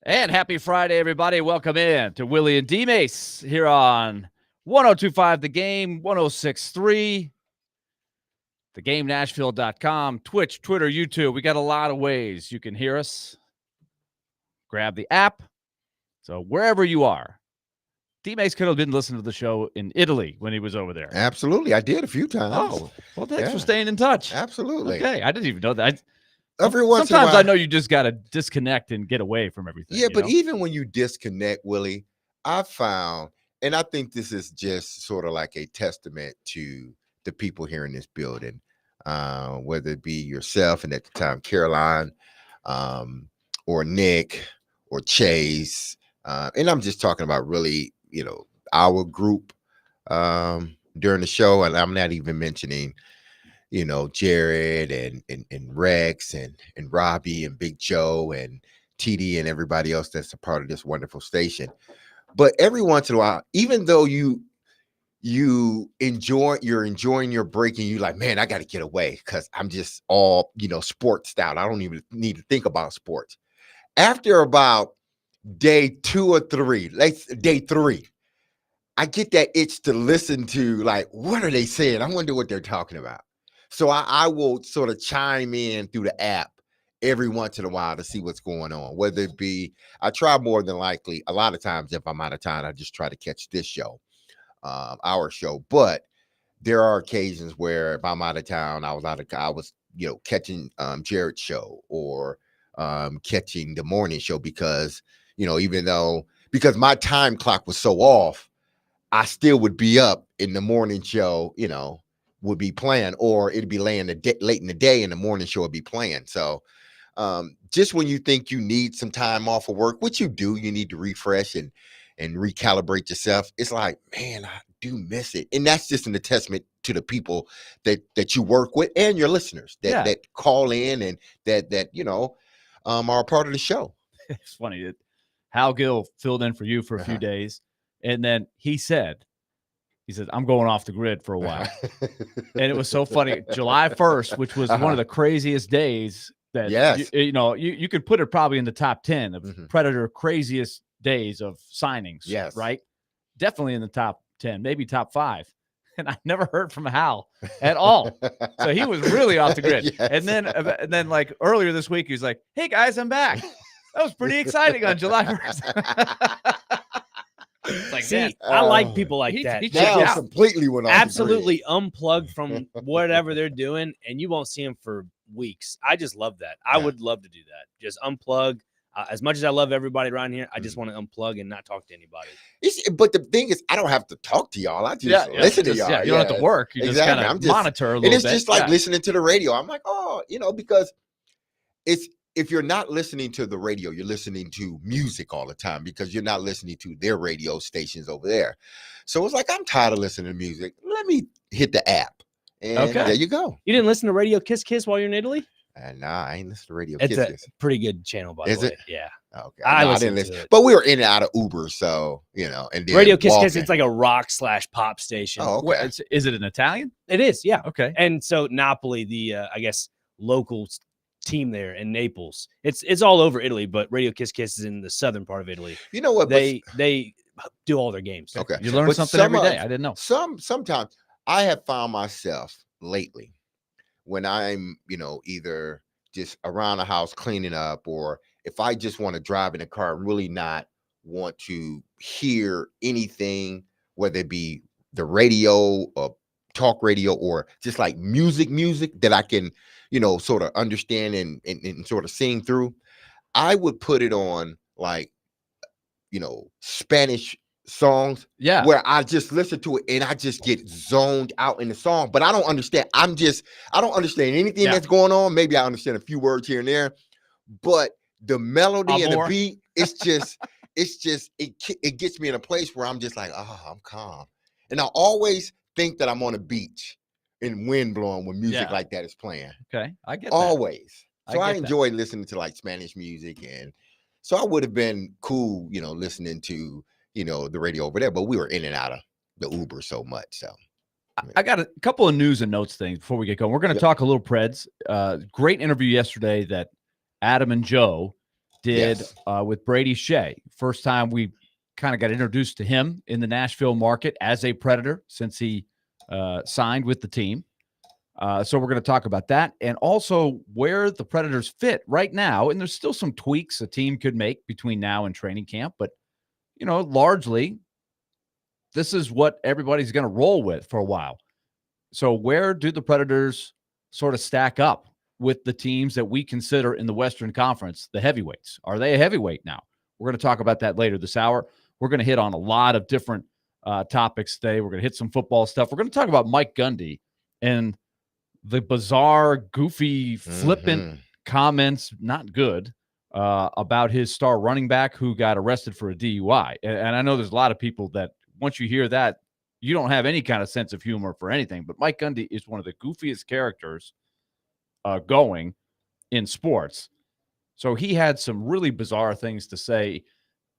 And happy Friday, everybody. Welcome in to Willy and DMase here on 102.5 The Game, 106.3, theGameNashville.com, Twitch, Twitter, YouTube. We got a lot of ways you can hear us. Grab the app. So wherever you are, DMase could have been listening to the show in Italy when he was over there. Absolutely. I did a few times. Oh, well, thanks for staying in touch. Absolutely. Okay, I didn't even know that. Sometimes I know you just got to disconnect and get away from everything. Yeah, but even when you disconnect, Willie, I found, and I think this is just sort of like a testament to the people here in this building, whether it be yourself and at the time Caroline, or Nick or Chase, and I'm just talking about really, our group during the show, and I'm not even mentioning Jared and Rex and Robbie and Big Joe and TD and everybody else that's a part of this wonderful station. But every once in a while, even though you're enjoying your break and you're like, man, I got to get away because I'm just all, sports out. I don't even need to think about sports. After about day 2 or 3, day 3, I get that itch to listen to, like, what are they saying? I wonder what they're talking about. So I will sort of chime in through the app every once in a while to see what's going on. Whether it be, I try more than likely, a lot of times if I'm out of town, I just try to catch this show, our show. But there are occasions where if I'm out of town, I was catching Jared's show or catching the morning show because, because my time clock was so off, I still would be up in the morning show, would be playing, or it'd be late in the day and the morning show would be playing. So just when you think you need some time off of work, which you do, you need to refresh and recalibrate yourself. It's like, man, I do miss it. And that's just an testament to the people that you work with and your listeners that call in and that are a part of the show. It's funny that Hal Gill filled in for you for a few days. And then he said, I'm going off the grid for a while. And it was so funny. July 1st, which was one of the craziest days that, you could put it probably in the top 10 of Predator craziest days of signings. Yes. Right? Definitely in the top 10, maybe top 5. And I never heard from Hal at all. So he was really off the grid. Yes. And then like earlier this week, he was like, hey guys, I'm back. That was pretty exciting on July 1st. Like, see, I like people like that. He completely went off absolutely unplugged from whatever they're doing, and you won't see them for weeks. I just love that. I would love to do that. Just unplug. As much as I love everybody around here, I just want to unplug and not talk to anybody. But the thing is, I don't have to talk to y'all. I just listen to y'all. Yeah, you don't have to work. You just kind of monitor a little bit. And it's just like listening to the radio. I'm like, because if you're not listening to the radio, you're listening to music all the time because you're not listening to their radio stations over there. So it's like, I'm tired of listening to music. Let me hit the app. And there you go. You didn't listen to Radio Kiss Kiss while you're in Italy? Nah, I ain't listening to Radio Kiss Kiss. It's a pretty good channel, by the way. Is it? Yeah. Okay. I didn't listen. But we were in and out of Uber, so, and then Radio Kiss Kiss, it's like a rock/pop station. Oh, okay. Is it in Italian? It is, yeah. Okay. And so Napoli, the, I guess, local team there in Naples. It's all over Italy, but Radio Kiss Kiss is in the southern part of Italy. You know what? They do all their games. Okay. You learn something every day. I didn't know. Sometimes I have found myself lately when I'm, either just around the house cleaning up, or if I just want to drive in a car and really not want to hear anything, whether it be the radio or talk radio or just like music that I can, sort of understand and sort of sing through, I would put it on like, Spanish songs where I just listen to it and I just get zoned out in the song, but I don't understand. I don't understand anything that's going on. Maybe I understand a few words here and there, but the melody and the beat, it gets me in a place where I'm just like, I'm calm. And I always think that I'm on a beach and wind blowing when music like that is playing. Okay. I get always. that. So I enjoy listening to like Spanish music. And so I would have been cool, listening to, the radio over there, but we were in and out of the Uber so much. So I got a couple of news and notes things before we get going. We're going to talk a little Preds. Great interview yesterday that Adam and Joe did Yes. with Brady Shea. First time we kind of got introduced to him in the Nashville market as a Predator since he signed with the team. So we're going to talk about that and also where the Predators fit right now. And there's still some tweaks a team could make between now and training camp. But, largely, this is what everybody's going to roll with for a while. So where do the Predators sort of stack up with the teams that we consider in the Western Conference, the heavyweights? Are they a heavyweight now? We're going to talk about that later this hour. We're going to hit on a lot of different topics today. We're going to hit some football stuff. We're going to talk about Mike Gundy and the bizarre, goofy, flippant comments, not good, about his star running back who got arrested for a DUI. And I know there's a lot of people that once you hear that, you don't have any kind of sense of humor for anything. But Mike Gundy is one of the goofiest characters going in sports. So he had some really bizarre things to say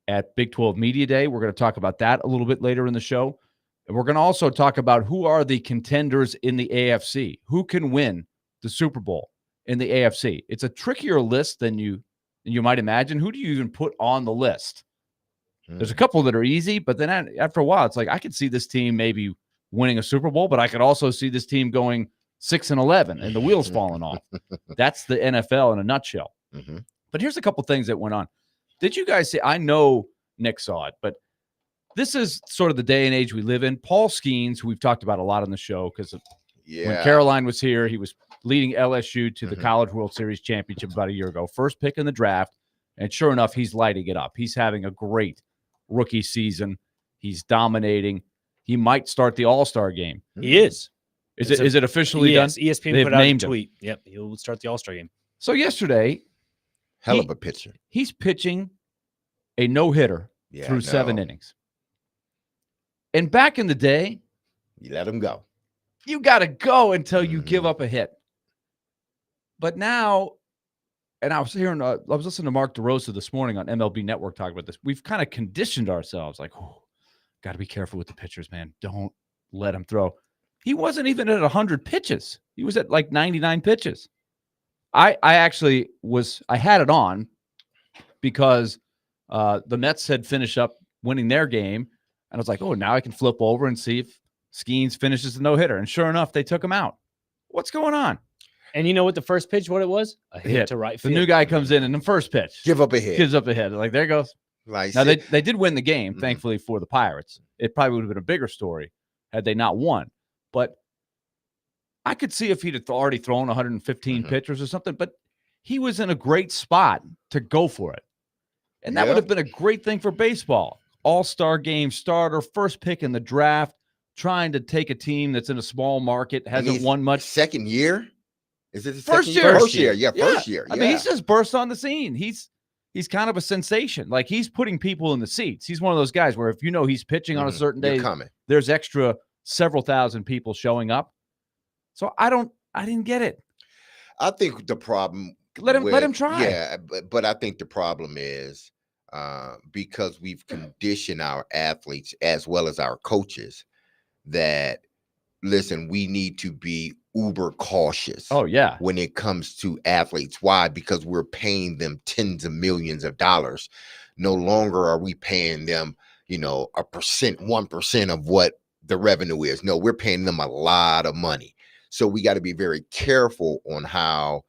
at Big 12 Media Day. We're going to talk about that a little bit later in the show. And we're going to also talk about who are the contenders in the AFC. Who can win the Super Bowl in the AFC? It's a trickier list than you might imagine. Who do you even put on the list? There's a couple that are easy, but then after a while, it's like I could see this team maybe winning a Super Bowl, but I could also see this team going 6-11 and the wheels falling off. That's the NFL in a nutshell. But here's a couple things that went on. Did you guys see? I know Nick saw it, but this is sort of the day and age we live in. Paul Skeens, who we've talked about a lot on the show, because when Caroline was here, he was leading LSU to the College World Series championship about a year ago. First pick in the draft, and sure enough, he's lighting it up. He's having a great rookie season. He's dominating. He might start the All-Star game. He is. Is it officially done? ESPN They've put out a named tweet. Yep, he'll start the All-Star game. So yesterday, hell of a pitcher. He's pitching a no-hitter through 7 innings. And back in the day, you let him go. You got to go until you give up a hit. But now, and I was listening to Mark DeRosa this morning on MLB Network talking about this. We've kind of conditioned ourselves like, got to be careful with the pitchers, man. Don't let him throw. He wasn't even at 100 pitches. He was at like 99 pitches. I actually I had it on because the Mets had finished up winning their game. And I was like, now I can flip over and see if Skeens finishes the no-hitter. And sure enough, they took him out. What's going on? And you know what the first pitch, what it was? A hit to right field. The new guy comes in and the first pitch. Gives up a hit. Like, there goes. Now, they did win the game, thankfully, for the Pirates. It probably would have been a bigger story had they not won. But I could see if he'd have already thrown 115 pitchers or something. But he was in a great spot to go for it. And that would have been a great thing for baseball. All-Star game starter, first pick in the draft, trying to take a team that's in a small market, hasn't won much. Second year? Is it his first second year? First year. Yeah, first year. I mean, he's just burst on the scene. He's kind of a sensation. Like, he's putting people in the seats. He's one of those guys where if he's pitching on a certain day, there's extra several thousand people showing up. So I didn't get it. I think the problem. Let him try. Yeah, but I think the problem is because we've conditioned our athletes as well as our coaches that, listen, we need to be uber cautious. Oh, yeah. When it comes to athletes. Why? Because we're paying them tens of millions of dollars. No longer are we paying them, 1% of what the revenue is. No, we're paying them a lot of money. So we got to be very careful on how,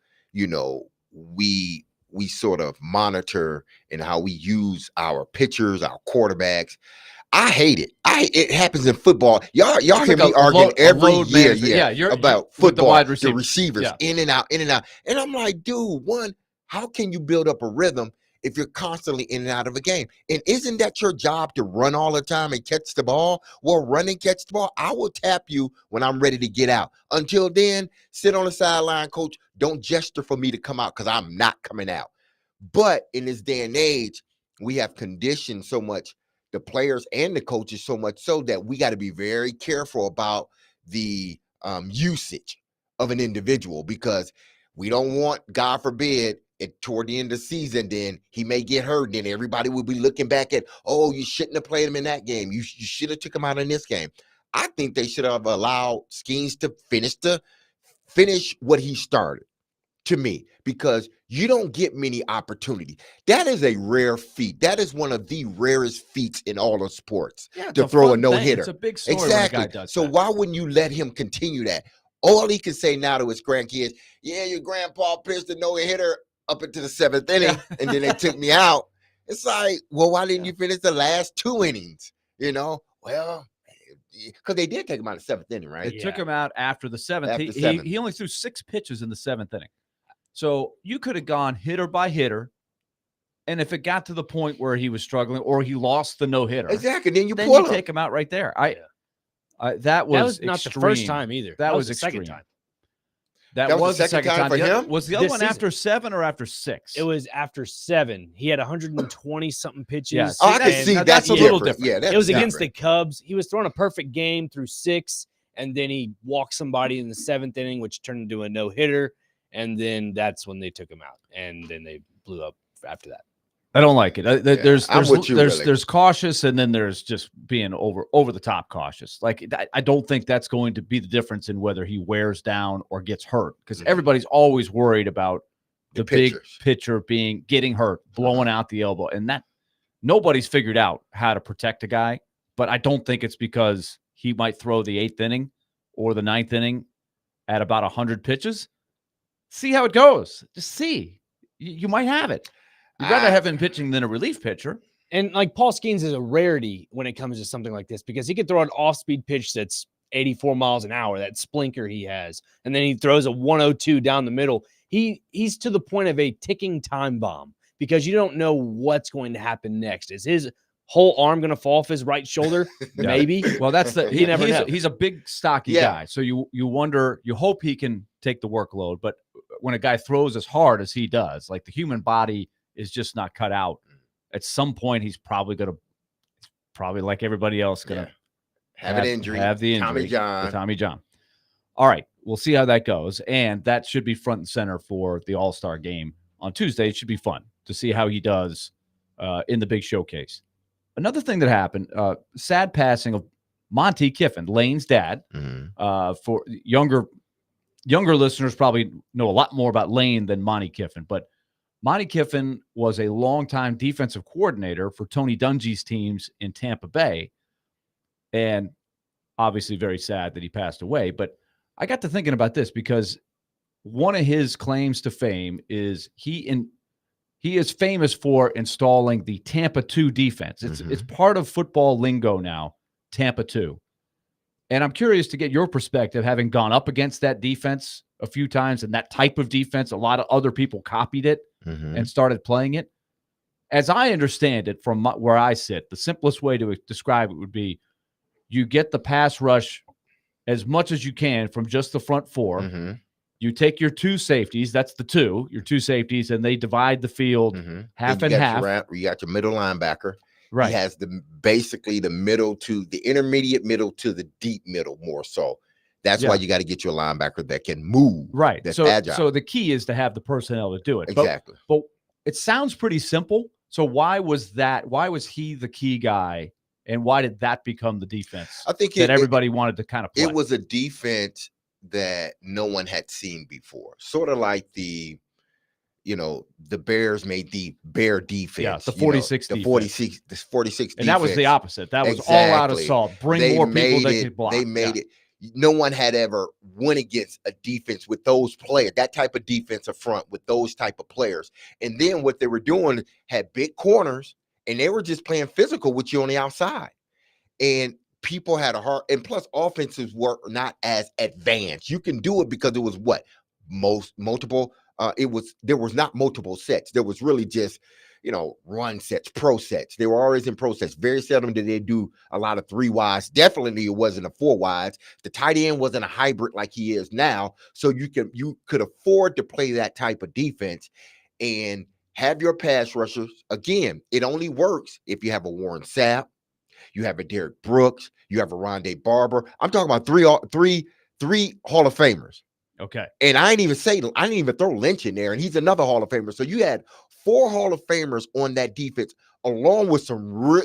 we sort of monitor and how we use our pitchers, our quarterbacks. I hate it. It happens in football. Y'all hear me arguing every year about football, the receivers in and out. And I'm like, dude, how can you build up a rhythm if you're constantly in and out of a game? And isn't that your job to run all the time and catch the ball? Well, run and catch the ball. I will tap you when I'm ready to get out. Until then, sit on the sideline, coach. Don't gesture for me to come out because I'm not coming out. But in this day and age, we have conditioned so much, the players and the coaches so much so that we got to be very careful about the usage of an individual, because we don't want, God forbid, toward the end of the season, then he may get hurt. Then everybody will be looking back at, you shouldn't have played him in that game. You should have took him out in this game. I think they should have allowed Skeens to finish what he started. to me, because you don't get many opportunities. That is a rare feat. That is one of the rarest feats in all of sports, to throw a no-hitter. It's a big story Exactly. when a guy does so that. why wouldn't you let him continue that? All he can say now to his grandkids, yeah, your grandpa pitched a no-hitter up into the 7th inning, and then they took me out. It's like, well, why didn't you finish the last 2 innings? Well, because they did take him out of the 7th inning, right? They took him out after the 7th. After the 7th. He only threw 6 pitches in the 7th inning. So you could have gone hitter by hitter, and if it got to the point where he was struggling or he lost the no-hitter, exactly, then you take him out right there. That was not extreme. the first time either. That was the extreme. second time. That was the second time for him. Was the other This one season. after 7 or after 6? It was after 7. He had 120 something pitches. Yeah. Oh, I can and see that's a little different. Yeah, it was against the Cubs. He was throwing a perfect game through 6, and then he walked somebody in the 7th inning, which turned into a no-hitter, and then that's when they took him out, and then they blew up after that. I don't like it. There's cautious, and then there's just being over the top cautious. Like, I don't think that's going to be the difference in whether he wears down or gets hurt, because everybody's always worried about the big pitcher getting hurt, blowing out the elbow, and that nobody's figured out how to protect a guy. But I don't think it's because he might throw the 8th inning or the 9th inning at about 100 pitches. See how it goes. Just see. You might have it. You'd rather have him pitching than a relief pitcher. And like Paul Skeens is a rarity when it comes to something like this, because he could throw an off-speed pitch that's 84 miles an hour, that splinker he has, and then he throws a 102 down the middle. He's to the point of a ticking time bomb, because you don't know what's going to happen next. Is his whole arm going to fall off his right shoulder? Maybe. Well, that's the You never know. He's a big, stocky guy, so you wonder. You hope he can take the workload, but when a guy throws as hard as he does, like, the human body is just not cut out. At some point, he's probably like everybody else, going to have an injury. Have the injury. Tommy John. All right, we'll see how that goes, and that should be front and center for the All-Star game on Tuesday. It should be fun to see how he does in the big showcase. Another thing that happened: sad passing of Monty Kiffin, Lane's dad. For younger listeners, probably know a lot more about Lane than Monty Kiffin, but Monty Kiffin was a longtime defensive coordinator for Tony Dungy's teams in Tampa Bay, and obviously very sad that he passed away. But I got to thinking about this, because one of his claims to fame is he is famous for installing the Tampa 2 defense. It's part of football lingo now, Tampa 2. And I'm curious to get your perspective, having gone up against that defense a few times, and that type of defense. A lot of other people copied it and started playing it. As I understand it, from where I sit, the simplest way to describe it would be you get the pass rush as much as you can from just the front 4. You take your 2 safeties, that's your 2 safeties, and they divide the field half and half. You got your middle linebacker. Right. He has basically the middle to the intermediate middle to the deep middle, more so. That's why you got to get you a linebacker that can move. Right. That's agile. So the key is to have the personnel to do it. Exactly. But it sounds pretty simple. So why was he the key guy, and why did that become the defense? I think that everybody wanted to kind of play? It was a defense that no one had seen before. Sort of like the Bears made the Bear defense. Yeah, the 46 defense. 46 defense. And that was the opposite. That was all out assault. Bring more people that could block. They made it. No one had ever went against a defense with those players, that type of defensive front with those type of players. And then what they were doing had big corners, and they were just playing physical with you on the outside. And people had a hard, and plus offenses were not as advanced. You can do it because it was multiple. There was not multiple sets. There was really just, run sets, pro sets. They were always in pro sets. Very seldom did they do a lot of 3 wides. Definitely it wasn't a 4 wides. The tight end wasn't a hybrid like he is now. So you could afford to play that type of defense and have your pass rushers. Again, it only works if you have a Warren Sapp, you have a Derek Brooks, you have a Rondé Barber. I'm talking about three Hall of Famers. Okay. And I didn't even throw Lynch in there, and he's another Hall of Famer. So you had 4 Hall of Famers on that defense, along with some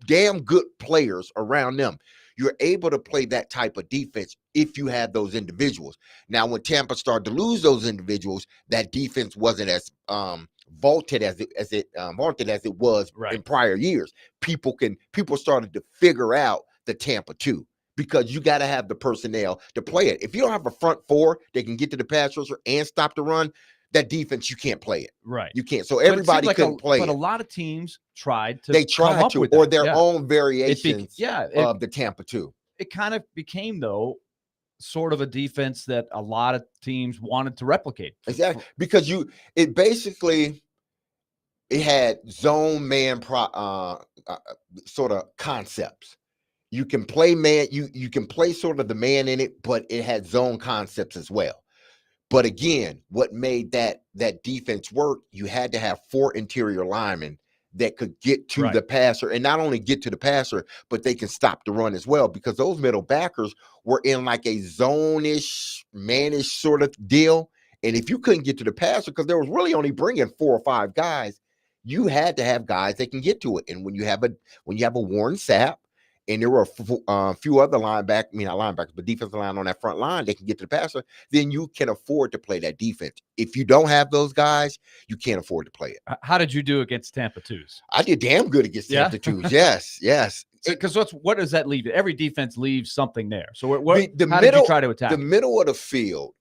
damn good players around them. you're able to play that type of defense if you have those individuals. Now, when Tampa started to lose those individuals, that defense wasn't as vaulted as it was in prior years. People started to figure out the Tampa 2 because you got to have the personnel to play it. If you don't have a front four that can get to the pass rusher and stop the run, that defense, you can't play it. Right. You can't. So everybody couldn't play it. But a lot of teams tried to. They tried to, or their own variations of the Tampa 2. It kind of became, though, sort of a defense that a lot of teams wanted to replicate. Exactly. Because it basically had zone man sort of concepts. You can play man, you can play sort of the man in it, but it had zone concepts as well. But again, what made that defense work, you had to have 4 interior linemen that could get to the passer, and not only get to the passer, but they can stop the run as well, because those middle backers were in like a zone-ish, man-ish sort of deal. And if you couldn't get to the passer, because there was really only bringing 4 or 5 guys, you had to have guys that can get to it. And when you have a Warren Sapp, and there were a few other not linebackers, but defensive line on that front line, they can get to the passer, then you can afford to play that defense. If you don't have those guys, you can't afford to play it. How did you do against Tampa 2s? I did damn good against Tampa 2s. Yes. Because what does that leave? Every defense leaves something there. So how did you try to attack? The middle of the field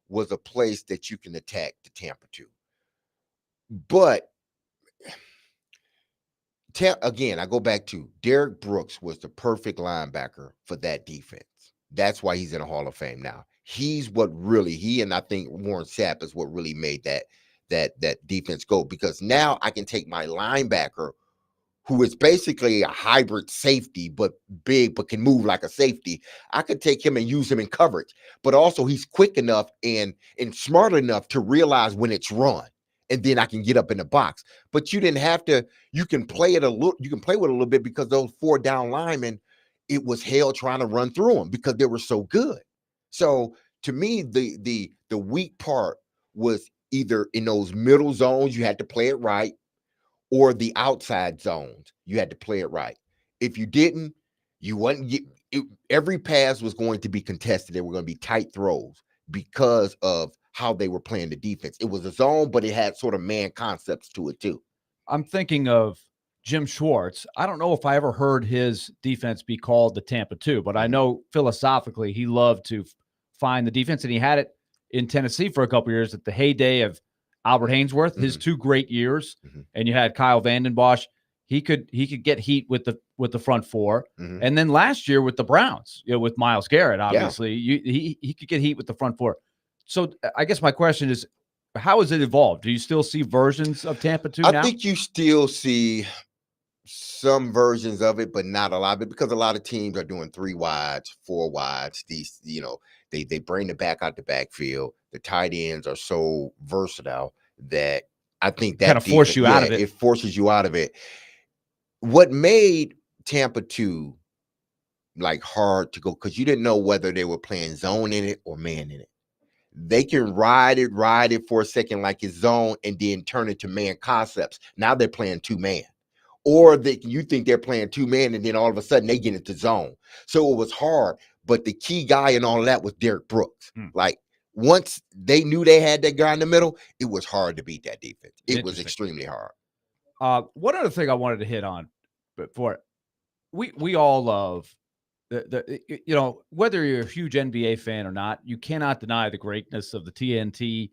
was a place that you can attack the Tampa 2. But again, I go back to Derek Brooks was the perfect linebacker for that defense. That's why he's in the Hall of Fame now. He's what really, and I think Warren Sapp is what really made that defense go, because now I can take my linebacker, who is basically a hybrid safety, but big, but can move like a safety. I could take him and use him in coverage, but also he's quick enough and smart enough to realize when it's run. And then I can get up in the box. But you didn't have to. You can play with it a little bit, because those 4 down linemen, it was hell trying to run through them because they were so good. So to me, the weak part was either in those middle zones, you had to play it right, or the outside zones, you had to play it right. If you didn't, you wouldn't get it. Every pass was going to be contested. They were going to be tight throws because of how they were playing the defense. It was a zone, but it had sort of man concepts to it too. I'm thinking of Jim Schwartz. I don't know if I ever heard his defense be called the Tampa 2, but I know philosophically he loved to find the defense, and he had it in Tennessee for a couple of years at the heyday of Albert Haynesworth, his 2 great years, and you had Kyle Vanden Bosch. He could get heat with the front 4, and then last year with the Browns, with Myles Garrett, obviously he could get heat with the front 4. So I guess my question is, how has it evolved? Do you still see versions of Tampa 2 now? I think you still see some versions of it, but not a lot of it, because a lot of teams are doing 3 wides, 4 wides. These, they bring the back out the backfield. The tight ends are so versatile that I think that kind of force you out of it. It forces you out of it. What made Tampa 2 like hard to go, because you didn't know whether they were playing zone in it or man in it. They can ride it for a second like it's zone, and then turn it to man concepts. Now they're playing 2-man. Or you think they're playing 2-man, and then all of a sudden they get into zone. So it was hard. But the key guy in all of that was Derek Brooks. Like, once they knew they had that guy in the middle, it was hard to beat that defense. It was extremely hard. One other thing I wanted to hit on before, we all love whether you're a huge NBA fan or not, you cannot deny the greatness of the TNT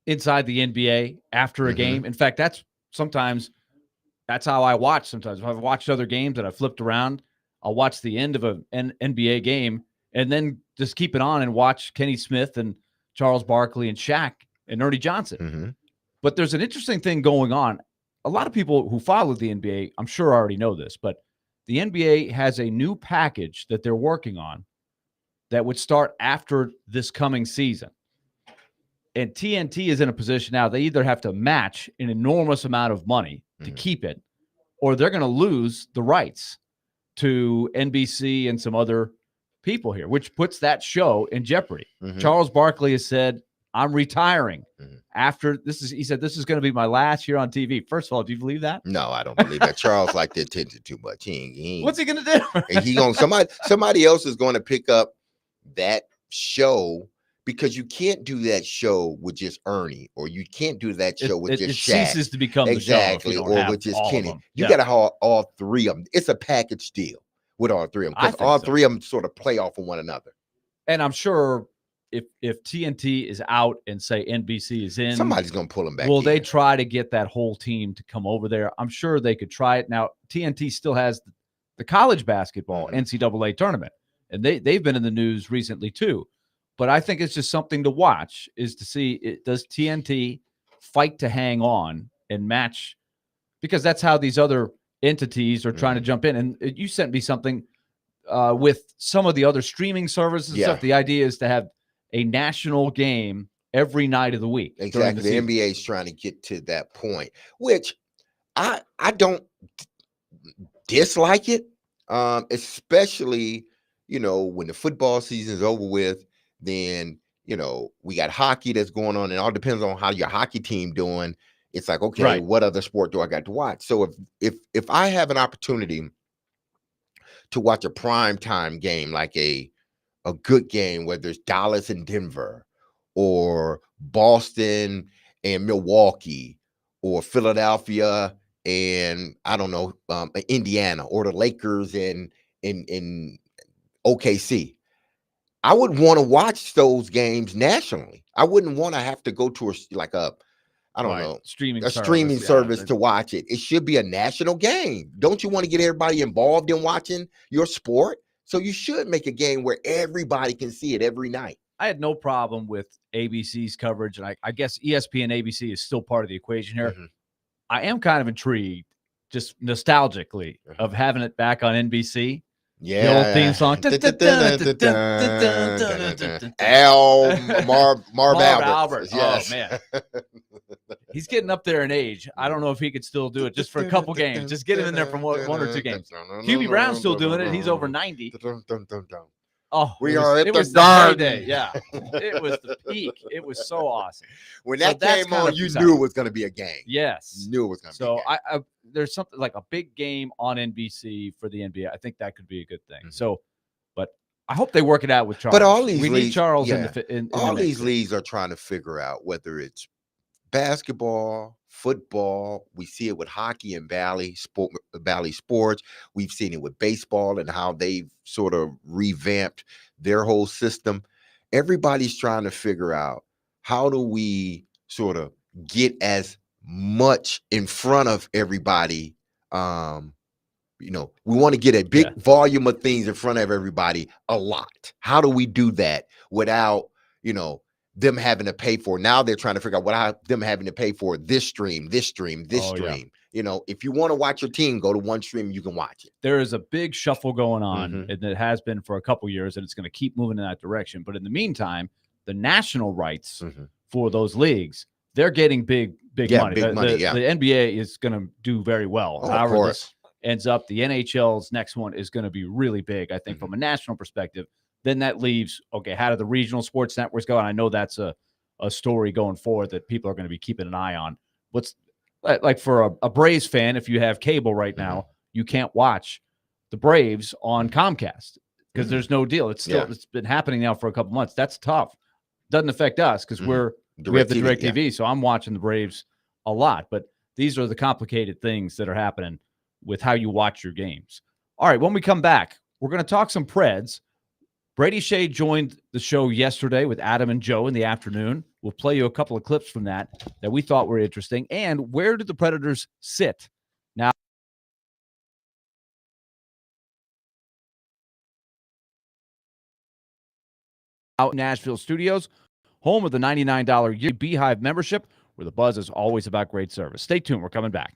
inside the NBA after a game. In fact, that's how I watch sometimes. If I've watched other games and I flipped around, I'll watch the end of an NBA game and then just keep it on and watch Kenny Smith and Charles Barkley and Shaq and Ernie Johnson. But there's an interesting thing going on. A lot of people who follow the NBA, I'm sure already know this, but the NBA has a new package that they're working on that would start after this coming season. And TNT is in a position now, they either have to match an enormous amount of money to keep it, or they're going to lose the rights to NBC and some other people here, which puts that show in jeopardy. Charles Barkley has said I'm retiring Mhm. after this is. He said this is going to be my last year on TV. First of all, do you believe that? No, I don't believe that. Charles like the attention too much. He What's he ain't. going to do? And he gonna somebody else is going to pick up that show because you can't do that show with just Ernie, or you can't do that show with It just Shaq. ceases to become the show if you Exactly, don't or have with just all of Kenny. them. You Yeah, got to have all three of them. It's a package deal with all three of them I because think all so. three of them sort of play off of one another. And I'm sure if TNT is out and say NBC is in, Somebody's gonna pull them back. will in. they try to get that whole team to come over there? I'm sure they could try it. Now, TNT still has the college basketball NCAA tournament, and they've been in the news recently too. But I think it's just something to watch, is to see, does TNT fight to hang on and match, because that's how these other entities are trying to jump in. And you sent me something with some of the other streaming services and stuff. The idea is to have a national game every night of the week. Exactly. The NBA is trying to get to that point, which I don't dislike it. Especially, when the football season is over with, then we got hockey that's going on, and it all depends on how your hockey team doing. It's like, okay, what other sport do I got to watch? So if I have an opportunity to watch a prime time game, like a good game, whether it's Dallas and Denver, or Boston and Milwaukee, or Philadelphia and I don't know, Indiana, or the Lakers in OKC, I would want to watch those games nationally. I wouldn't want to have to go to I don't know, streaming service to watch it. It should be a national game. Don't you want to get everybody involved in watching your sport? So you should make a game where everybody can see it every night. I had no problem with ABC's coverage, and I guess ESPN ABC is still part of the equation here. I am kind of intrigued, just nostalgically, of having it back on NBC. Yeah, the old theme song. Marv Albert. Yes. Oh man, he's getting up there in age. I don't know if he could still do it just for a couple games. Just get him in there for one or two games. QB Brown's still doing it. He's over 90. Oh, it was the heyday. Yeah, it was the peak. It was so awesome. When that came on, you knew it was going to be a game. Yes, you knew it was going to be a game. So there's something like a big game on NBC for the NBA. I think that could be a good thing. So, but I hope they work it out with Charles. But all these we leagues, need Charles in all these leagues are trying to figure out whether it's basketball, football. We see it with hockey and Valley Sports. We've seen it with baseball and how they've sort of revamped their whole system. Everybody's trying to figure out, how do we sort of get as much in front of everybody? We want to get a big volume of things in front of everybody a lot. How do we do that without, them having to pay for? Now they're trying to figure out them having to pay for this stream. If you want to watch your team, go to one stream, you can watch it. There is a big shuffle going on, and it has been for a couple years, and it's going to keep moving in that direction. But in the meantime, the national rights for those leagues, they're getting big money. Big money. The NBA is going to do very well. Of course. Ends up, the NHL's next one is going to be really big, I think, from a national perspective. Then that leaves, okay, how do the regional sports networks go? And I know that's a story going forward that people are going to be keeping an eye on. What's like for a Braves fan, if you have cable right now, you can't watch the Braves on Comcast because there's no deal. It's still it's been happening now for a couple months. That's tough. Doesn't affect us because we have the DirecTV, so I'm watching the Braves a lot. But these are the complicated things that are happening with how you watch your games. All right, when we come back, we're going to talk some Preds. Brady Shea joined the show yesterday with Adam and Joe in the afternoon. We'll play you a couple of clips from that we thought were interesting. And where did the Predators sit now? Out in Nashville studios, home of the $99 year Beehive membership, where the buzz is always about great service. Stay tuned. We're coming back.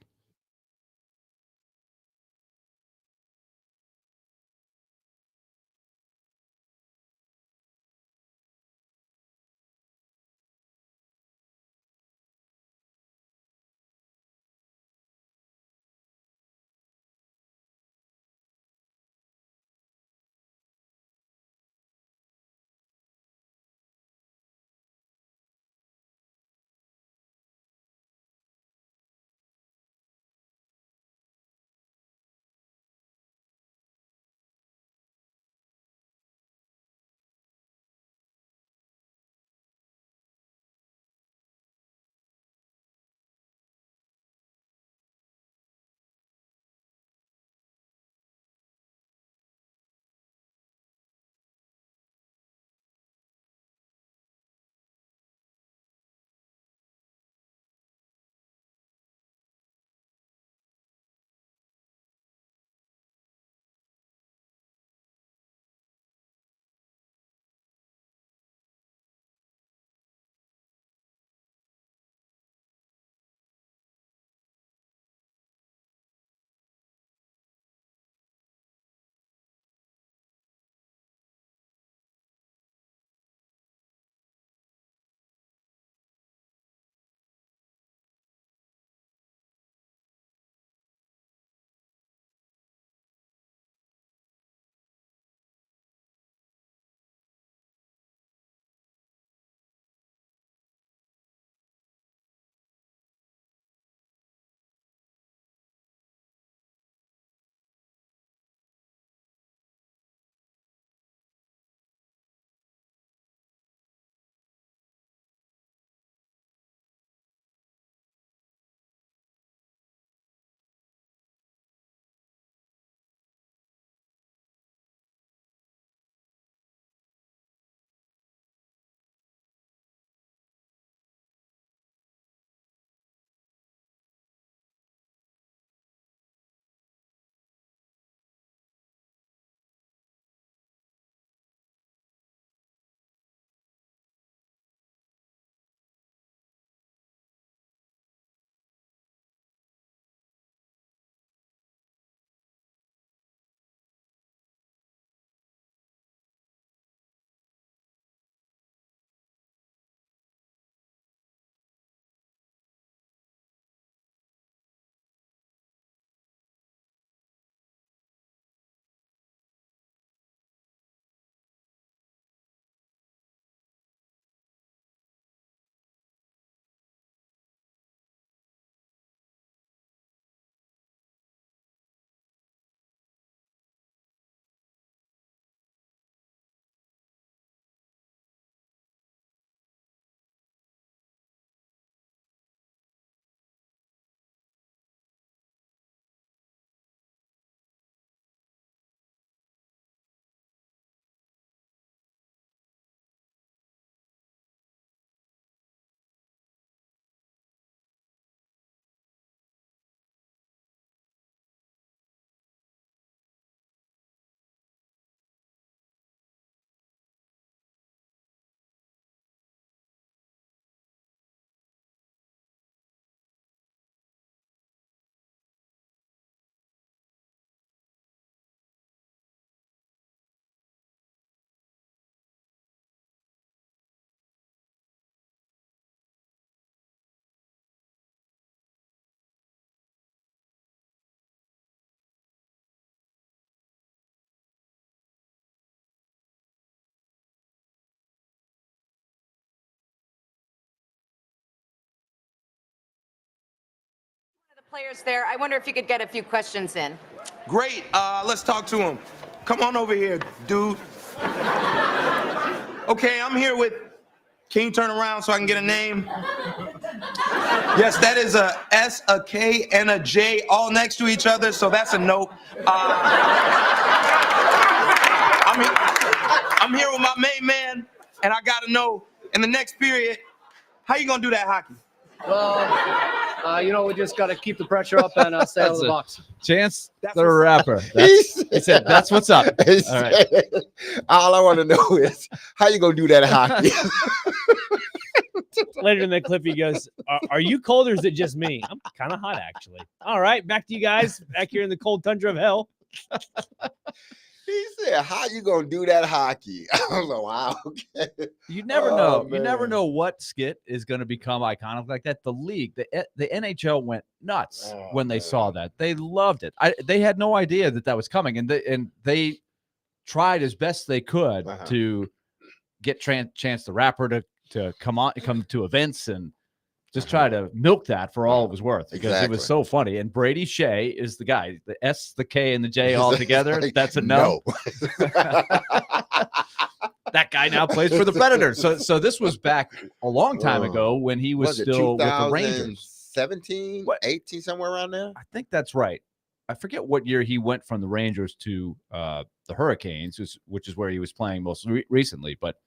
players there. I wonder if you could get a few questions in. Great. Let's talk to him. Come on over here, dude. Okay, I'm here with. Can you turn around so I can get a name? Yes, that is a S, a K, and a J all next to each other, so that's a note. I'm here with my main man, and I gotta know, in the next period, how you gonna do that hockey? Well, we just got to keep the pressure up and stay out of the box. Chance the Rapper. He said, that's what's up. All right. All I want to know is how you gonna do that hockey? Later in the clip, he goes, are you cold or is it just me? I'm kind of hot, actually. All right, back to you guys back here in the cold tundra of hell. He said, how you gonna do that hockey? I was like, wow. Okay. You never know. You never know what skit is going to become iconic like that. The league, the NHL went nuts when they saw that. They loved it. They had no idea that was coming, and they tried as best they could to get Chance the Rapper to come to events and just try to milk that for all it was worth, because it was so funny. And Brady Shea is the guy. The S, the K, and the J all together. Like, that's a no. That guy now plays for the Predators. So this was back a long time ago when he was still with the Rangers. 17, 18, somewhere around there. I think that's right. I forget what year he went from the Rangers to the Hurricanes, which is where he was playing most recently. But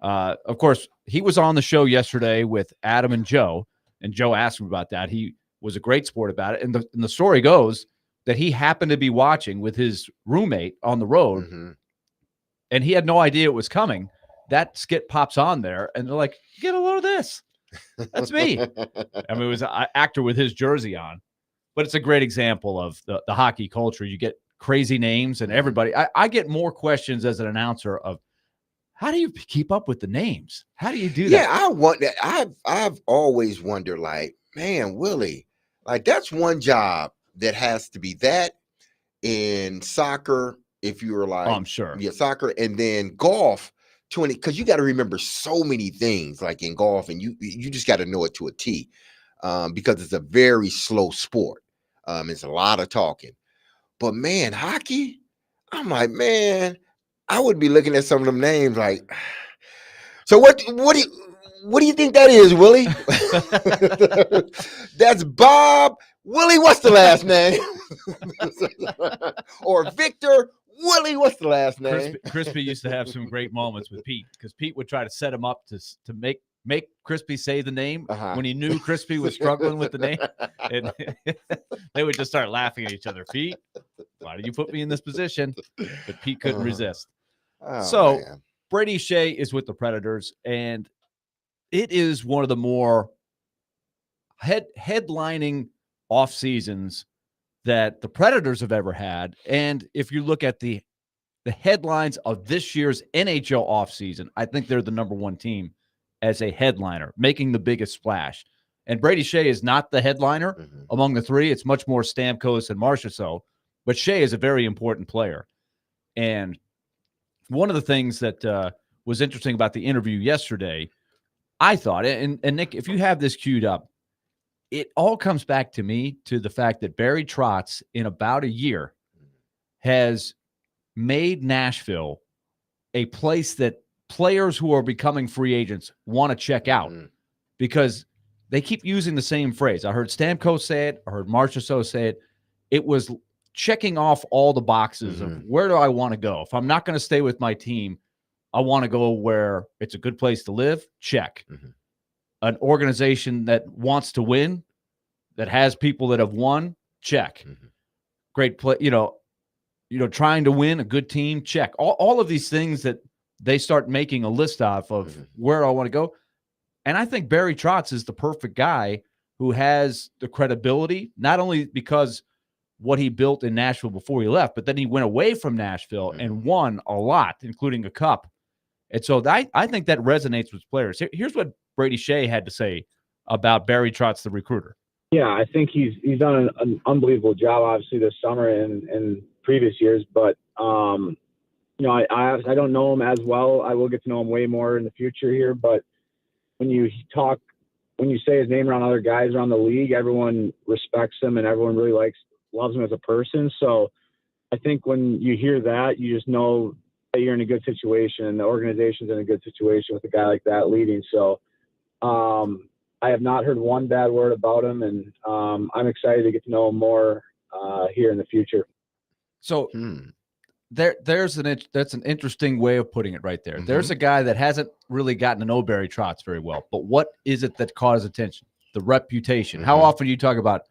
of course, he was on the show yesterday with Adam and Joe asked him about that. He was a great sport about it. And the story goes that he happened to be watching with his roommate on the road, and he had no idea it was coming. That skit pops on there, and they're like, get a load of this. That's me. I mean, it was an actor with his jersey on. But it's a great example of the hockey culture. You get crazy names, and everybody. I get more questions as an announcer of, how do you keep up with the names? How do you do that? Yeah, I wonder. I've always wondered, like, man, Willie, like that's one job that has to be that in soccer. If you were like, I'm sure, yeah, soccer, and then golf, because you got to remember so many things, like in golf, and you just got to know it to a T, because it's a very slow sport. It's a lot of talking, but man, hockey, I'm like, man. I would be looking at some of them names like, so what do you think that is, Willie? That's Bob. Willie, what's the last name? Or Victor. Willie, what's the last name? Crispy used to have some great moments with Pete, because Pete would try to set him up to make Crispy say the name when he knew Crispy was struggling with the name. And they would just start laughing at each other. Pete, why did you put me in this position? But Pete couldn't resist. So man. Brady Shea is with the Predators, and it is one of the more headlining off seasons that the Predators have ever had. And if you look at the headlines of this year's NHL off season, I think they're the number one team as a headliner, making the biggest splash. And Brady Shea is not the headliner among the three. It's much more Stamkos and Marchessault, but Shea is a very important player. And one of the things that was interesting about the interview yesterday, I thought, and Nick, if you have this queued up, it all comes back to me to the fact that Barry Trotz, in about a year, has made Nashville a place that players who are becoming free agents want to check out, because they keep using the same phrase. I heard Stamkos say it. I heard Marchessault say it. It was checking off all the boxes of where do I want to go? If I'm not going to stay with my team, I want to go where it's a good place to live. Check. An organization that wants to win, that has people that have won. Check. Great play. Trying to win, a good team. Check. All of these things that they start making a list of where I want to go. And I think Barry Trotz is the perfect guy who has the credibility, not only because what he built in Nashville before he left, but then he went away from Nashville and won a lot, including a cup. And so I think that resonates with players. Here's what Brady Shea had to say about Barry Trotz, the recruiter. Yeah, I think he's done an unbelievable job, obviously, this summer and previous years. But, I don't know him as well. I will get to know him way more in the future here. But when you talk when you say his name around other guys around the league, everyone respects him and everyone really loves him as a person. So I think when you hear that, you just know that you're in a good situation and the organization's in a good situation with a guy like that leading. So I have not heard one bad word about him, and I'm excited to get to know him more here in the future. So that's an interesting way of putting it right there. There's a guy that hasn't really gotten to know Barry Trotz very well, but what is it that caught his attention? The reputation. How often do you talk about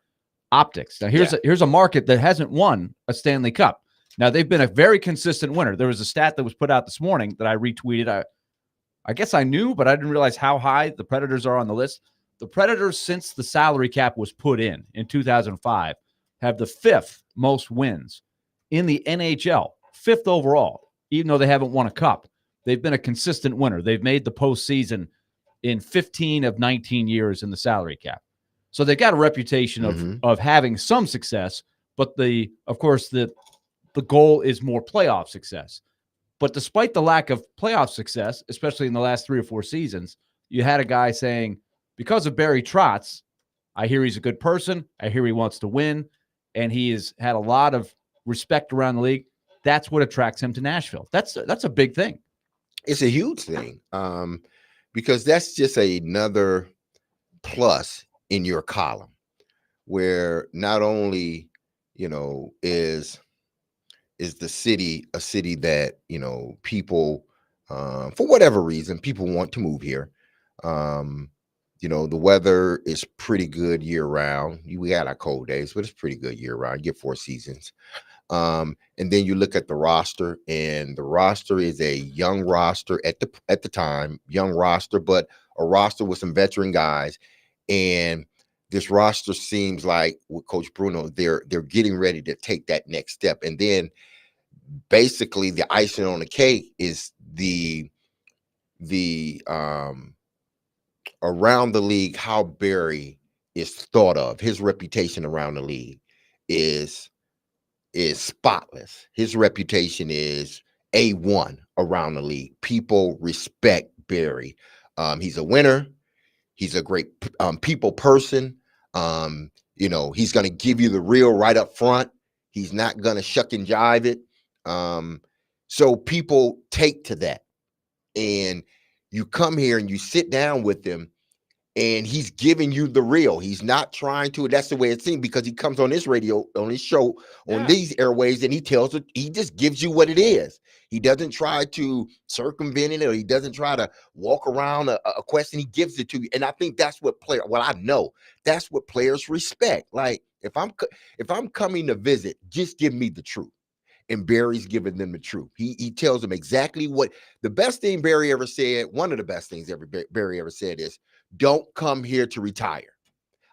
optics? Now here's a market that hasn't won a Stanley Cup. Now they've been a very consistent winner. There was a stat that was put out this morning that I retweeted. I guess I knew, but I didn't realize how high the Predators are on the list. The Predators, since the salary cap was put in 2005, have the 5th most wins in the NHL, 5th overall, even though they haven't won a cup. They've been a consistent winner. They've made the postseason in 15 of 19 years in the salary cap. So they've got a reputation of having some success, but of course, the goal is more playoff success. But despite the lack of playoff success, especially in the last 3 or 4 seasons, you had a guy saying, because of Barry Trotz, I hear he's a good person. I hear he wants to win. And he has had a lot of respect around the league. That's what attracts him to Nashville. That's a big thing. It's a huge thing because that's just another plus in your column where not only, is the city a city that, people, for whatever reason, people want to move here. The weather is pretty good year round. We got our cold days, but it's pretty good year round. You get 4 seasons. And then you look at the roster, and the roster is a young roster at the time, young roster, but a roster with some veteran guys. And this roster seems like with Coach Bruno, they're getting ready to take that next step. And then basically the icing on the cake is the around the league, how Barry is thought of. His reputation around the league is spotless. His reputation is A1 around the league. People respect Barry. He's a winner. He's a great people person. He's going to give you the real right up front. He's not going to shuck and jive it. So people take to that. And you come here and you sit down with him, and he's giving you the real. He's not trying to. That's the way it seems, because he comes on his radio, on his show, on these airways, and he just gives you what it is. He doesn't try to circumvent it, or he doesn't try to walk around a question. He gives it to you. And I think that's what I know that's what players respect. Like, if I'm coming to visit, just give me the truth. And Barry's giving them the truth. He tells them exactly what the best thing Barry ever said. One of the best things Barry ever said is, don't come here to retire.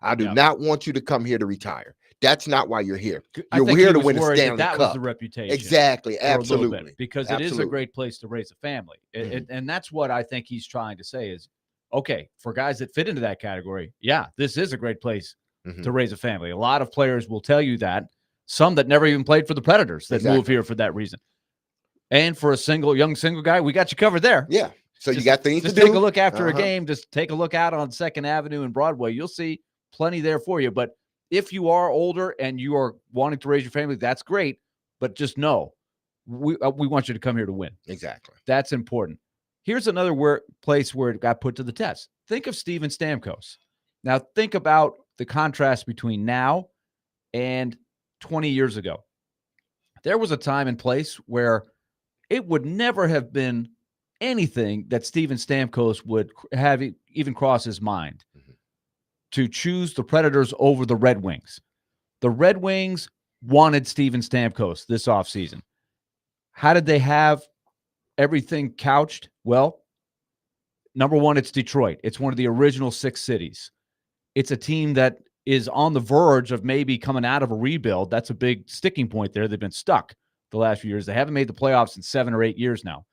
I do not want you to come here to retire. That's not why you're here. You're here to win a Stanley Cup. That was the reputation. Exactly. Absolutely. Because it is a great place to raise a family. And that's what I think he's trying to say is, okay, for guys that fit into that category, this is a great place to raise a family. A lot of players will tell you that. Some that never even played for the Predators that move here for that reason. And for a young single guy, we got you covered there. Yeah. So you got things to do. Just take a look after a game. Just take a look out on 2nd Avenue and Broadway. You'll see plenty there for you. But if you are older and you are wanting to raise your family, that's great. But just know, we want you to come here to win. Exactly. That's important. Here's another place where it got put to the test. Think of Steven Stamkos. Now think about the contrast between now and 20 years ago. There was a time and place where it would never have been anything that Steven Stamkos would have even cross his mind to choose the Predators over the Red Wings. The Red Wings wanted Steven Stamkos this offseason. How did they have everything couched? Well, number one, it's Detroit. It's one of the original 6 cities. It's a team that is on the verge of maybe coming out of a rebuild. That's a big sticking point there. They've been stuck the last few years. They haven't made the playoffs in 7 or 8 years now.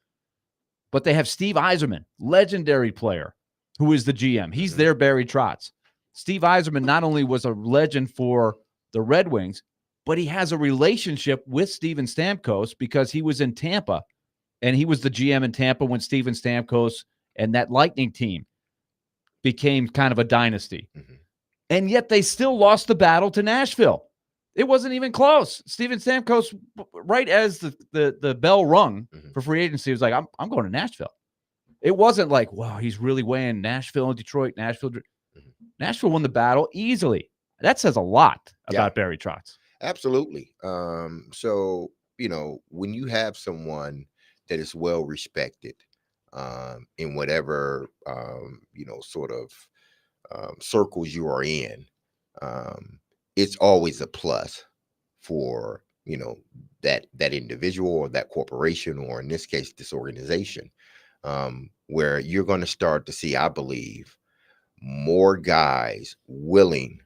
But they have Steve Yzerman, legendary player, who is the GM. He's their Barry Trotz. Steve Yzerman not only was a legend for the Red Wings, but he has a relationship with Steven Stamkos because he was in Tampa, and he was the GM in Tampa when Steven Stamkos and that Lightning team became kind of a dynasty. Mhm. And yet they still lost the battle to Nashville. It wasn't even close. Steven Stamkos, right as the bell rung for free agency, was like, I'm going to Nashville. It wasn't like, wow, he's really weighing Nashville and Detroit. Nashville won the battle easily. That says a lot about Barry Trotz. Absolutely. So, when you have someone that is well respected in whatever, sort of circles you are in, it's always a plus for, that individual or that corporation, or in this case, this organization, where you're going to start to see, I believe, more guys willing,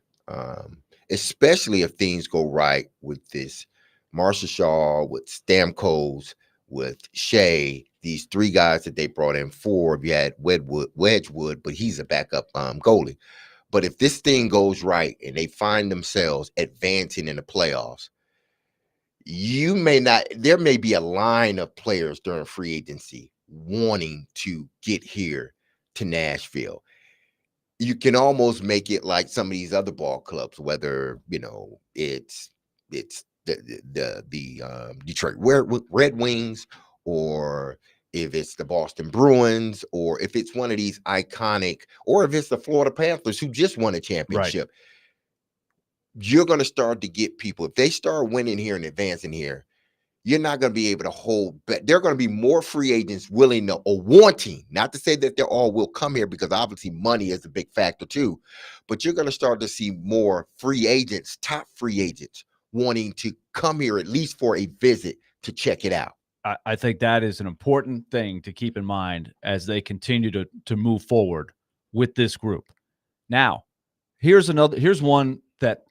especially if things go right with this Marshall Shaw, with Stamkos, with Shea, these 3 guys that they brought in. 4 if you had Wedgwood, but he's a backup goalie. But if this thing goes right and they find themselves advancing in the playoffs, there may be a line of players during free agency wanting to get here to Nashville. You can almost make it like some of these other ball clubs, whether it's the Detroit Red Wings, or if it's the Boston Bruins, or if it's one of these iconic, or if it's the Florida Panthers who just won a championship. Right. You're going to start to get people, if they start winning here and advancing here, you're not going to be able to hold back. There are going to be more free agents willing to, or wanting, not to say that they all will come here, because obviously money is a big factor too, but you're going to start to see more free agents, top free agents, wanting to come here at least for a visit to check it out. I think that is an important thing to keep in mind as they continue to move forward with this group. Now, here's one that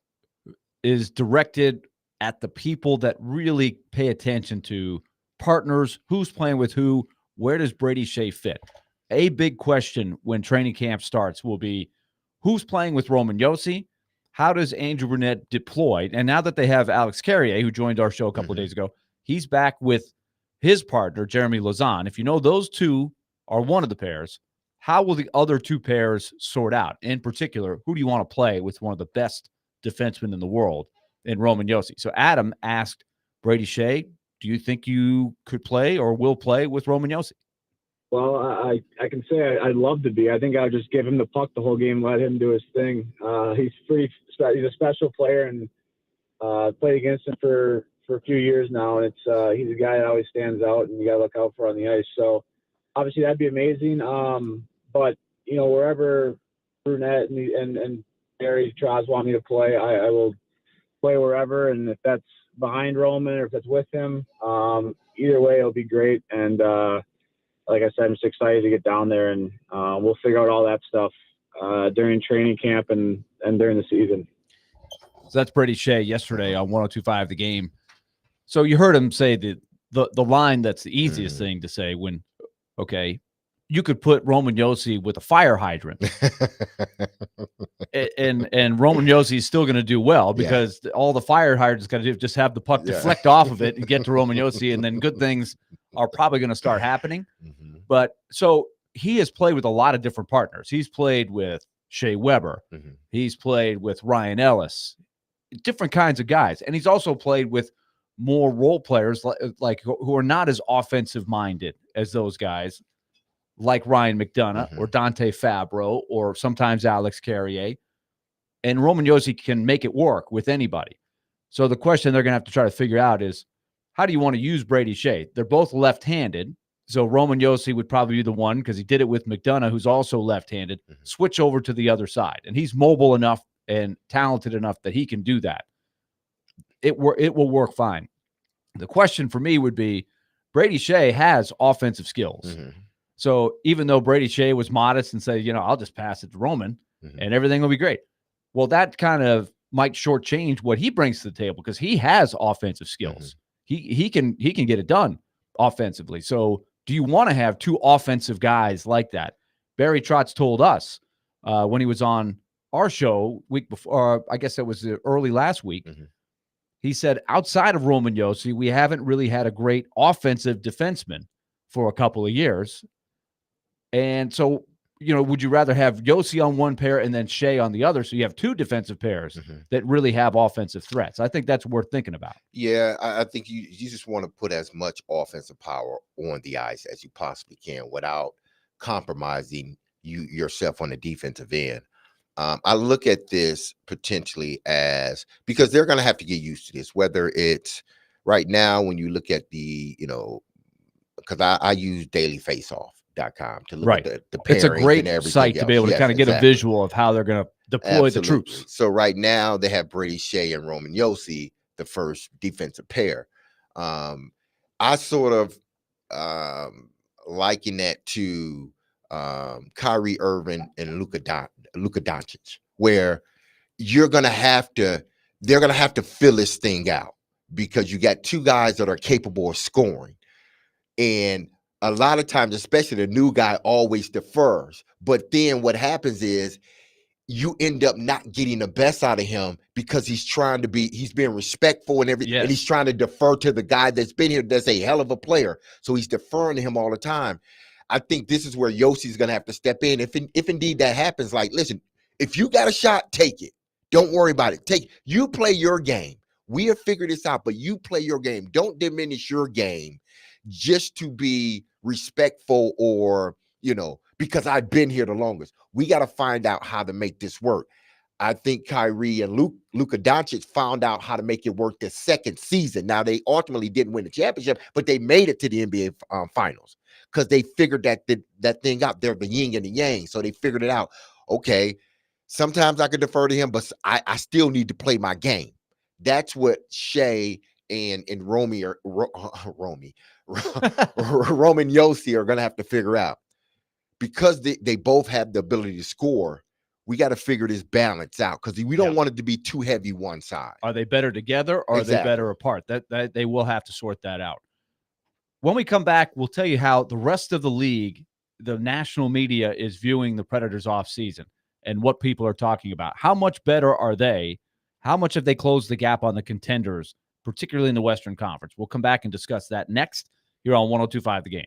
is directed at the people that really pay attention to partners, who's playing with who, where does Brady Shea fit? A big question when training camp starts will be, who's playing with Roman Josi? How does Andrew Brunette deploy? And now that they have Alex Carrier, who joined our show a couple of days ago, he's back with his partner, Jeremy Lauzon. If you know those two are one of the pairs, how will the other 2 pairs sort out? In particular, who do you want to play with one of the best defensemen in the world in Roman Josi? So Adam asked Brady Shea, do you think you could play or will play with Roman Josi? Well, I can say I'd love to be. I think I would just give him the puck the whole game, let him do his thing. He's a special player, and played against him for a few years now, and he's a guy that always stands out, and you got to look out for on the ice. So obviously that'd be amazing. But wherever Brunette and Barry Trotz want me to play, I will play wherever, and if that's behind Roman or if that's with him, either way it'll be great. And like I said, I'm just excited to get down there, and we'll figure out all that stuff during training camp and during the season. So that's Brady Shea yesterday on 102.5 The Game. So you heard him say the line that's the easiest thing to say when, okay, you could put Roman Josi with a fire hydrant, and Roman Josi is still going to do well, because all the fire hydrant's got to do is just have the puck deflect off of it and get to Roman Josi, and then good things are probably going to start happening. But so he has played with a lot of different partners. He's played with Shea Weber. He's played with Ryan Ellis, different kinds of guys. And he's also played with more role players like who are not as offensive minded as those guys, like Ryan McDonough or Dante Fabro, or sometimes Alex Carrier. And Roman Josi can make it work with anybody. So the question they're going to have to try to figure out is, how do you want to use Brady Shea? They're both left-handed. So Roman Josi would probably be the one, because he did it with McDonough, who's also left-handed, switch over to the other side. And he's mobile enough and talented enough that he can do that. It will work fine. The question for me would be, Brady Shea has offensive skills. So even though Brady Shea was modest and said, I'll just pass it to Roman and everything will be great. Well, that kind of might shortchange what he brings to the table, because he has offensive skills. He can get it done offensively. So do you want to have 2 offensive guys like that? Barry Trotz told us when he was on our show week before, I guess it was early last week. He said, outside of Roman Josi, we haven't really had a great offensive defenseman for a couple of years. And so would you rather have Yossi on one pair and then Shea on the other, so you have two defensive pairs that really have offensive threats? I think that's worth thinking about. Yeah, I think you just want to put as much offensive power on the ice as you possibly can without compromising yourself on the defensive end. I look at this potentially as, because they're going to have to get used to this, whether it's right now when you look at the, because I use dailyfaceoff.com to look Right. at the pairings It's a great and everything site to else. be able to Yes, kind of get exactly. a visual of how they're going to deploy the Absolutely. troops. So right now they have Brady Shea and Roman Yossi, the first defensive pair. I sort of liken that to Kyrie Irving and Luka Doncic, where they're gonna have to fill this thing out, because you got two guys that are capable of scoring. And a lot of times, especially the new guy, always defers. But then what happens is you end up not getting the best out of him, because he's being respectful and everything, and he's trying to defer to the guy that's been here, that's a hell of a player. So he's deferring to him all the time. I think this is where Yossi's going to have to step in. If indeed that happens, like, listen, if you got a shot, take it. Don't worry about it. You play your game. We have figured this out, but you play your game. Don't diminish your game just to be respectful, or, because I've been here the longest. We got to find out how to make this work. I think Kyrie and Luka Doncic found out how to make it work the second season. Now, they ultimately didn't win the championship, but they made it to the NBA finals, because they figured that thing out. They're the yin and the yang, so they figured it out. Okay, sometimes I could defer to him, but I still need to play my game. That's what Shea and Roman Yossi are going to have to figure out, because they both have the ability to score. We got to figure this balance out, because we don't want it to be too heavy one side. Are they better together, or are they better apart? That they will have to sort that out. When we come back, we'll tell you how the rest of the league, the national media, is viewing the Predators off season and what people are talking about. How much better are they? How much have they closed the gap on the contenders, particularly in the Western Conference? We'll come back and discuss that next here on 102.5 The Game.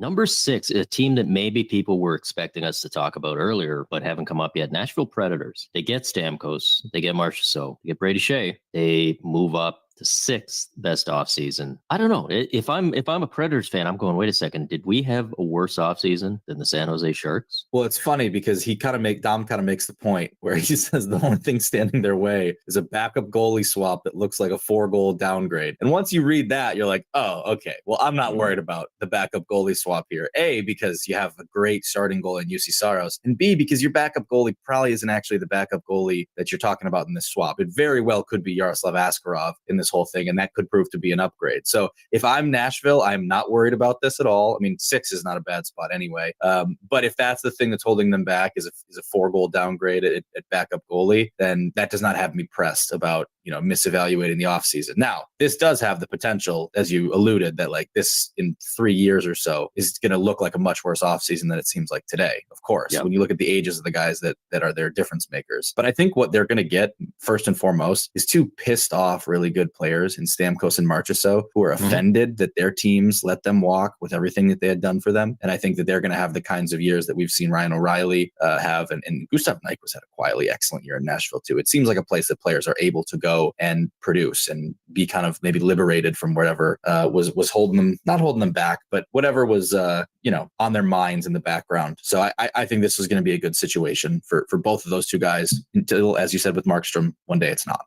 Number 6, a team that maybe people were expecting us to talk about earlier, but haven't come up yet. Nashville Predators. They get Stamkos. They get Marchessault. They get Brady Shea. They move up to 6th best offseason. I don't know. If I'm a Predators fan, I'm going, wait a second. Did we have a worse offseason than the San Jose Sharks? Well, it's funny because Dom kind of makes the point where he says the only thing standing their way is a backup goalie swap that looks like a 4-goal downgrade. And once you read that, you're like, oh, okay. Well, I'm not worried about the backup goalie swap here. A, because you have a great starting goalie in UC Saros, and B, because your backup goalie probably isn't actually the backup goalie that you're talking about in this swap. It very well could be Yaroslav Askarov in this whole thing, and that could prove to be an upgrade. So if I'm Nashville, I'm not worried about this at all. I mean, 6 is not a bad spot anyway. But if that's the thing that's holding them back is a 4-goal downgrade at backup goalie, then that does not have me pressed about, misevaluating the offseason. Now, this does have the potential, as you alluded, that like this in 3 years or so is going to look like a much worse offseason than it seems like today, of course, when you look at the ages of the guys that are their difference makers. But I think what they're going to get first and foremost is 2 pissed off really good players in Stamkos and Marchessault who are offended that their teams let them walk with everything that they had done for them. And I think that they're going to have the kinds of years that we've seen Ryan O'Reilly have, and Gustav Nyquist had a quietly excellent year in Nashville too. It seems like a place that players are able to go and produce and be kind of maybe liberated from whatever was holding them, not holding them back, but whatever was on their minds in the background. So I think this is going to be a good situation for both of those 2 guys until, as you said with Markstrom, one day it's not.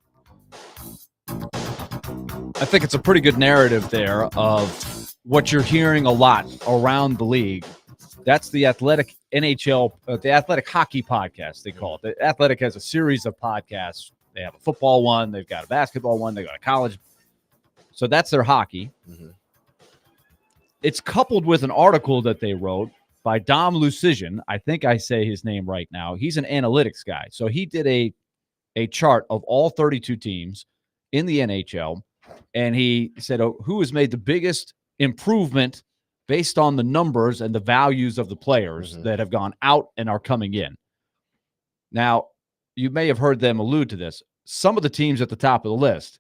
I think it's a pretty good narrative there of what you're hearing a lot around the league. That's the Athletic NHL, the Athletic Hockey Podcast, they call it. The Athletic has a series of podcasts. They have a football one. They've got a basketball one. They got a college. So that's their hockey. Mm-hmm. It's coupled with an article that they wrote by Dom Lucian. I think I say his name right now. He's an analytics guy. So he did a chart of all 32 teams in the NHL, and he said, who has made the biggest improvement based on the numbers and the values of the players that have gone out and are coming in. Now, you may have heard them allude to this. Some of the teams at the top of the list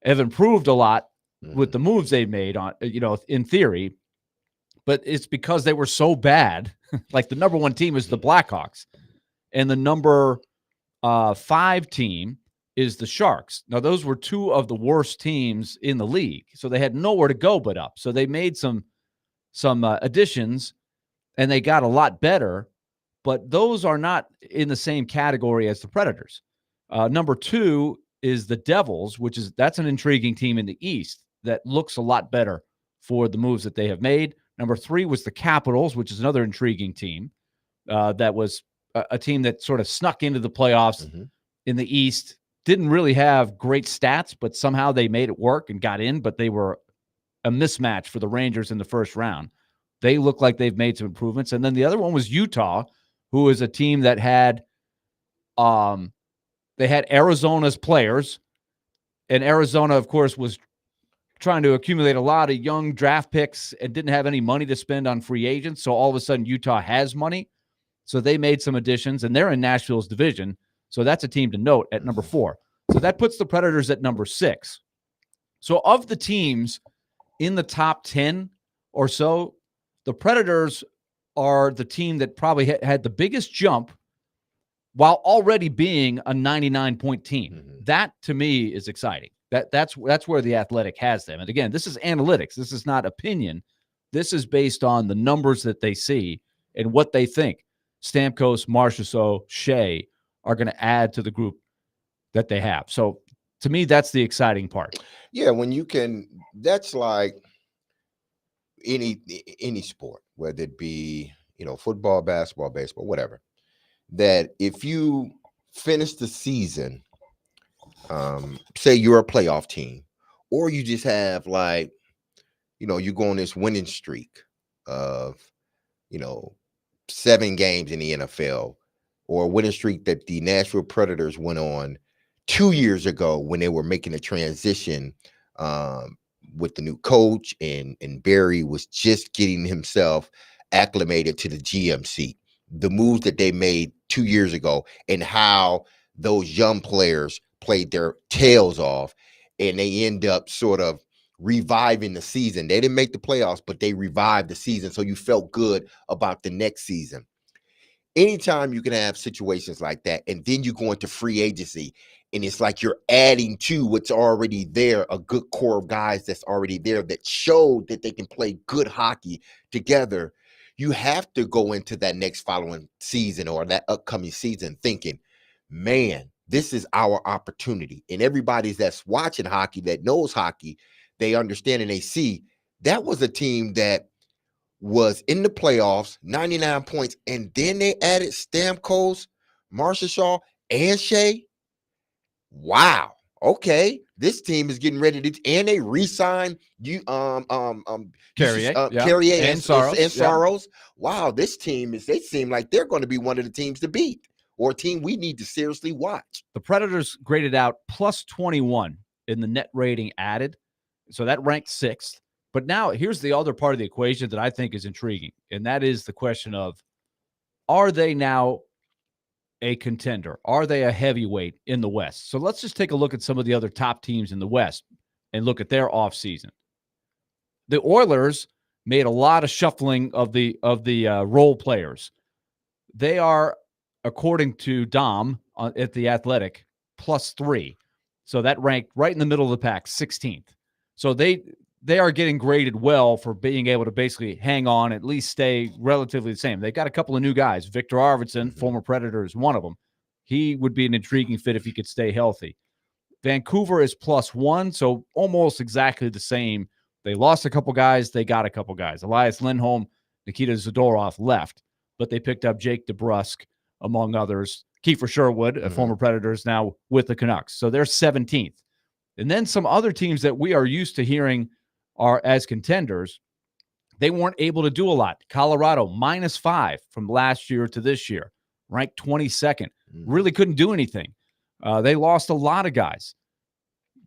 have improved a lot with the moves they've made on, in theory, but it's because they were so bad. Like the number 1 team is the Blackhawks, and the number 5 team is the Sharks. Now, those were 2 of the worst teams in the league, so they had nowhere to go but up. So they made some additions, and they got a lot better, but those are not in the same category as the Predators. Number 2 is the Devils, that's an intriguing team in the East that looks a lot better for the moves that they have made. Number 3 was the Capitals, which is another intriguing team. That was a team that sort of snuck into the playoffs in the East. Didn't really have great stats, but somehow they made it work and got in, but they were a mismatch for the Rangers in the first round. They look like they've made some improvements. And then the other one was Utah, who is a team that had they had Arizona's players, and Arizona, of course, was trying to accumulate a lot of young draft picks and didn't have any money to spend on free agents. So all of a sudden Utah has money. So they made some additions, and they're in Nashville's division. So that's a team to note at number 4. So that puts the Predators at number 6. So of the teams in the top 10 or so, the Predators are the team that probably had the biggest jump while already being a 99-point team. That, to me, is exciting. That's where the Athletic has them. And again, this is analytics. This is not opinion. This is based on the numbers that they see and what they think Stamkos, Marchessault, Shea are going to add to the group that they have. So, to me, that's the exciting part. Yeah, when you can, that's like any sport, whether it be, football, basketball, baseball, whatever, that if you finish the season, say you're a playoff team, or you just have you go on this winning streak of, 7 games in the NFL, or a winning streak that the Nashville Predators went on 2 years ago when they were making a transition with the new coach, and Barry was just getting himself acclimated to the GM seat. The moves that they made 2 years ago and how those young players played their tails off, and they end up sort of reviving the season. They didn't make the playoffs, but they revived the season. So you felt good about the next season. Anytime you can have situations like that, and then you go into free agency, and it's like you're adding to what's already there, a good core of guys that's already there that showed that they can play good hockey together. You have to go into that next following season or that upcoming season thinking, man, this is our opportunity. And everybody that's watching hockey, that knows hockey, they understand and they see that was a team that was in the playoffs, 99 points, and then they added Stamkos, Marchessault, and Shea. Wow. Okay, this team is getting ready to, and they re-signed Carrier, Carrier and Saros. Yeah. Wow, this team they seem like they're going to be one of the teams to beat, or a team we need to seriously watch. The Predators graded out plus 21 in the net rating added, so that ranked 6th. But now here's the other part of the equation that I think is intriguing, and that is the question of, are they now a contender? Are they a heavyweight in the West? So let's just take a look at some of the other top teams in the West and look at their offseason. The Oilers made a lot of shuffling of the role players. They are, according to Dom at The Athletic, plus 3. So that ranked right in the middle of the pack, 16th. So they are getting graded well for being able to basically hang on, at least stay relatively the same. They've got a couple of new guys. Victor Arvidsson, former Predator, is one of them. He would be an intriguing fit if he could stay healthy. Vancouver is plus 1, so almost exactly the same. They lost a couple guys. They got a couple guys. Elias Lindholm, Nikita Zadorov left, but they picked up Jake DeBrusk, among others. Kiefer Sherwood, a former Predator, is now with the Canucks. So they're 17th. And then some other teams that we are used to hearing are as contenders, they weren't able to do a lot. Colorado, minus 5 from last year to this year, ranked 22nd. Really couldn't do anything. They lost a lot of guys.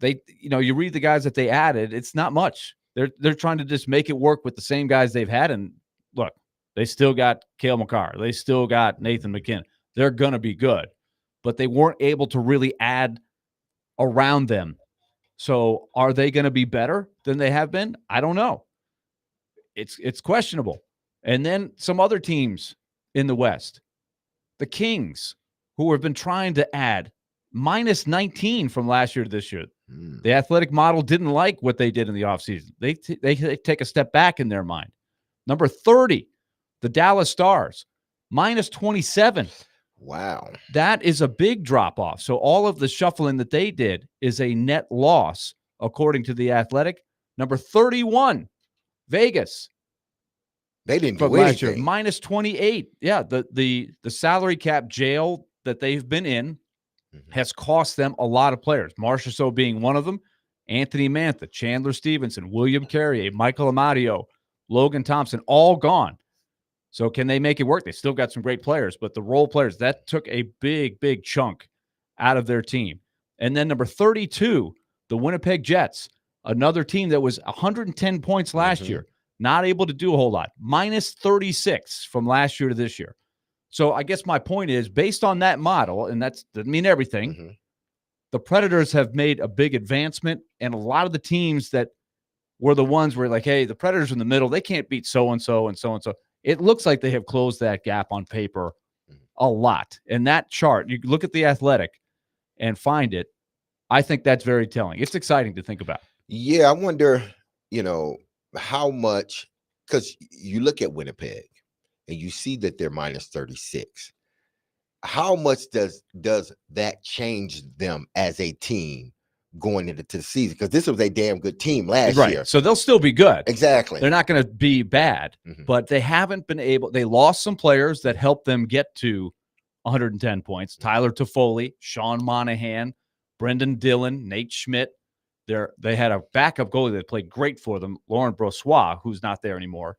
You read the guys that they added, it's not much. They're trying to just make it work with the same guys they've had. And look, they still got Cale Makar. They still got Nathan McKinnon. They're going to be good. But they weren't able to really add around them. So are they going to be better than they have been? I don't know. It's questionable. And then some other teams in the West. The Kings, who have been trying to add, minus 19 from last year to this year. The Athletic model didn't like what they did in the offseason. They take a step back in their mind. Number 30, the Dallas Stars, minus 27. Wow. That is a big drop-off. So all of the shuffling that they did is a net loss, according to The Athletic. Number 31, Vegas. They didn't from do last year, anything. minus 28. Yeah, the salary cap jail that they've been in has cost them a lot of players. Marchessault being one of them, Anthony Mantha, Chandler Stevenson, William Carrier, Michael Amadio, Logan Thompson, all gone. So can they make it work? They still got some great players, but the role players, that took a big, big chunk out of their team. And then number 32, the Winnipeg Jets, another team that was 110 points last year, not able to do a whole lot, minus 36 from last year to this year. So I guess my point is, based on that model, and that doesn't mean everything, the Predators have made a big advancement, and a lot of the teams that were the ones where like, hey, the Predators are in the middle, they can't beat so-and-so and so-and-so. It looks like they have closed that gap on paper a lot. And that chart, you look at The Athletic and find it, I think that's very telling. It's exciting to think about. Yeah, I wonder, how much, because you look at Winnipeg and you see that they're minus 36. How much does that change them as a team going into the season? Because this was a damn good team last year. So they'll still be good. Exactly. They're not going to be bad, but they haven't been able. They lost some players that helped them get to 110 points. Tyler Toffoli, Sean Monahan, Brendan Dillon, Nate Schmidt. They had a backup goalie that played great for them, Laurent Brossoit, who's not there anymore.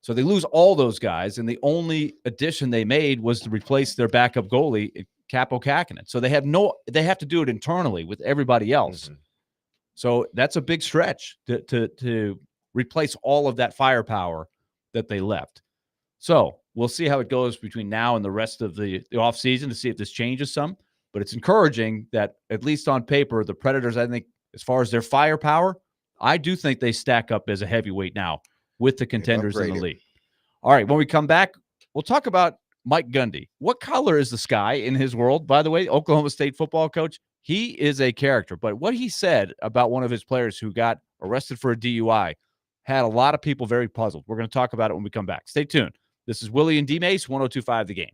So they lose all those guys, and the only addition they made was to replace their backup goalie, Capo Kakinen. So they have to do it internally with everybody else. So that's a big stretch to replace all of that firepower that they left. So we'll see how it goes between now and the rest of the offseason to see if this changes some. But it's encouraging that, at least on paper, the Predators, I think, as far as their firepower, I do think they stack up as a heavyweight now with the contenders in the upgraded. league. All right, when we come back, we'll talk about Mike Gundy. What color is the sky in his world? By the way, Oklahoma State football coach, he is a character. But what he said about one of his players who got arrested for a DUI had a lot of people very puzzled. We're going to talk about it when we come back. Stay tuned. This is Willy and DMase, 102.5 The Game.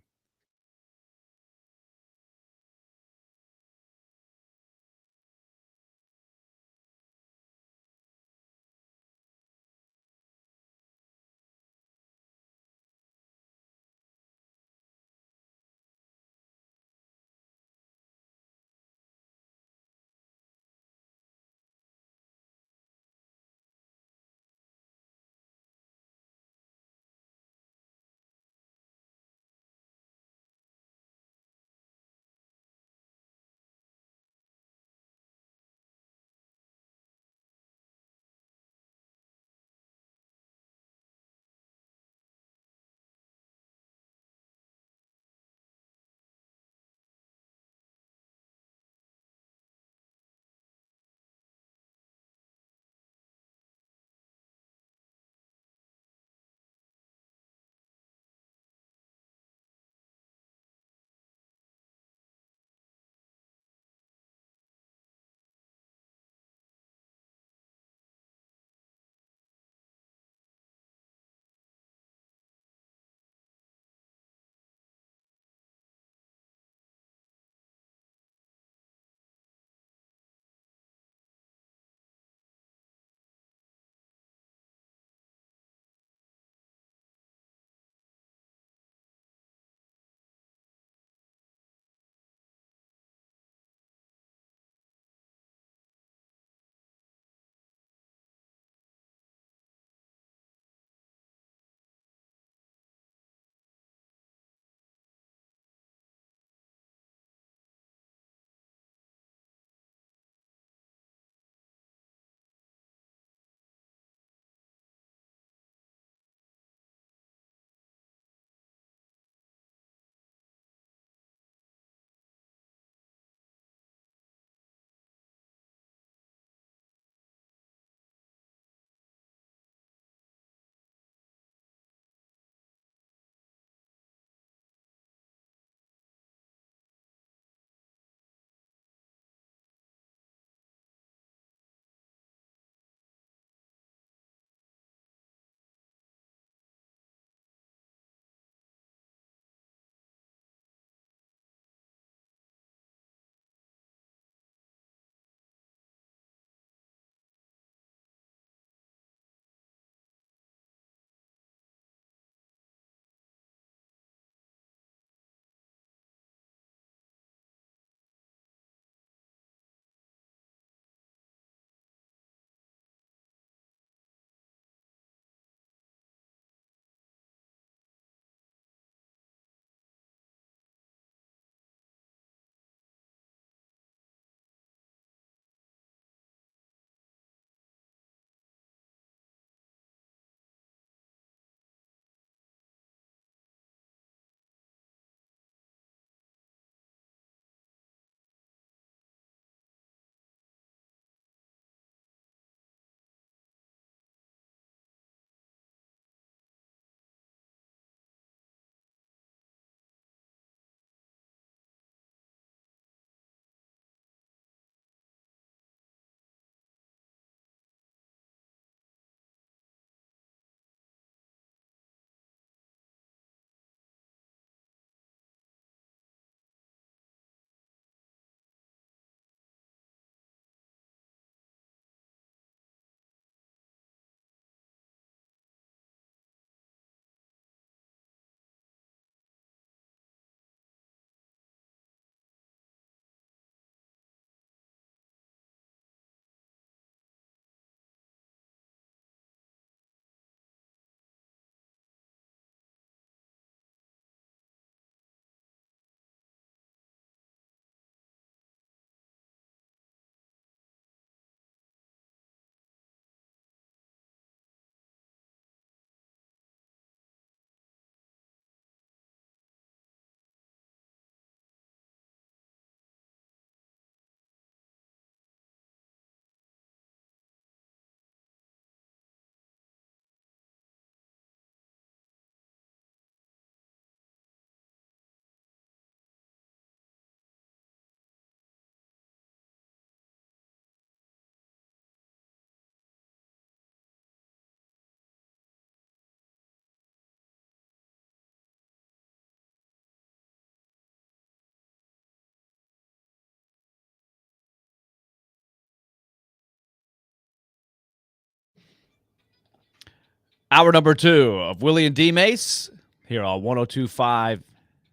Hour number 2 of Willy and DMase here on 102.5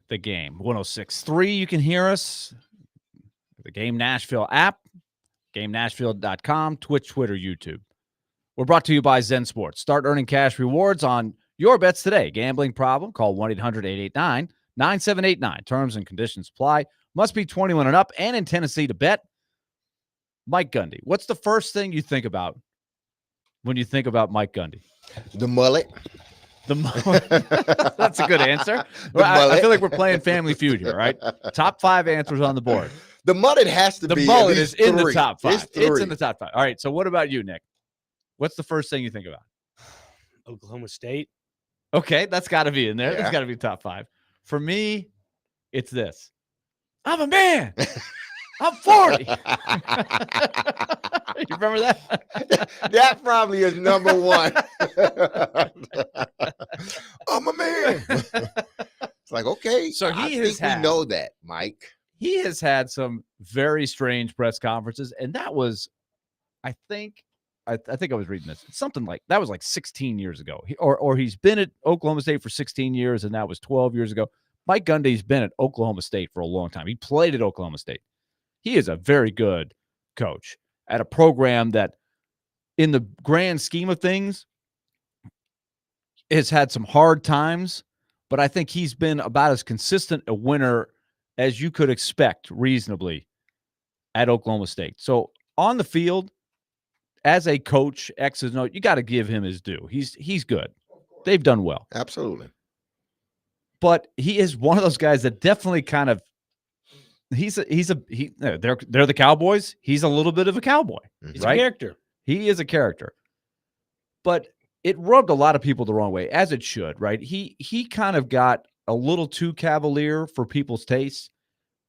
The Game. 106.3, you can hear us. The Game Nashville app, GameNashville.com, Twitch, Twitter, YouTube. We're brought to you by Zen Sports. Start earning cash rewards on your bets today. Gambling problem? Call 1-800-889-9789. Terms and conditions apply. Must be 21 and up and in Tennessee to bet. Mike Gundy, what's the first thing you think about when you think about Mike Gundy? The mullet. The mullet. That's a good answer. I feel like we're playing Family Feud here, right? Top 5 answers on the board. The mullet has to the be. The mullet at is least in three. the top 5. It's in the the top 5. All right. So what about you, Nick? What's the first thing you think about? Oklahoma State. Okay, that's got to be in there. Yeah. That's got to be top 5. For me, it's this. I'm a man. I'm 40. You remember that? That probably is number 1. I'm a man. It's like, okay. So I he has think we know that, Mike. He has had some very strange press conferences, and that was, I think I was reading this. It's something like that was like 16 years ago. Or he's been at Oklahoma State for 16 years, and that was 12 years ago. Mike Gundy's been at Oklahoma State for a long time. He played at Oklahoma State. He is a very good coach at a program that, in the grand scheme of things, has had some hard times, but I think he's been about as consistent a winner as you could expect reasonably at Oklahoma State. So on the field, as a coach, X's and O's, you got to give him his due. He's good. They've done well. Absolutely. But he is one of those guys that definitely kind of they're the Cowboys. He's a little bit of a cowboy. He's right? a character. He is a character. But it rubbed a lot of people the wrong way, as it should, right? He kind of got a little too cavalier for people's tastes.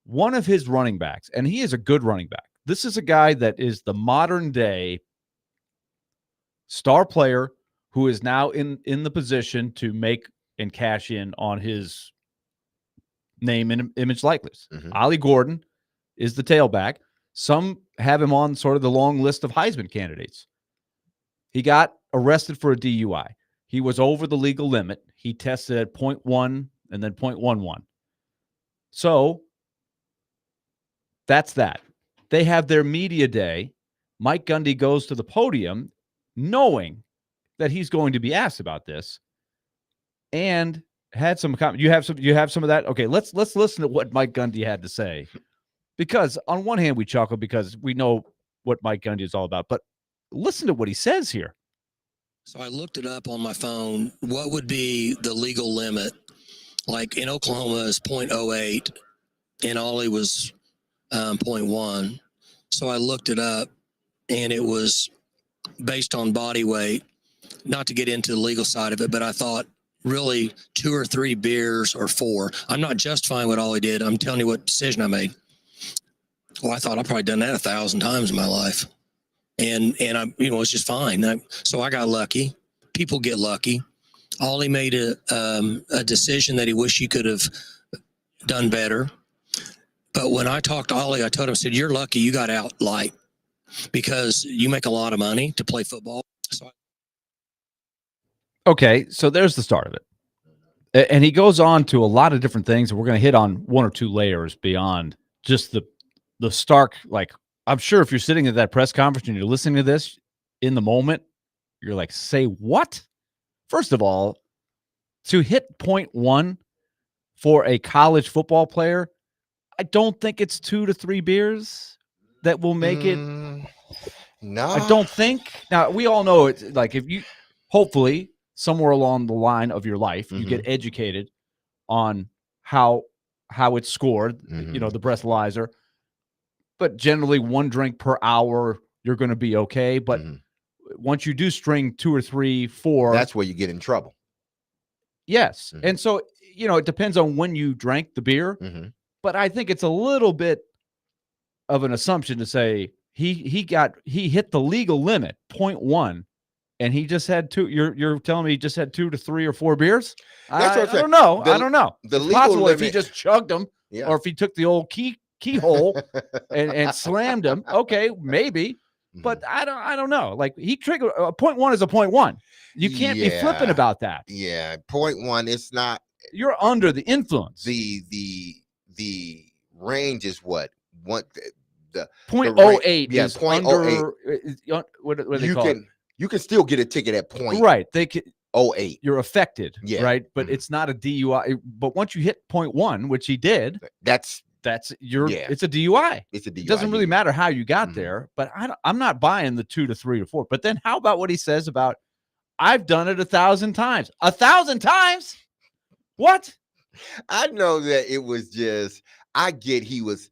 One of his running backs, and he is a good running back. This is a guy that is the modern day star player who is now in the position to make and cash in on his name and image likeness. Mm-hmm. Ollie Gordon is the tailback. Some have him on sort of the long list of Heisman candidates. He got arrested for a DUI. He was over the legal limit. He tested at 0.1 and then 0.11. So that's that. They have their media day. Mike Gundy goes to the podium knowing that he's going to be asked about this, and had some comment. You have some of that. Okay, let's listen to what Mike Gundy had to say, because on one hand we chuckle because we know what Mike Gundy is all about, but listen to what he says here. So I looked it up on my phone. What would be the legal limit? Like in Oklahoma is 0.08 and Ollie was 0.1. So I looked it up, and it was based on body weight. Not to get into the legal side of it, but I thought really 2 or 3 beers or 4. I'm not justifying what Ollie did. I'm telling you what decision I made. Well, I thought I've probably done that 1,000 times in my life. And I, it's just fine. So I got lucky. People get lucky. Ollie made a decision that he wished he could have done better. But when I talked to Ollie, I told him, I said, you're lucky you got out light because you make a lot of money to play football. Okay, so there's the start of it. And he goes on to a lot of different things, and we're going to hit on 1 or 2 layers beyond just the stark, like, I'm sure if you're sitting at that press conference and you're listening to this in the moment, you're like, say what? First of all, to hit 0.1 for a college football player, I don't think it's 2 to 3 beers that will make it. No, I don't think. Now, we all know it's like if you, hopefully, somewhere along the line of your life, you get educated on how it's scored, the breathalyzer. But generally 1 drink per hour, you're going to be okay. But once you do string 2 or 3, 4, that's where you get in trouble. Yes. And so, it depends on when you drank the beer. But I think it's a little bit of an assumption to say he hit the legal limit, 0.1, and he just had 2. You're telling me he just had 2 to 3 or 4 beers? That's what I don't know. I don't know. The it's legal possible limit, if he just chugged them, or if he took the old keyhole and slammed them. Okay, maybe. But I don't know. Like he triggered a 0.1 is a 0.1. You can't be flippant about that. Yeah, 0.1. It's not. You're under the influence. The range is what? What the 0.08 yeah, is 0.08. What do they call it? You can still get a ticket at 0.08. Right. They can. 08. You're affected. Yeah. Right. But it's not a DUI. But once you hit 0.1, which he did, that's it's a DUI. It's a DUI. It doesn't really matter how you got there, but I'm not buying the 2 to 3 to 4. But then how about what he says about I've done it 1,000 times? 1,000 times? What? I know that it was just, I get he was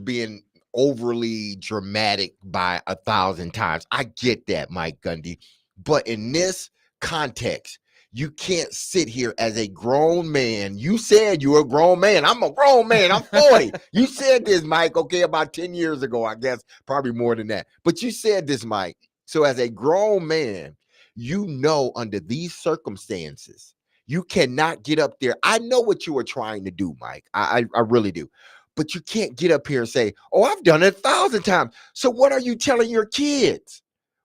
being overly dramatic by 1,000 times. I get that, Mike Gundy. But in this context, you can't sit here as a grown man. You said you were a grown man. I'm a grown man. I'm 40. You said this, Mike, okay, about 10 years ago, I guess, probably more than that. But you said this, Mike. So as a grown man, you know, under these circumstances, you cannot get up there. I know what you were trying to do, Mike. I really do. But you can't get up here and say, oh, I've done it 1,000 times. So what are you telling your kids?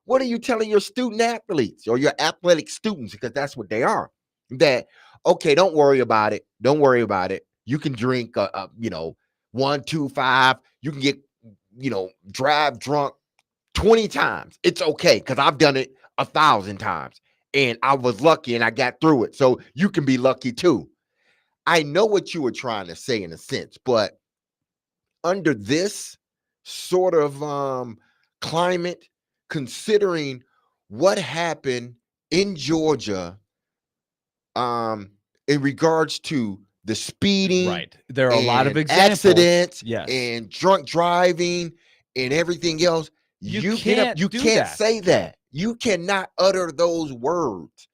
What are you telling your student athletes or your athletic students? Because that's what they are. That, okay, don't worry about it. Don't worry about it. You can drink, 1, 2, 5. You can get, drive drunk 20 times. It's okay because I've done it 1,000 times. And I was lucky and I got through it. So you can be lucky too. I know what you were trying to say in a sense, but under this sort of climate, considering what happened in Georgia in regards to the speeding, right? There are a lot of examples. Accidents, yes, and drunk driving and everything else. You can't say that. You cannot utter those words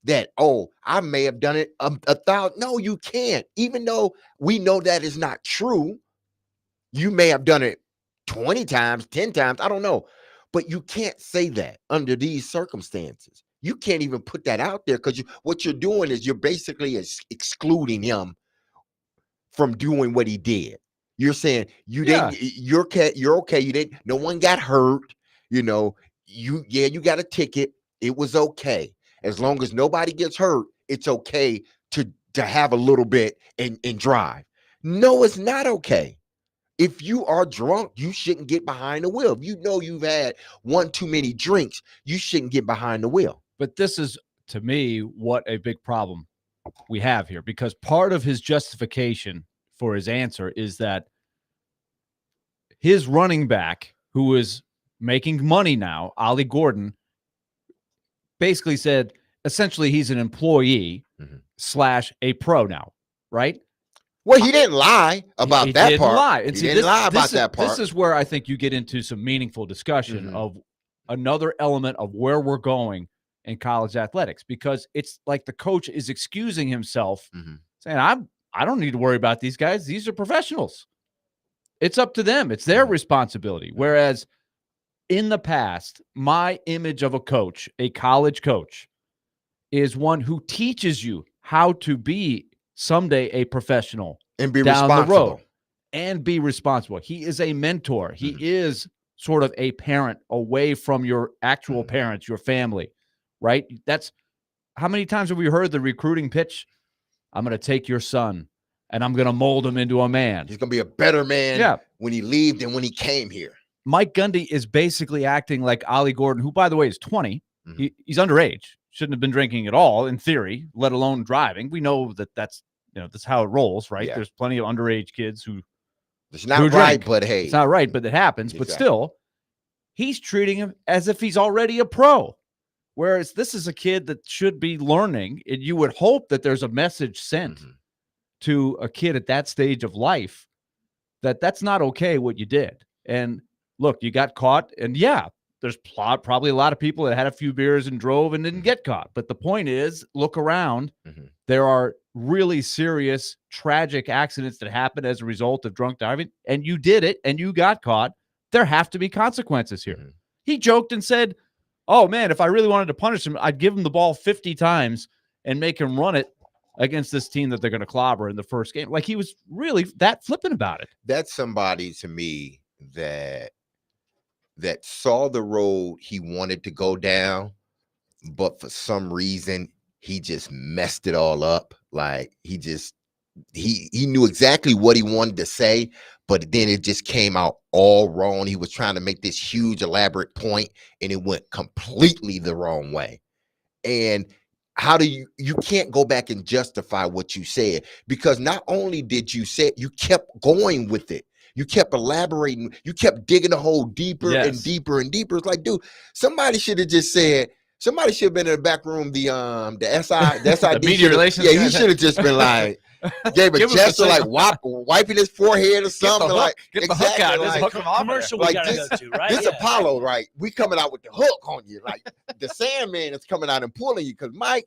that, oh, I may have done it 1,000. No, you can't. Even though we know that is not true. You may have done it 20 times, 10 times. I don't know. But you can't say that under these circumstances. You can't even put that out there because what you're doing is you're basically excluding him from doing what he did. You're saying you didn't, you're okay. You didn't, no one got hurt. You got a ticket. It was okay. As long as nobody gets hurt, it's okay to have a little bit and drive. No, it's not okay. If you are drunk, you shouldn't get behind the wheel. If you know you've had one too many drinks, you shouldn't get behind the wheel. But this is, to me, what a big problem we have here, because part of his justification for his answer is that his running back, who is making money now, Ollie Gordon, basically said, essentially, he's an employee / a pro now, right? Well, he didn't lie about that part. He didn't lie. And he didn't lie about that part. This is where I think you get into some meaningful discussion of another element of where we're going in college athletics, because it's like the coach is excusing himself, saying, I don't need to worry about these guys. These are professionals. It's up to them. It's their responsibility. Whereas in the past, my image of a coach, a college coach, is one who teaches you how to be someday a professional and be down responsible. The road and be responsible. He is a mentor. He is sort of a parent away from your actual parents, your family, right? That's how many times have we heard the recruiting pitch? I'm going to take your son and I'm going to mold him into a man. He's going to be a better man when he leaves than when he came here. Mike Gundy is basically acting like Ollie Gordon, who, by the way, is 20. He's underage. Shouldn't have been drinking at all, in theory, let alone driving. We know that's how it rolls, right? Yeah. There's plenty of underage kids who it's not right, but hey, it's not right, but it happens. Exactly. But still, he's treating him as if he's already a pro, whereas this is a kid that should be learning. And you would hope that there's a message sent to a kid at that stage of life that that's not okay what you did. And look, you got caught, and there's probably a lot of people that had a few beers and drove and didn't get caught. But the point is, look around. There are really serious, tragic accidents that happen as a result of drunk driving, and you did it and you got caught. There have to be consequences here. He joked and said, oh, man, if I really wanted to punish him, I'd give him the ball 50 times and make him run it against this team that they're going to clobber in the first game. Like, he was really that flippant about it. That's somebody to me that that saw the road he wanted to go down, but for some reason he just messed it all up. Like he knew exactly what he wanted to say, but then it just came out all wrong. He was trying to make this huge elaborate point and it went completely the wrong way. And how do you can't go back and justify what you said, because not only did you say it, you kept going with it. You kept elaborating. You kept digging the hole deeper and deeper and deeper. It's like, dude, somebody should have just said, somebody should have been in the back room, the SID. The media relations. Yeah, he should have just been like, gave a gesture like wiping his forehead or something. Get the hook out. There's a hook Commercial we like gotta this, go to, right? This Yeah. Apollo, right? We coming out with the hook on you. Like the Sandman is coming out and pulling you, because Mike,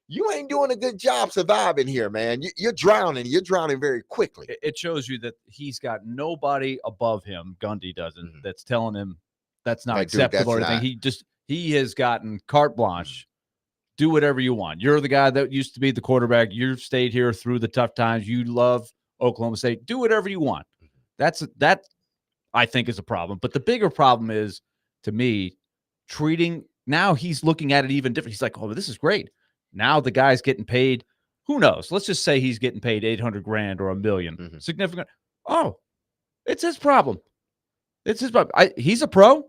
you ain't doing a good job surviving here, man. You're drowning. You're drowning very quickly. It shows you that he's got nobody above him, Gundy doesn't, that's telling him that's not Like, dude, acceptable or that's anything. not. He has gotten carte blanche. Do whatever you want. You're the guy that used to be the quarterback. You've stayed here through the tough times. You love Oklahoma State. Do whatever you want. That I think is a problem. But the bigger problem is, to me, now he's looking at it even different. He's like, oh, this is great. Now the guy's getting paid. Who knows? Let's just say he's getting paid $800,000 or $1 million. Significant. Oh, it's his problem. It's his problem. He's a pro.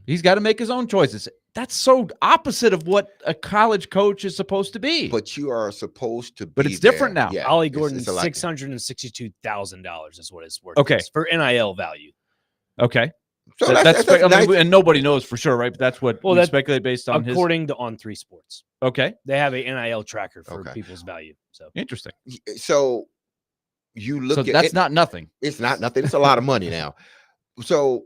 He's got to make his own choices. That's so opposite of what a college coach is supposed to be. But you are supposed to be. But it's different now. Yeah, Ollie Gordon, it's a lot. $662,000 is what it's worth. Okay. For NIL value. Okay. So that's nice. I mean, and nobody knows for sure, right? But that's what we speculate based on according to On3 Sports. Okay. They have a NIL tracker for people's value. So interesting. So you look at that's not nothing. It's not nothing. It's a lot of money now. So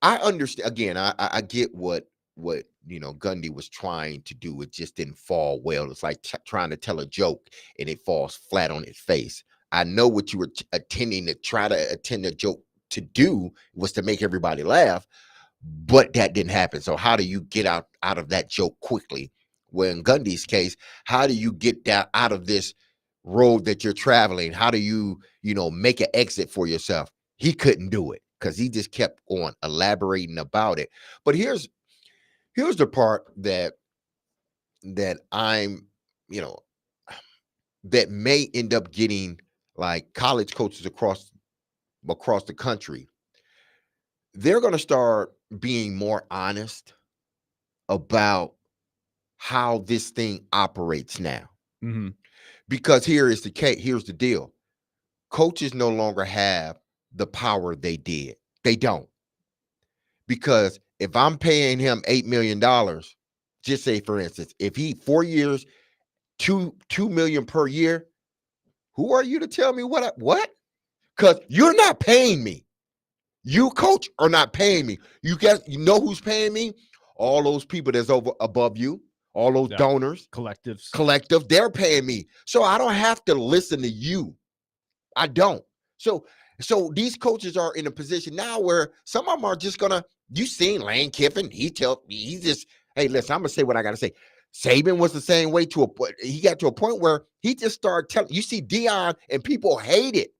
I understand. Again, I get what Gundy was trying to do. It just didn't fall well. It's like trying to tell a joke and it falls flat on its face. I know what you were attending a joke to do was to make everybody laugh, but that didn't happen. So how do you get out of that joke quickly? Well, in Gundy's case, how do you get out of this road that you're traveling? How do you make an exit for yourself? He couldn't do it because he just kept on elaborating about it. But here's the part that I'm, that may end up getting like college coaches across the country. They're going to start being more honest about how this thing operates now. Because here's the deal. Coaches no longer have the power they did. They don't. Because if I'm paying him $8 million, just say for instance, if he 4 years, $2 million per year, who are you to tell me what? Because you're not paying me. You, coach, are not paying me. You guys, you know who's paying me? All those people that's above you, all those donors, collective, they're paying me. So I don't have to listen to you. I don't. So these coaches are in a position now where some of them are just gonna. You seen Lane Kiffin? He just, hey, listen, I'm gonna say what I gotta say. Saban was the same way he got to a point where he just started telling. You see Deion and people hate it.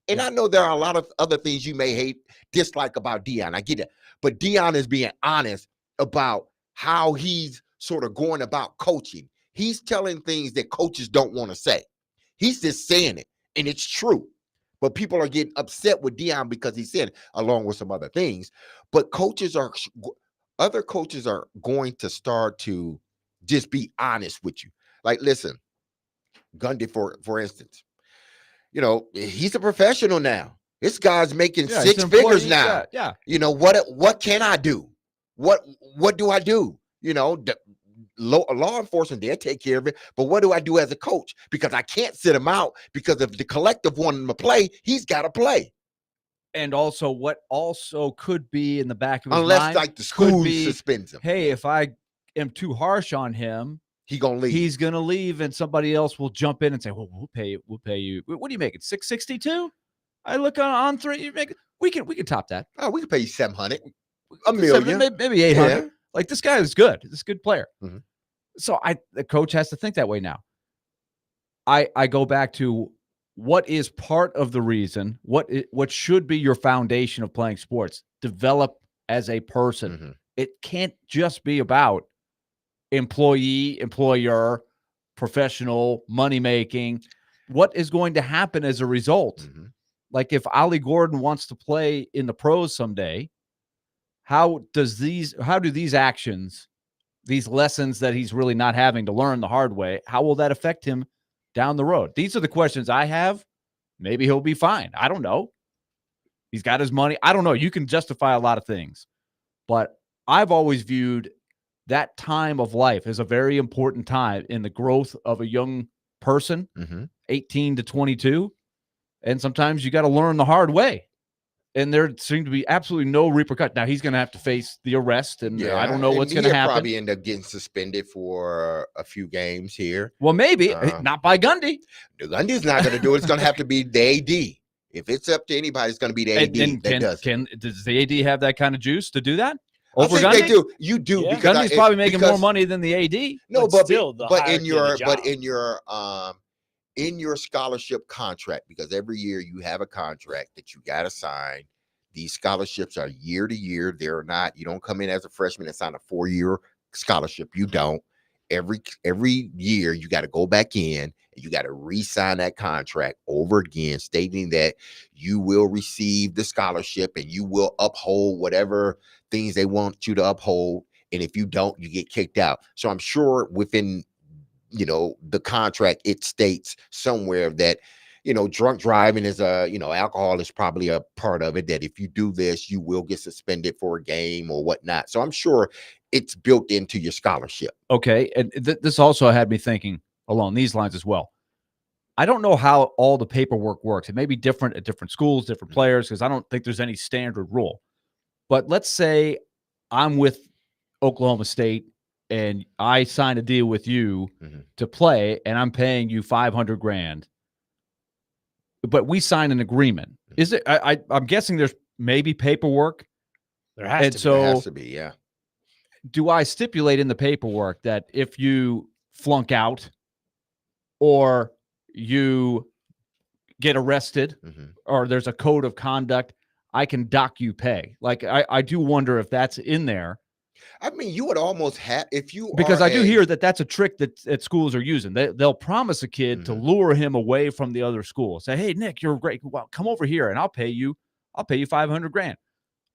And I know there are a lot of other things you may dislike about Deion. I get it. But Deion is being honest about how he's sort of going about coaching. He's telling things that coaches don't want to say. He's just saying it, and it's true. But people are getting upset with Deion because he said it, along with some other things. But other coaches are going to start to just be honest with you. Like, listen, Gundy, for instance, he's a professional now. This guy's making six figures now. Yeah. What can I do? What do I do? Law enforcement, they'll take care of it. But what do I do as a coach? Because I can't sit him out, because if the collective want him to play, he's got to play. And also, what also could be in the back of his unless mind, like the school suspends him. Hey, if I am too harsh on him, he's gonna leave, and somebody else will jump in and say, "Well, we'll pay you. What are you making? $662? I look on three. You make we can top that. Oh, we can pay you $700, $1 million, maybe $800. Yeah. Like, this guy is good. This is a good player. Mm-hmm. So the coach has to think that way now. I go back to what is part of the reason, what should be your foundation of playing sports. Develop as a person. Mm-hmm. It can't just be about employee, employer, professional, money making. What is going to happen as a result? Mm-hmm. Like if Ollie Gordon wants to play in the pros someday, how do these actions, these lessons that he's really not having to learn the hard way, how will that affect him down the road? These are the questions I have. Maybe he'll be fine. I don't know. He's got his money. I don't know. You can justify a lot of things, but I've always viewed that time of life as a very important time in the growth of a young person, 18 to 22. And sometimes you got to learn the hard way. And there seem to be absolutely no repercussion. Now he's going to have to face the arrest, and I don't know what's going to happen. Probably end up getting suspended for a few games here. Well, maybe not by Gundy. Gundy's not going to do it. It's going to have to be the AD. If it's up to anybody, it's going to be the AD. Does the AD have that kind of juice to do that? I think they do. You do. Yeah. Gundy's probably making more money than the AD. No, but in your scholarship contract, because every year you have a contract that you got to sign. These scholarships are year to year. They're not, you don't come in as a freshman and sign a 4-year scholarship. You don't. Every year you got to go back in and you got to re-sign that contract over again, stating that you will receive the scholarship and you will uphold whatever things they want you to uphold. And if you don't, you get kicked out. So I'm sure within, the contract, it states somewhere that, drunk driving is alcohol is probably a part of it, that if you do this, you will get suspended for a game or whatnot. So I'm sure it's built into your scholarship. Okay. And this also had me thinking along these lines as well. I don't know how all the paperwork works. It may be different at different schools, different players, because I don't think there's any standard rule. But let's say I'm with Oklahoma State and I sign a deal with you to play, and I'm paying you $500,000. But we sign an agreement. Is it? I'm guessing there's maybe paperwork. There has to be. Yeah. Do I stipulate in the paperwork that if you flunk out or you get arrested or there's a code of conduct, I can dock you pay? Like I do wonder if that's in there. I mean, you would almost have, if you because I do hear that that's a trick that schools are using. They'll promise a kid to lure him away from the other school. Say, hey, Nick, you're great. Well, come over here and I'll pay you $500,000.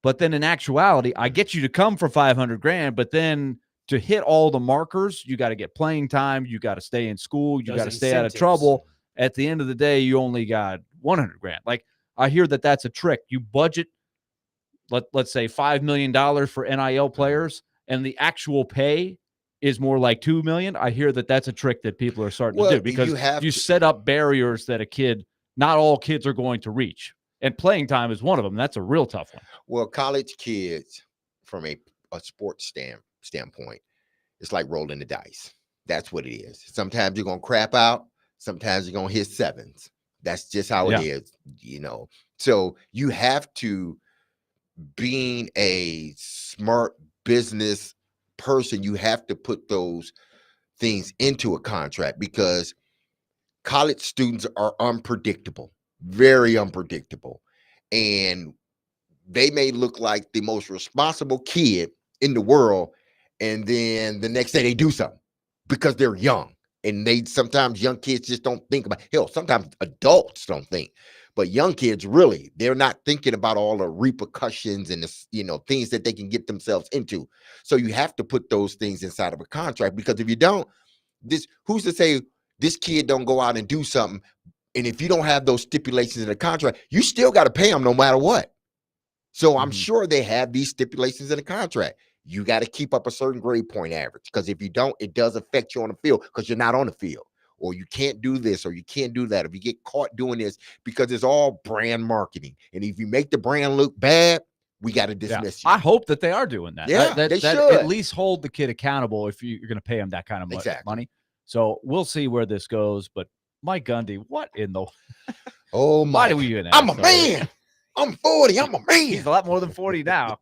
But then in actuality, I get you to come for $500,000. But then to hit all the markers, you got to get playing time. You got to stay in school. You got to stay out of trouble. At the end of the day, you only got $100,000. Like I hear that that's a trick. You budget, let's say $5 million for NIL players, and the actual pay is more like $2 million. I hear that that's a trick that people are starting to do, because you set up barriers that not all kids are going to reach. And playing time is one of them. That's a real tough one. Well, college kids, from a sports standpoint, it's like rolling the dice. That's what it is. Sometimes you're going to crap out. Sometimes you're going to hit sevens. That's just how it is, So you have to, being a smart business person, you have to put those things into a contract, because college students are unpredictable, very unpredictable. And they may look like the most responsible kid in the world, and then the next day they do something because they're young. And sometimes young kids just don't think about, hell, sometimes adults don't think. But young kids, really, they're not thinking about all the repercussions and the, things that they can get themselves into. So you have to put those things inside of a contract, because if you don't, who's to say this kid don't go out and do something? And if you don't have those stipulations in the contract, you still got to pay them no matter what. So I'm sure they have these stipulations in the contract. You got to keep up a certain grade point average, because if you don't, it does affect you on the field, because you're not on the field. Or you can't do this, or you can't do that. If you get caught doing this, because it's all brand marketing. And if you make the brand look bad, we got to dismiss you. I hope that they are doing that. Yeah, they should at least hold the kid accountable if you're going to pay him that kind of money. So we'll see where this goes. But Mike Gundy, what in the? Oh my! Why do we even? I'm a man. I'm 40. I'm a man. He's a lot more than 40 now,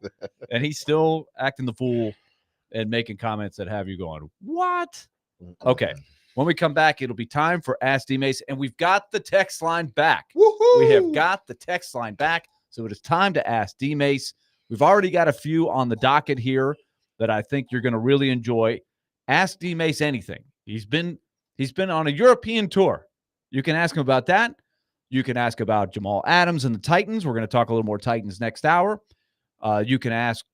and he's still acting the fool and making comments that have you going, what? Okay. When we come back, it'll be time for Ask DMase, and we've got the text line back. Woohoo! We have got the text line back, so it is time to Ask DMase. We've already got a few on the docket here that I think you're going to really enjoy. Ask DMase anything. He's been on a European tour. You can ask him about that. You can ask about Jamal Adams and the Titans. We're going to talk a little more Titans next hour. You can ask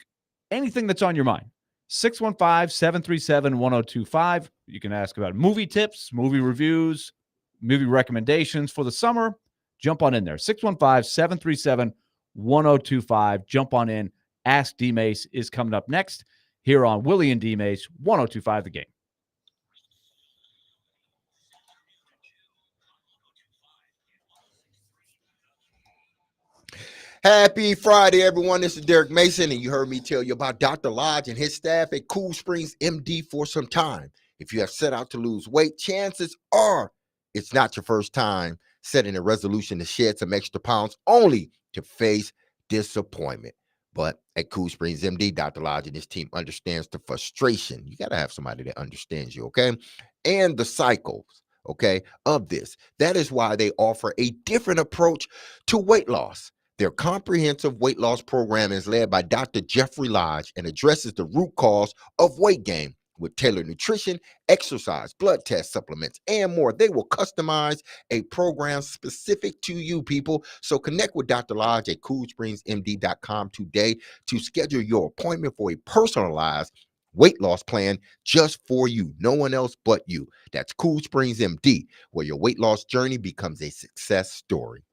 anything that's on your mind. 615-737-1025. You can ask about movie tips, movie reviews, movie recommendations for the summer. Jump on in there. 615-737-1025. Jump on in. Ask DMase is coming up next here on Willy and DMase 1025 The Game. Happy Friday, everyone. This is Derek Mason, and you heard me tell you about Dr. Lodge and his staff at Cool Springs MD for some time. If you have set out to lose weight, chances are it's not your first time setting a resolution to shed some extra pounds only to face disappointment. But at Cool Springs MD, Dr. Lodge and his team understands the frustration. You got to have somebody that understands you, okay? And the cycles, okay, of this. That is why they offer a different approach to weight loss. Their comprehensive weight loss program is led by Dr. Jeffrey Lodge and addresses the root cause of weight gain with tailored nutrition, exercise, blood test supplements, and more. They will customize a program specific to you, people. So connect with Dr. Lodge at CoolSpringsMD.com today to schedule your appointment for a personalized weight loss plan just for you. No one else but you. That's Cool Springs MD, where your weight loss journey becomes a success story.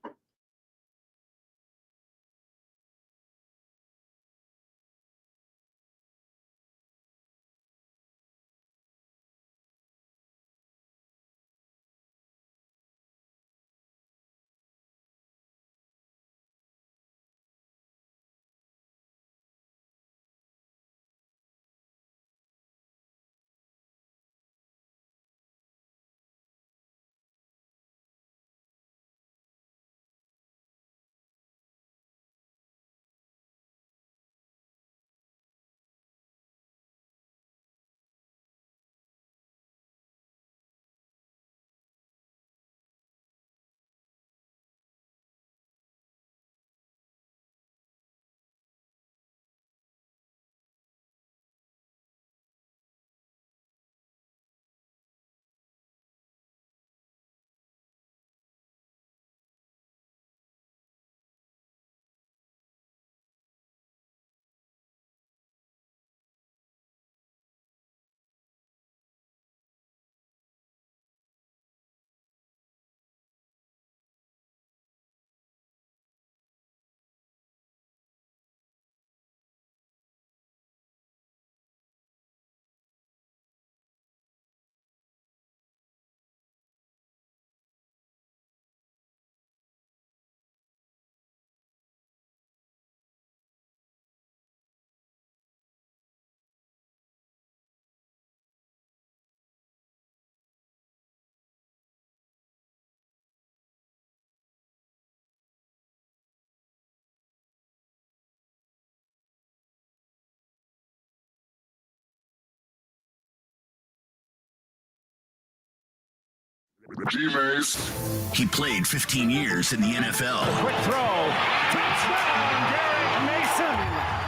DMase. He played 15 years in the NFL. Quick throw. Touchdown, Derek Mason.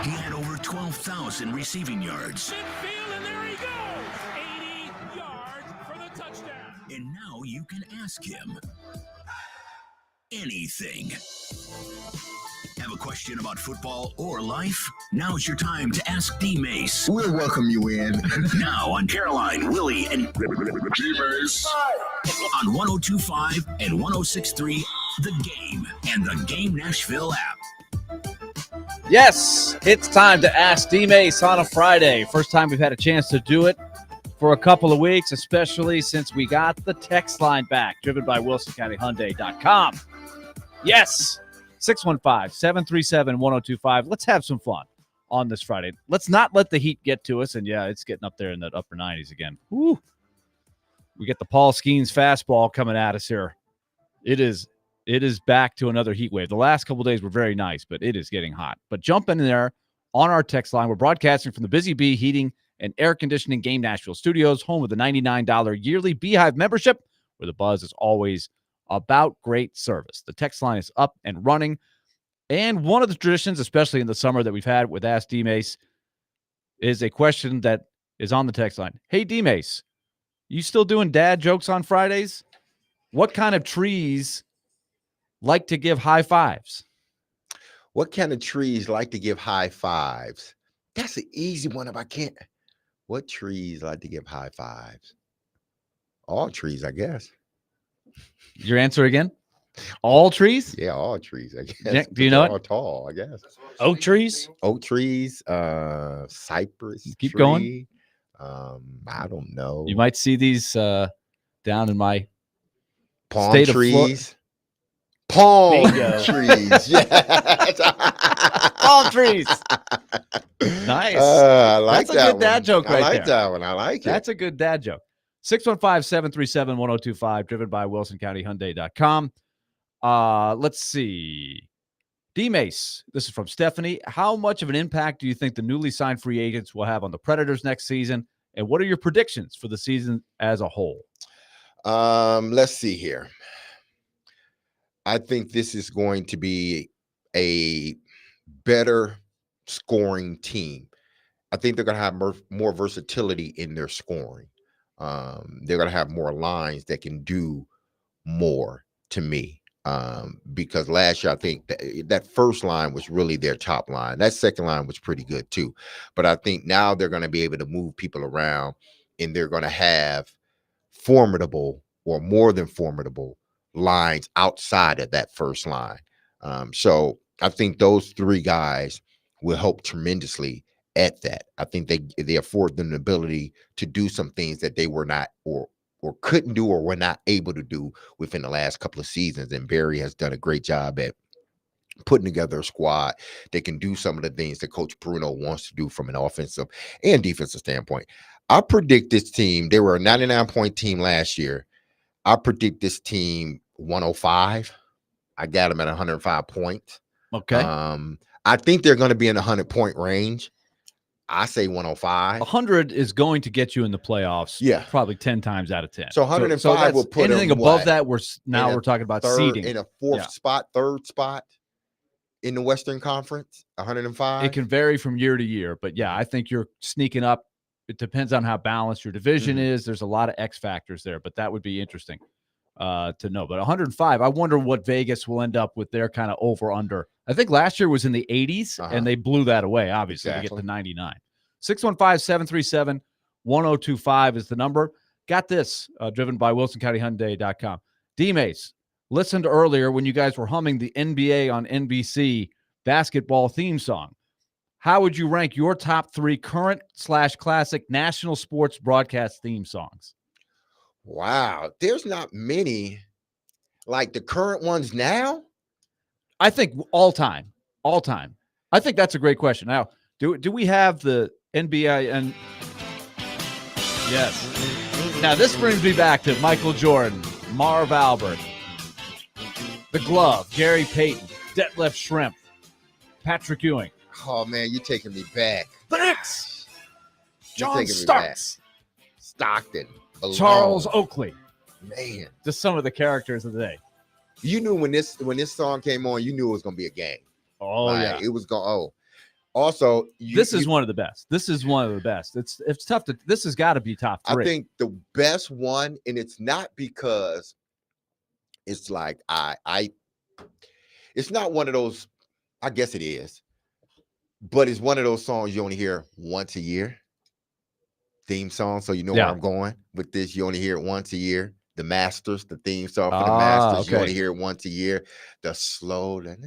He had over 12,000 receiving yards. Midfield, and there he goes. 80 yards for the touchdown. And now you can ask him anything. Have a question about football or life? Now's your time to ask DMase. We'll welcome you in. Now on Caroline, Willy, and DMase. On 102.5 and 106.3, The Game and The Game Nashville app. Yes, it's time to ask DMase on a Friday. First time we've had a chance to do it for a couple of weeks, especially since we got the text line back, driven by WilsonCountyHyundai.com. Yes, 615-737-1025. Let's have some fun on this Friday. Let's not let the heat get to us. And yeah, it's getting up there in the upper 90s again. Woo. We get the Paul Skeens fastball coming at us here. It is back to another heat wave. The last couple of days were very nice, but it is getting hot. But jump in there on our text line. We're broadcasting from the Busy Bee Heating and Air Conditioning Game Nashville Studios, home of the $99 yearly Beehive membership, where the buzz is always about great service. The text line is up and running. And one of the traditions, especially in the summer that we've had with Ask DMase, is a question that is on the text line. Hey, DMase, you still doing dad jokes on Fridays? What kind of trees like to give high fives? What kind of trees like to give high fives? That's an easy one if I can't. What trees like to give high fives? All trees, I guess. Your answer again? All trees? Yeah, all trees, I guess. Jack, do you know all it? tall, I guess. Oak trees? Oak trees, cypress Keep tree. going. I don't know. You might see these down in my palm state trees. Palm Bingo. trees. Yeah. palm trees. Nice. I like That's a that good dad one. joke right I like there. that one. I like it. That's a good dad joke. 615-737-1025, driven by WilsonCountyHyundai.com. Let's see. DMase, this is from Stephanie. How much of an impact do you think the newly signed free agents will have on the Predators next season? And what are your predictions for the season as a whole? Let's see here. I think this is going to be a better scoring team. I think they're going to have more versatility in their scoring. They're going to have more lines that can do more to me. Because last year, I think that first line was really their top line. That second line was pretty good too. But I think now they're going to be able to move people around, and they're going to have formidable or more than formidable lines outside of that first line. So I think those three guys will help tremendously at that. I think they afford them the ability to do some things that they were not or couldn't do or were not able to do within the last couple of seasons. And Barry has done a great job at putting together a squad that can do some of the things that Coach Bruno wants to do from an offensive and defensive standpoint. I predict this team, they were a 99-point team last year. I predict this team 105. I got them at 105 points. Okay. I think they're going to be in the 100-point range. I say 105. 100 is going to get you in the playoffs. Yeah, probably 10 times out of 10. So 105 will put anything them, above what? that. We're talking about seeding in a third spot in the Western Conference. 105. It can vary from year to year, but yeah, I think you're sneaking up. It depends on how balanced your division is. There's a lot of X factors there, but that would be interesting to know. But 105, I wonder what Vegas will end up with their kind of over under. I think last year was in the 80s, and they blew that away, obviously, to get to 99. 615-737-1025 is the number. Got this, driven by WilsonCountyHyundai.com. DMase, listened earlier when you guys were humming the NBA on NBC basketball theme song. How would you rank your top 3 current/classic national sports broadcast theme songs? Wow, there's not many like the current ones now. I think all time. I think that's a great question. Now, do we have the NBA and yes. Now this brings me back to Michael Jordan, Marv Albert, The Glove, Gary Payton, Detlef Schrempf, Patrick Ewing. Oh man, you're taking me back. The Knicks, John Starks, Stockton, Malone. Charles Oakley. Man, just some of the characters of the day. You knew when this song came on, you knew it was gonna be a game. Oh yeah, it was going. Oh, also, this is one of the best. This is one of the best. It's tough to. This has got to be top 3. I think the best one, and it's not because it's like it's not one of those. I guess it is, but it's one of those songs you only hear once a year. Theme song, so you know where I'm going with this. You only hear it once a year. The Masters, the theme song for the Masters, you only hear it once a year. The slow, it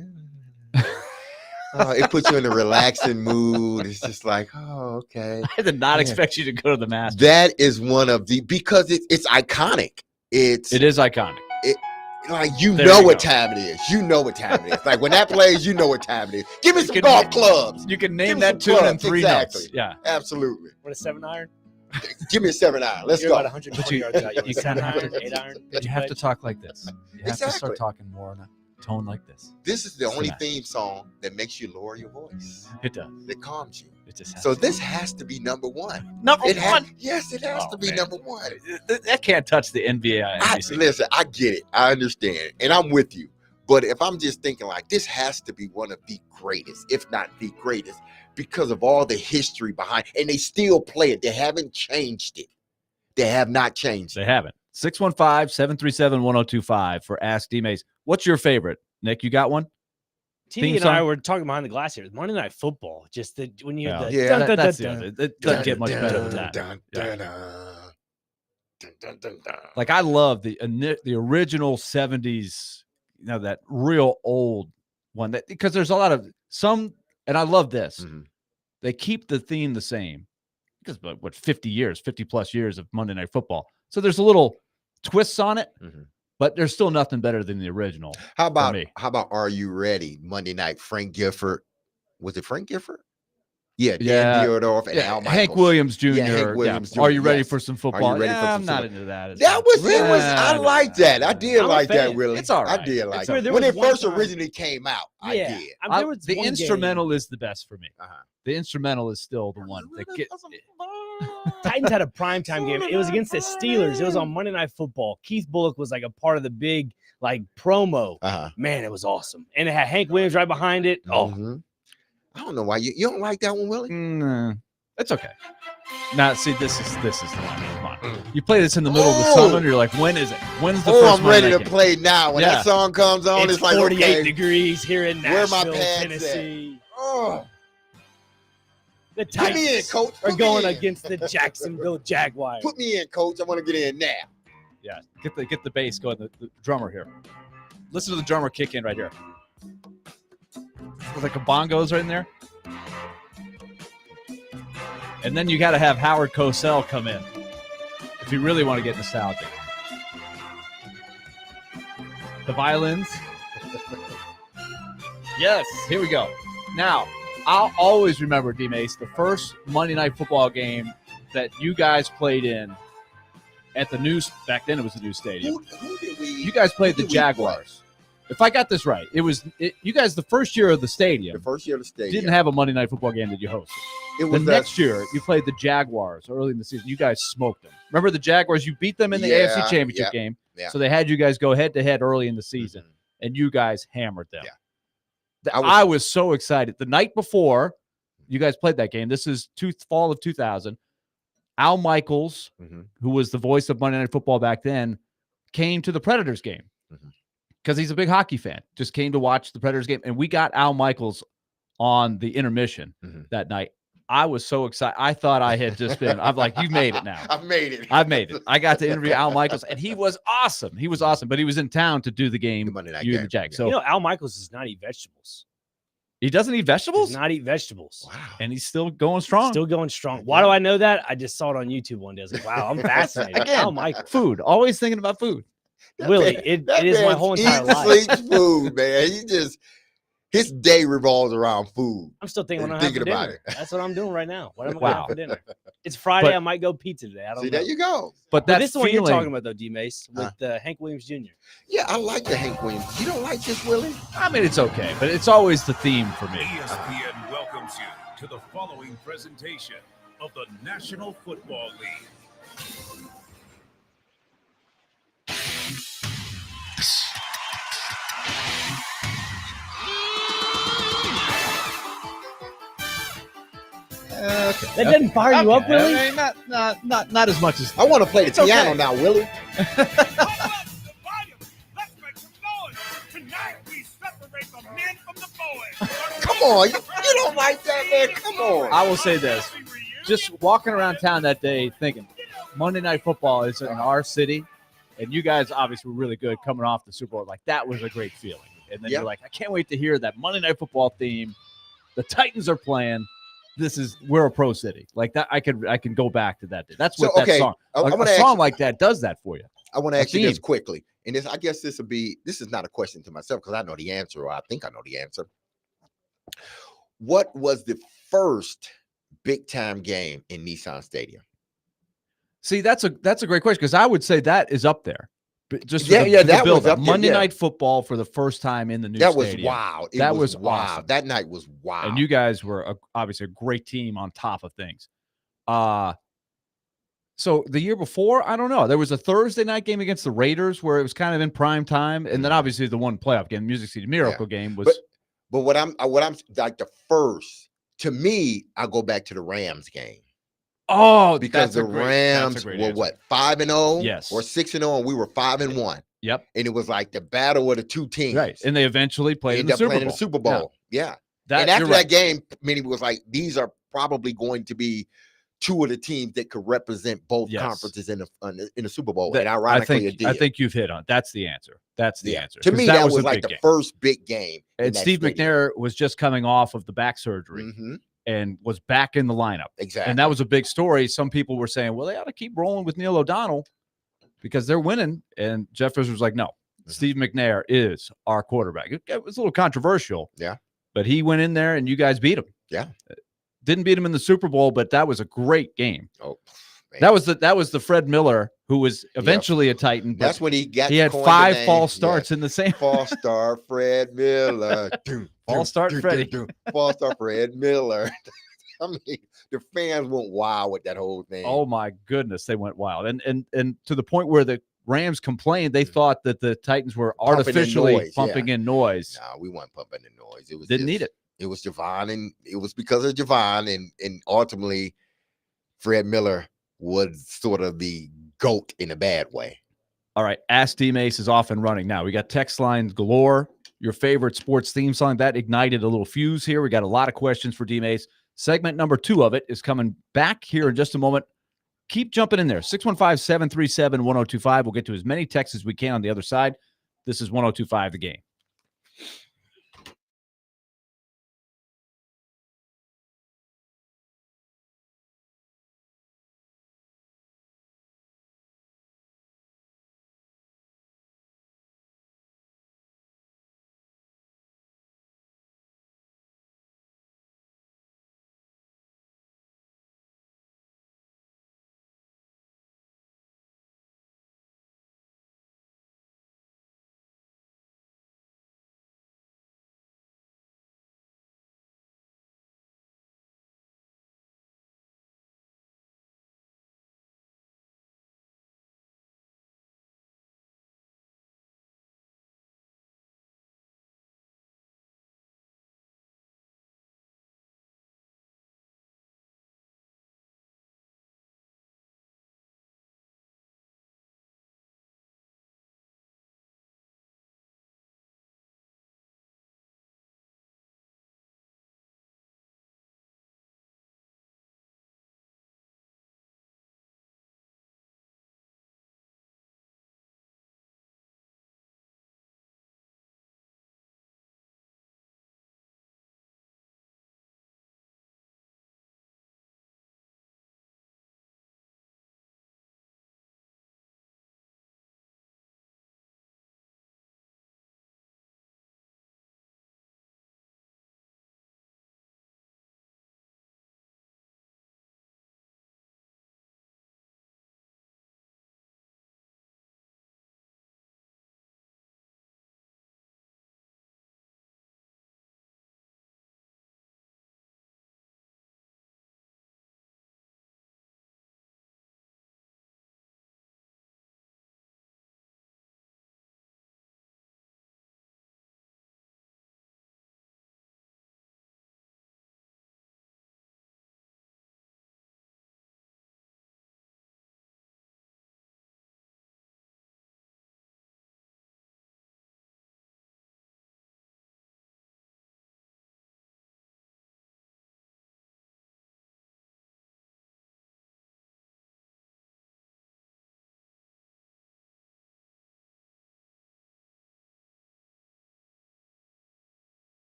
puts you in a relaxing mood. It's just like, oh, okay. I did not expect you to go to the Masters. That is one of the, because it's iconic. It is iconic. Like you know what time it is. You know what time it is. Like when that plays, you know what time it is. Give me some golf clubs. You can name that tune in 3 notes. Yeah, absolutely. What, a 7-iron? Give me a 7-iron. Let's You're go. about 120 yards out. You 7-iron, 8-iron. But you have to talk like this. You have to start talking more in a tone like this. This is the only theme song that makes you lower your voice. It does. That calms you. It just so this has to be number 1. Number 1? Yes, it has to be number 1. That can't touch the NBA. Listen, I get it. I understand. And I'm with you. But if I'm just thinking like this has to be one of the greatest, if not the greatest, because of all the history behind, and they still play it. They haven't changed it. They have not changed it. They haven't. 615-737-1025 for Ask DMase. What's your favorite? Nick, you got one? TV and I were talking behind the glass here. Monday Night Football. Just the when you have the that's the other. It doesn't get much better than that. Like I love the original 70s, that real old one that because there's a lot of some, and I love this. They keep the theme the same because 50 plus years of Monday Night Football. So there's a little twists on it. But there's still nothing better than the original. How about Are You Ready? Monday night, Frank Gifford. Was it Frank Gifford? Yeah, Dan Dierdorf and Al Michaels. Hank Williams Jr. Hank Williams Jr. Are you ready for some football? Are you ready for some not football? into that. That was I like that. I did like that, Willie. It's all right. I did like that. When it first originally came out, I did. The instrumental is the best for me. The instrumental is still the one that gets. Titans had a primetime game. It was against the Steelers. It was on Monday Night Football. Keith Bullock was like a part of the big promo. Man, it was awesome. And it had Hank Williams right behind it. Oh, I don't know why you don't like that one, Willie. It's okay. Now, see, this is the one. Come on. You play this in the middle of the summer, and you're like, when is it? When's the first I'm ready to game? play now. When that song comes on, it's like 48 degrees here in Where Nashville, my pants Tennessee. At? The Put me in, Titans coach. are going against the Jacksonville Jaguars. Put me in, coach. I want to get in now. Yeah, get the bass going. The drummer here. Listen to the drummer kick in right here. With like a bongos right in there. And then you got to have Howard Cosell come in if you really want to get nostalgic. The violins. Yes, here we go. Now, I'll always remember, DMase, the first Monday Night Football game that you guys played in at the new, back then it was the new stadium. You guys played the Jaguars. If I got this right, you guys, the first year of the stadium. The first year of the stadium. Didn't have a Monday Night Football game that you hosted. It was the next year, you played the Jaguars early in the season. You guys smoked them. Remember the Jaguars? You beat them in the AFC Championship game. Yeah. So they had you guys go head-to-head early in the season, and you guys hammered them. I was so excited. The night before you guys played that game, this is fall of 2000, Al Michaels, who was the voice of Monday Night Football back then, came to the Predators game because he's a big hockey fan. Just came to watch the Predators game, and we got Al Michaels on the intermission that night. I was so excited. I thought I had just been. I'm like, you made it now. I've made it. I've made it. I got to interview Al Michaels, and he was awesome. He was awesome, but he was in town to do the game. The Jags. So Al Michaels does not eat vegetables. He doesn't eat vegetables? Does not eat vegetables. Wow. And he's still going strong. Still going strong. Why do I know that? I just saw it on YouTube one day. I was like, wow, I'm fascinated. Again, Al Michaels. Food. Always thinking about food. Willie, it is my whole entire life. Sleeps food, man. His day revolves around food. I'm still thinking about it. That's what I'm doing right now. What am I going to have for dinner? It's Friday. I might go pizza today. I don't know. There you go. But this is the one you're talking about, though, D-Mace, with Hank Williams Jr. Yeah, I like the Hank Williams. You don't like this, Willie? I mean, it's okay, but it's always the theme for me. ESPN welcomes you to the following presentation of the National Football League. That doesn't fire you up, Willie? I mean, not as much as I want to play the piano now, Willie. Come on, you don't like that, man. Come on. I will say this. Just walking around town that day thinking Monday Night Football is in our city, and you guys obviously were really good coming off the Super Bowl. Like, that was a great feeling. And then you're like, I can't wait to hear that Monday Night Football theme. The Titans are playing. We're a pro city. Like that, I can go back to that day. That's what that song. A song like that does that for you. I want to ask you this quickly. And I guess this is not a question to myself because I know the answer, or I think I know the answer. What was the first big time game in Nissan Stadium? See, that's a great question because I would say that is up there. Just that was up there. Monday Night Football for the first time in the new stadium. Was wow. That was wow. awesome. That night was wow. And you guys were obviously a great team on top of things. So the year before, I don't know. There was a Thursday night game against the Raiders where it was kind of in prime time, and then obviously the one playoff game, Music City Miracle game was. But what I'm like the first to me, I go back to the Rams game. Oh, because the Rams were what 5-0, yes, or 6-0, and we were 5-1. Yep, and it was like the battle of the two teams, right? And they eventually played in the Super Bowl. Yeah. That, and after that game, many was like, these are probably going to be two of the teams that could represent both conferences in the Super Bowl. And ironically, I think you've hit on. That's the answer. That's the answer. To me, that was like the first big game. And Steve McNair was just coming off of the back surgery and was back in the lineup. Exactly. And that was a big story. Some people were saying, well, they ought to keep rolling with Neil O'Donnell because they're winning. And Jeff Fisher was like, no, Steve McNair is our quarterback. It was a little controversial. Yeah. But he went in there and you guys beat him. Yeah. Didn't beat him in the Super Bowl, but that was a great game. Oh, man. That was the Fred Miller who was eventually a Titan. But that's when he had 5 false starts in the same. False start Fred Miller. False start Freddie. False start Fred Miller. I mean, the fans went wild with that whole thing. Oh my goodness, they went wild, and to the point where the Rams complained. They thought that the Titans were artificially pumping in noise. No, we weren't pumping in noise. It was didn't need it. It was Javon, and it was because of Javon, and ultimately, Fred Miller was sort of the GOAT in a bad way. All right, Ask DMase is off and running now. We got text lines galore. Your favorite sports theme song that ignited a little fuse here. We got a lot of questions for DMase. Segment number 2 of it is coming back here in just a moment. Keep jumping in there. 615-737-1025. We'll get to as many texts as we can on the other side. This is 1025 The Game.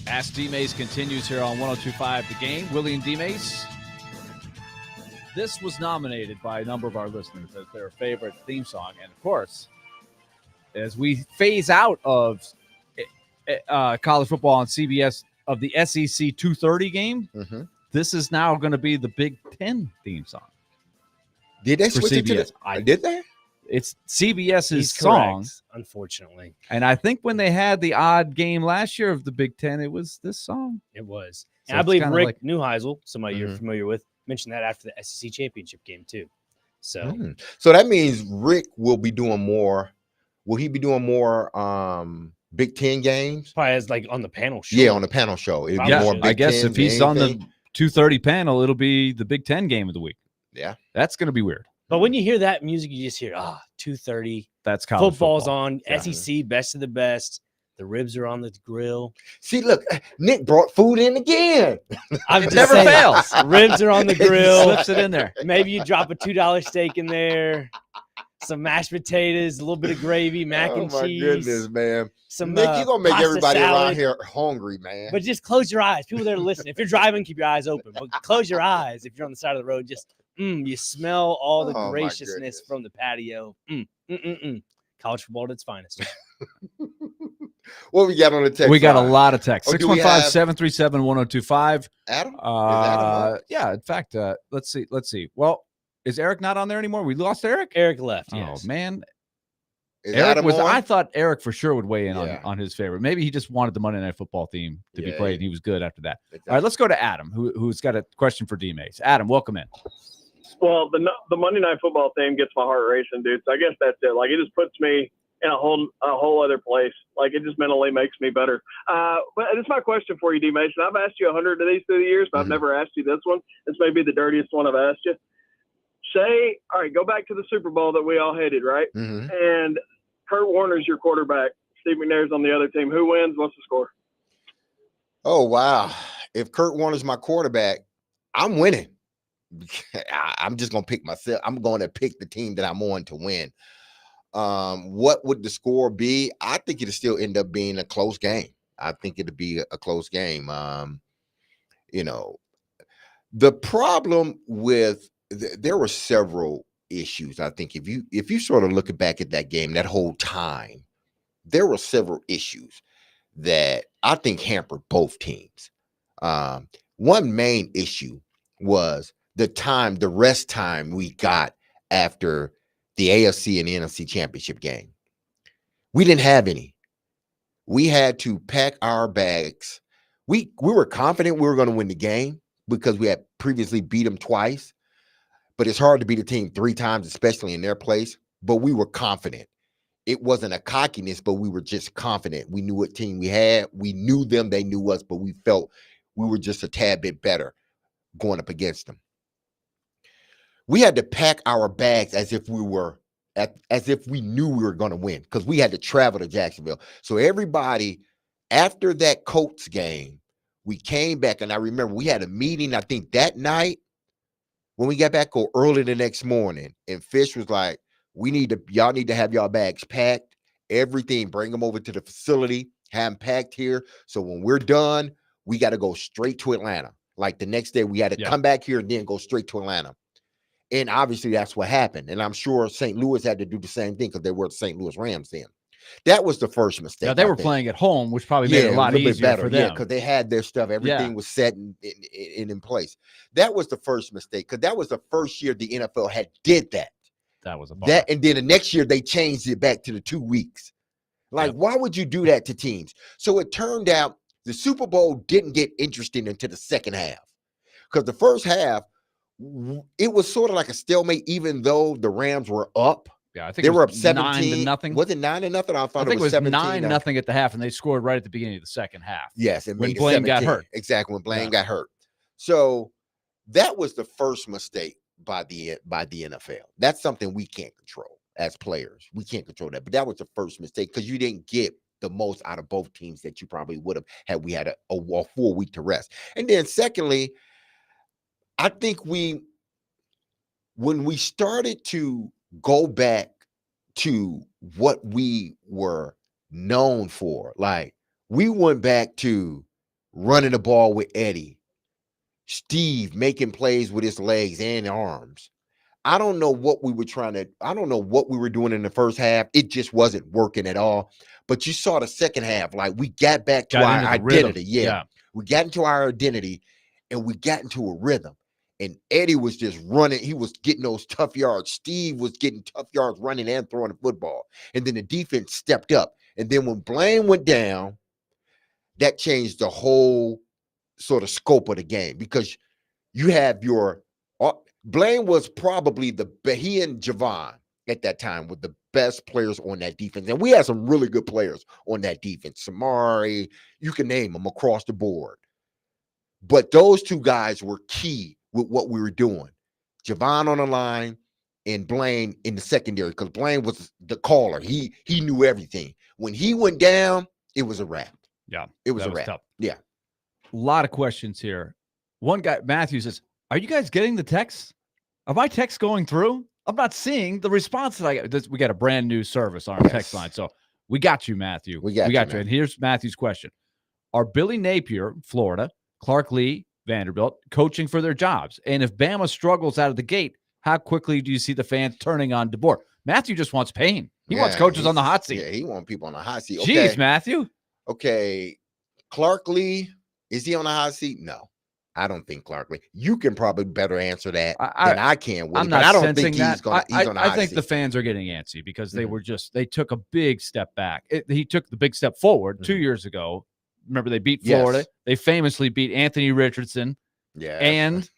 Ask DMase continues here on 102.5 The Game. Willy and DMase. This was nominated by a number of our listeners as their favorite theme song. And, of course, as we phase out of college football on CBS of the SEC 2:30 game, this is now going to be the Big Ten theme song. Did they for switch it to CBS? did they? It's CBS's He's song. correct, unfortunately. And I think when they had the odd game last year of the Big Ten, it was this song. It was. So And I it's believe kinda Rick like- Neuheisel, somebody you're familiar with, mentioned that after the SEC championship game too. So So that means Rick will be doing more. Will he be doing more Big Ten games? probably as like on the panel show. Yeah, on the panel show. It'd be Yeah, more Big I guess Tens if he's than on the anything. 2:30 panel, it'll be the Big Ten game of the week. Yeah. That's going to be weird. But when you hear that music, you just hear 2:30. That's college Football's football. on. Yeah. SEC, best of the best. The ribs are on the grill. See, look, Nick brought food in again. I'm It just never saying, fails. Ribs are on the He grill. slips it in there. Maybe you drop a $2 steak in there, some mashed potatoes, a little bit of gravy, mac and oh my cheese. goodness, man. Some Nick, you're gonna make pasta everybody salad. around here hungry, man. But just close your eyes. People that are listening, if you're driving, keep your eyes open. But close your eyes if you're on the side of the road. Just you smell all the Oh, my graciousness goodness. from the patio. College football at its finest. What we got on the text? We got a line? lot of text. Oh, do we 615-737-1025. Adam? Is Adam on? Yeah, in fact, let's see. Well, is Eric not on there anymore? We lost Eric? Eric left, Oh, yes. man. Is Eric Adam was. on? I thought Eric for sure would weigh in Yeah. on his favorite. Maybe he just wanted the Monday Night Football theme to be Yeah, played, yeah. and he was good after that. Exactly. All right, let's go to Adam, who's got a question for DMase. Adam, welcome in. Well, the Monday Night Football theme gets my heart racing, dude. So I guess that's it. Like, it just puts me in a whole other place. Like, it just mentally makes me better. But it's my question for you, D. Mason. I've asked you 100 of these through the years, but I've never asked you this one. This may be the dirtiest one I've asked you. Say, all right, go back to the Super Bowl that we all hated, right? And Kurt Warner's your quarterback. Steve McNair's on the other team. Who wins? What's the score? Oh, wow. If Kurt Warner's my quarterback, I'm winning. I'm just going to pick myself. I'm going to pick the team that I'm on to win. What would the score be? I think it'll still end up being a close game. I think it'll be a close game. The problem with there were several issues. I think if you sort of look back at that game, that whole time, there were several issues that I think hampered both teams. One main issue was the rest time we got after the AFC and the NFC championship game. We didn't have any. We had to pack our bags. We were confident we were going to win the game because we had previously beat them twice. But it's hard to beat a team 3 times, especially in their place. But we were confident. It wasn't a cockiness, but we were just confident. We knew what team we had. We knew them. They knew us, but we felt we were just a tad bit better going up against them. We had to pack our bags as if we knew we were going to win because we had to travel to Jacksonville. So everybody, after that Colts game, we came back, and I remember we had a meeting, I think that night when we got back or early the next morning, and Fish was like, y'all need to have y'all bags packed, everything, bring them over to the facility, have them packed here. So when we're done, we got to go straight to Atlanta. Like the next day, we had to come back here and then go straight to Atlanta. And obviously that's what happened. And I'm sure St. Louis had to do the same thing because they were the St. Louis Rams then. That was the first mistake. Yeah, they were playing at home, which probably made it a lot little bit easier better, for them. because they had their stuff. Everything was set in place. That was the first mistake because that was the first year the NFL had did that. That was a bummer. And then the next year they changed it back to the 2 weeks. Like, why would you do that to teams? So it turned out the Super Bowl didn't get interesting until the second half because the first half, it was sort of like a stalemate, even though the Rams were up. Yeah, I think they it were up was 17-0. Was it 9-0? I think it was 17-0. 9-0 at the half, and they scored right at the beginning of the second half. Yes, when Blaine got hurt. Exactly, when Blaine got hurt. So that was the first mistake by the NFL. That's something we can't control as players. We can't control that. But that was the first mistake because you didn't get the most out of both teams that you probably would have had we had a full week to rest. And then secondly, I think when we started to go back to what we were known for, like we went back to running the ball with Eddie, Steve making plays with his legs and arms. I don't know what we were doing in the first half. It just wasn't working at all. But you saw the second half, like we got back to our identity. Yeah. We got into our identity and we got into a rhythm. And Eddie was just running. He was getting those tough yards. Steve was getting tough yards running and throwing the football. And then the defense stepped up. And then when Blaine went down, that changed the whole sort of scope of the game, because you have Blaine was probably he and Javon at that time were the best players on that defense. And we had some really good players on that defense. Samari, you can name them across the board. But those two guys were key with what we were doing. Javon on the line and Blaine in the secondary, because Blaine was the caller. He knew everything. When he went down, it was a wrap. Yeah. It was a wrap. Tough. Yeah. A lot of questions here. One guy, Matthew, says, are you guys getting the texts? Are my texts going through? I'm not seeing the response that I got. We got a brand new service on our text line. So we got you, Matthew. We got you. And here's Matthew's question. Are Billy Napier, Florida, Clark Lee, Vanderbilt, coaching for their jobs? And if Bama struggles out of the gate, how quickly do you see the fans turning on DeBoer? Matthew just wants pain. He wants coaches on the hot seat. Yeah, he wants people on the hot seat. Okay. Jeez, Matthew. Okay. Clark Lee, is he on the hot seat? No. I don't think Clark Lee. You can probably better answer that than I can. Willy, I'm not but I don't sensing think he's on the hot I think seat. the fans are getting antsy because they took a big step back. He took the big step forward 2 years ago. Remember, they beat Florida. Yes. They famously beat Anthony Richardson and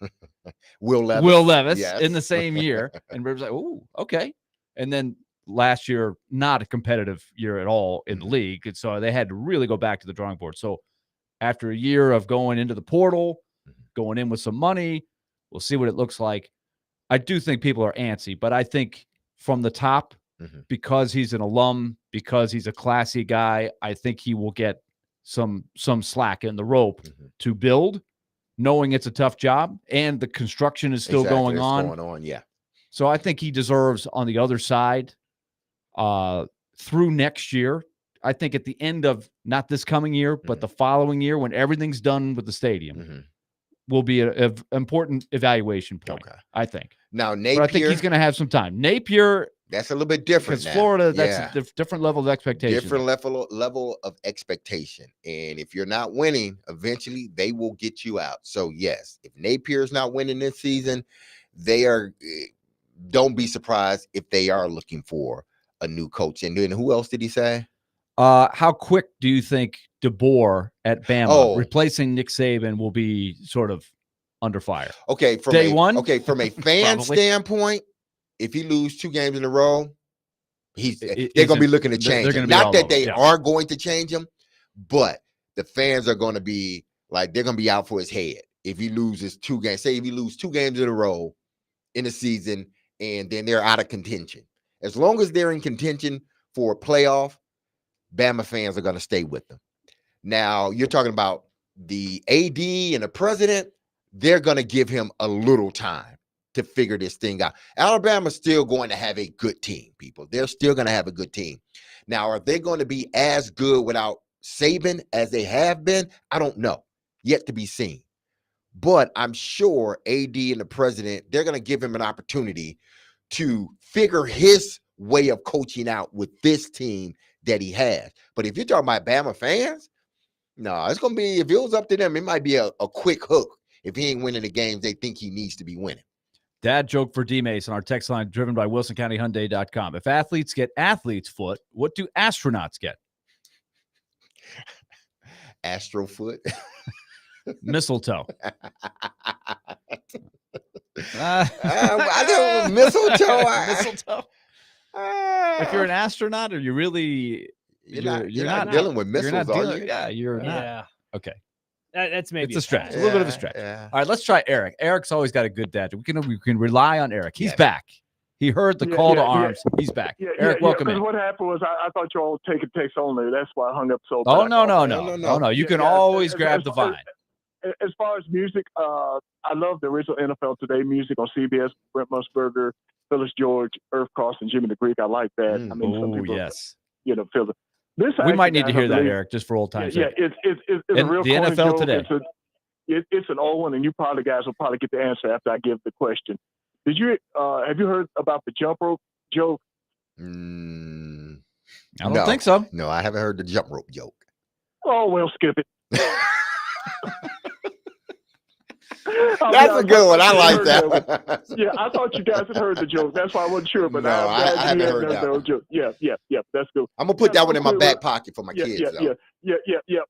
Will Levis in the same year. And we was like, ooh, okay. And then last year, not a competitive year at all in the league. And so they had to really go back to the drawing board. So after a year of going into the portal, going in with some money, we'll see what it looks like. I do think people are antsy, but I think from the top, because he's an alum, because he's a classy guy, I think he will get some slack in the rope to build, knowing it's a tough job and the construction is still going on. Yeah. So I think he deserves on the other side through next year. I think at the end of not this coming year, but the following year, when everything's done with the stadium, will be an important evaluation point. I think. Now, Napier, but I think he's going to have some time. Napier, that's a little bit different. Because Florida, that's a different level of expectation. Different level of expectation. And if you're not winning, eventually they will get you out. So yes, if Napier's not winning this season, don't be surprised if they are looking for a new coach. And then who else did he say? How quick do you think DeBoer at Bama replacing Nick Saban will be sort of under fire? Okay, from day one. Okay, from a fan standpoint, if he lose 2 games in a row, they're going to be looking to change him. Not that they are going to change him, but the fans are going to be like, they're going to be out for his head if he loses 2 games. Say if he loses 2 games in a row in a season, and then they're out of contention. As long as they're in contention for a playoff, Bama fans are going to stay with them. Now, you're talking about the AD and the president. They're going to give him a little time to figure this thing out. Alabama's still going to have a good team, people. They're still going to have a good team. Now, are they going to be as good without Saban as they have been? I don't know. Yet to be seen. But I'm sure AD and the president, they're going to give him an opportunity to figure his way of coaching out with this team that he has. But if you're talking about Bama fans, no, it's going to be, if it was up to them, it might be a quick hook if he ain't winning the games they think he needs to be winning. Dad joke for DMase on our text line driven by WilsonCountyHyundai.com. If athletes get athlete's foot, what do astronauts get? Astro foot. Mistletoe. I don't mistletoe. Mistletoe. If you're an astronaut, are you really? You're not dealing with missiles, are you? Yeah, you're not. Yeah. Okay. That's maybe it's a stretch. A little bit of a stretch. Yeah. All right, let's try Eric. Eric's always got a good dad. We can rely on Eric. He's back. He heard the call to arms. He's back. Eric, welcome in. What happened was I thought you all take a text only. That's why I hung up so Oh, bad. no. You can always grab the vine. As far as music, I love the original NFL Today music on CBS. Brent Musburger, Phyllis George, Earth Cross, and Jimmy the Greek. I like that. I mean, some people, feel it. This We might actually, need to guys, I hear that, believe- Eric, just for old time's Yeah, sake. it's a And real the corny NFL joke. today. It's an old one, and you probably guys will probably get the answer after I give the question. Did you have you heard about the jump rope joke? I don't think so. No, I haven't heard the jump rope joke. Oh well, skip it. That's a good one. I like that one. Yeah, I thought you guys had heard the joke. That's why I wasn't sure. But No, I haven't heard that one. Joke. Yeah. That's good. I'm gonna put that one in my quick- back pocket for my kids. though. Yeah.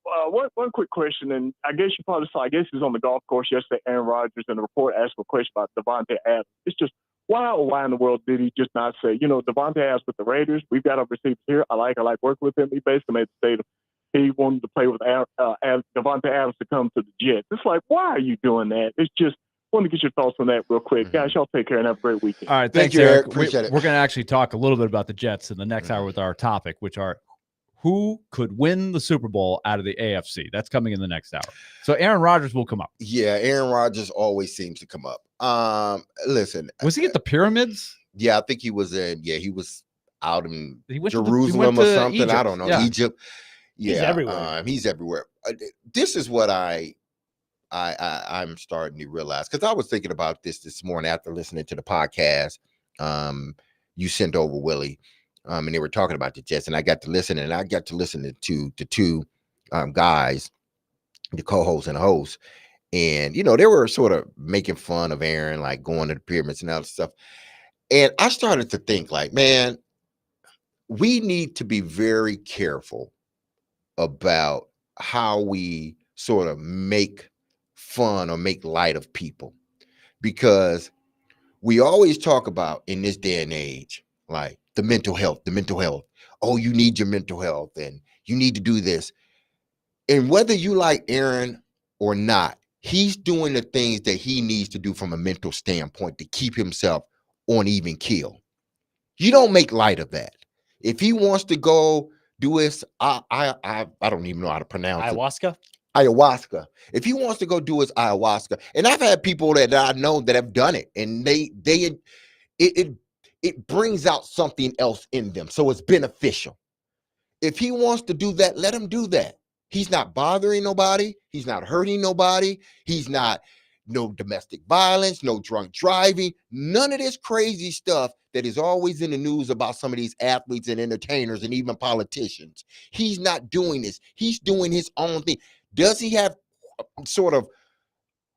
One quick question, and I guess you probably saw. I guess it was on the golf course yesterday. Aaron Rodgers and the report asked a question about Devontae Adams. It's just why in the world did he just not say, Devontae Adams with the Raiders? We've got our receivers here. I like working with him. He basically made the statement he wanted to play with Devontae Adams to come to the Jets. It's like, why are you doing that? It's just. Want to get your thoughts on that real quick, guys. Y'all take care and have a great weekend. All right, Thank thanks, you, Eric. Appreciate it. We're going to actually talk a little bit about the Jets in the next hour with our topic, which are who could win the Super Bowl out of the AFC. That's coming in the next hour. So Aaron Rodgers will come up. Yeah, Aaron Rodgers always seems to come up. Listen, Was he at the pyramids? Yeah, I think he was in. Yeah, he was out in He went Jerusalem to or something. Egypt. I don't know. Yeah. Egypt. Yeah, He's everywhere. He's everywhere. This is what I'm starting to realize, because I was thinking about this morning after listening to the podcast you sent over, Willie, and they were talking about the Jets, and I got to listen, and I got to listen to the two guys, the co-host and the host, and they were sort of making fun of Aaron, like going to the pyramids and all that stuff, and I started to think, like, man, we need to be very careful about how we sort of make fun or make light of people, because we always talk about in this day and age, like the mental health. Oh, you need your mental health and you need to do this. And whether you like Aaron or not, he's doing the things that he needs to do from a mental standpoint to keep himself on even keel. You don't make light of that. If he wants to go do his, I don't even know how to pronounce ayahuasca. If he wants to go do his ayahuasca, and I've had people that I know that have done it, and it brings out something else in them, so it's beneficial. If he wants to do that, let him do that. He's not bothering nobody. He's not hurting nobody. He's not no domestic violence, no drunk driving, none of this crazy stuff that is always in the news about some of these athletes and entertainers and even politicians. He's not doing this. He's doing his own thing. Does he have sort of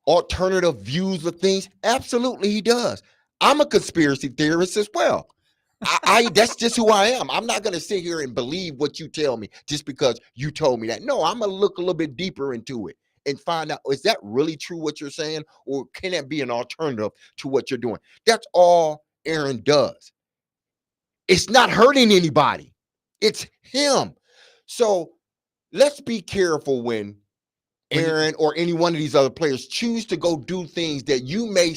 alternative views of things? Absolutely, he does. I'm a conspiracy theorist as well. That's just who I am. I'm not going to sit here and believe what you tell me just because you told me that. No, I'm going to look a little bit deeper into it and find out, is that really true what you're saying? Or can that be an alternative to what you're doing? That's all Aaron does. It's not hurting anybody. It's him. So let's be careful when Aaron or any one of these other players choose to go do things that you may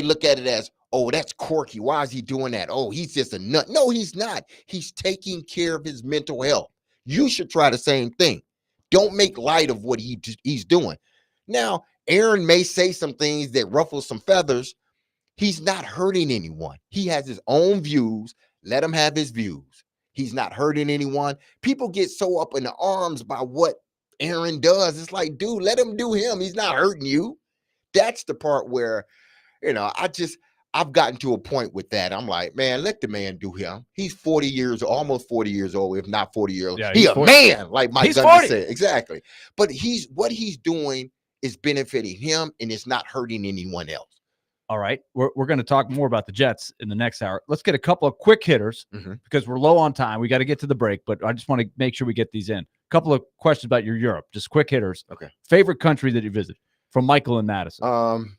look at it as, oh, that's quirky. Why is he doing that? Oh, he's just a nut. No, he's not. He's taking care of his mental health. You should try the same thing. Don't make light of what he's doing. Now, Aaron may say some things that ruffle some feathers. He's not hurting anyone. He has his own views. Let him have his views. He's not hurting anyone. People get so up in the arms by what Aaron does. It's like, dude, let him do him. He's not hurting you. That's the part where, I've gotten to a point with that. I'm like, man, let the man do him. He's 40 years, almost 40 years old, if not 40 years old. Yeah, he's a 40. Man, like Mike Gundy said. Exactly. But what he's doing is benefiting him, and it's not hurting anyone else. All right. We're going to talk more about the Jets in the next hour. Let's get a couple of quick hitters because we're low on time. We got to get to the break, but I just want to make sure we get these in. A couple of questions about your Europe, just quick hitters. Okay. Favorite country that you visit? From Michael and Madison.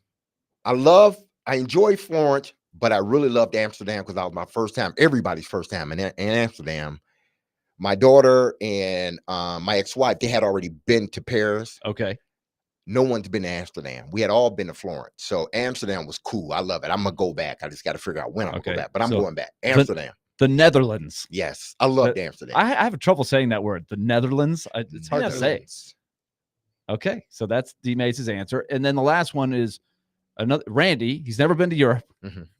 I enjoy Florence, but I really loved Amsterdam because that was my first time, everybody's first time in Amsterdam. My daughter and my ex-wife, they had already been to Paris. Okay. No one's been to Amsterdam. We had all been to Florence. So Amsterdam was cool. I love it. I'm going to go back. I just got to figure out when I'm going to go back. But I'm going back. Amsterdam. The Netherlands. Yes. I loved Amsterdam. I have trouble saying that word. The Netherlands. It's hard to say. Okay. So that's DMase's answer. And then the last one is another Randy. He's never been to Europe,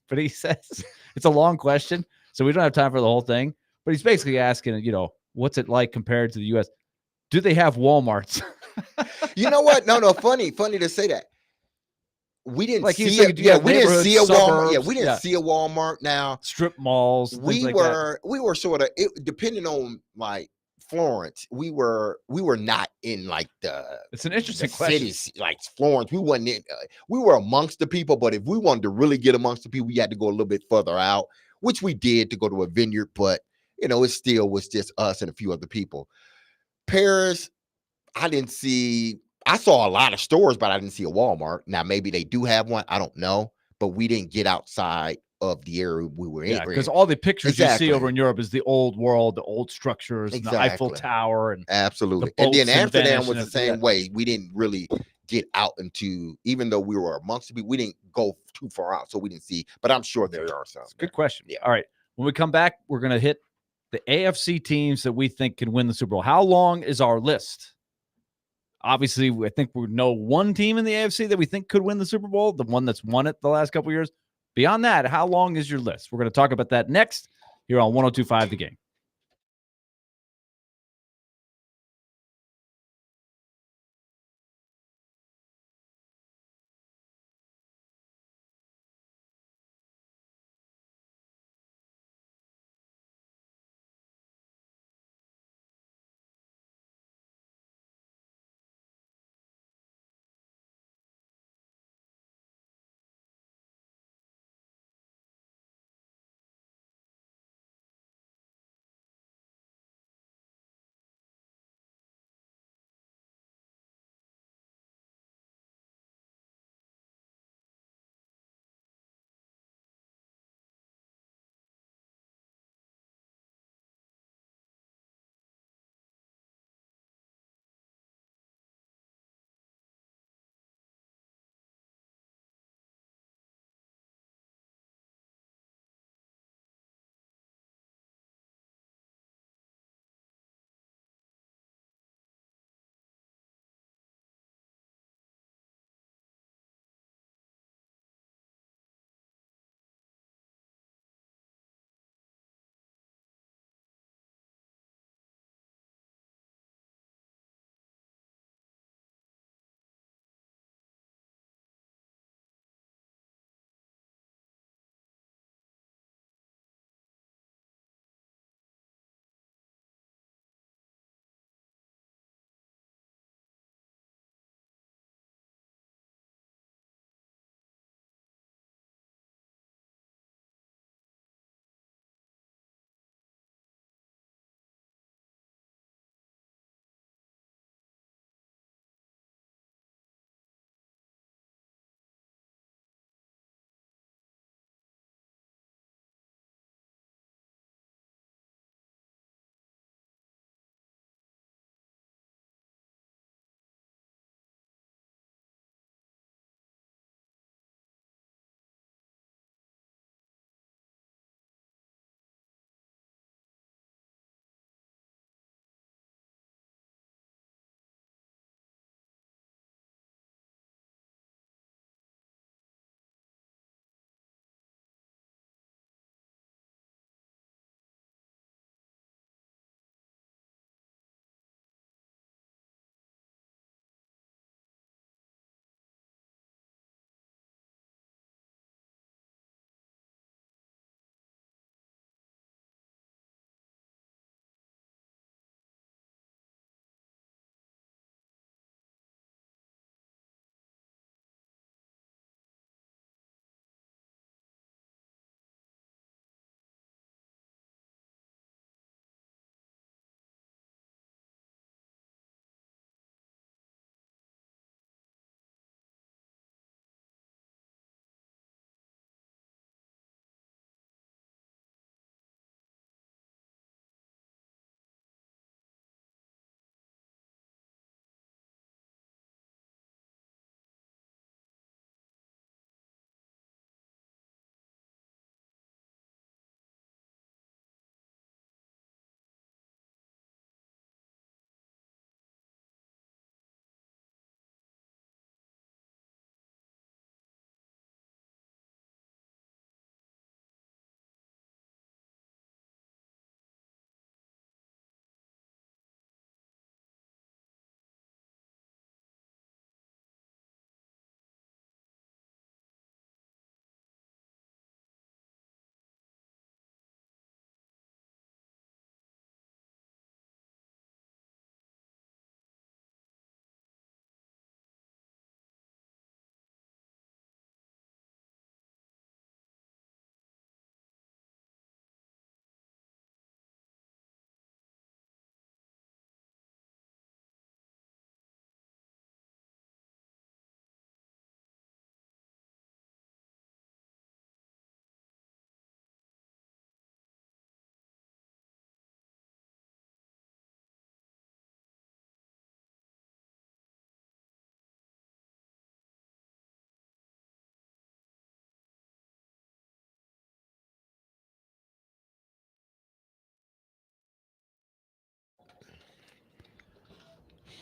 but he says it's a long question. So we don't have time for the whole thing. But he's basically asking, what's it like compared to the U.S.? Do they have Walmarts? You know what? No, funny to say that. We didn't Like you see said, it. you Yeah, have we didn't see a neighborhoods, Walmart. Yeah, suburbs, we didn't see a Walmart. Now strip malls, things we like that. were sort of depending on like Florence. We were not in like It's an interesting the question. cities like Florence. We wasn't in. We were amongst the people, but if we wanted to really get amongst the people, we had to go a little bit further out, which we did to go to a vineyard. But it still was just us and a few other people. Paris, I didn't see. I saw a lot of stores, but I didn't see a Walmart. Now, maybe they do have one. I don't know. But we didn't get outside of the area we were in. Yeah, because all the pictures you Exactly. see over in Europe is the old world, the old structures, and the Eiffel Exactly. Tower. And absolutely. the And then boats in Amsterdam Venice was and the same way. We didn't really get out into, even though we were amongst the people, we didn't go too far out. So we didn't see, but I'm sure there are some. Good question. Yeah. All right. When we come back, we're going to hit the AFC teams that we think can win the Super Bowl. How long is our list? Obviously, I think we know one team in the AFC that we think could win the Super Bowl, the one that's won it the last couple of years. Beyond that, how long is your list? We're going to talk about that next here on 102.5 The Game.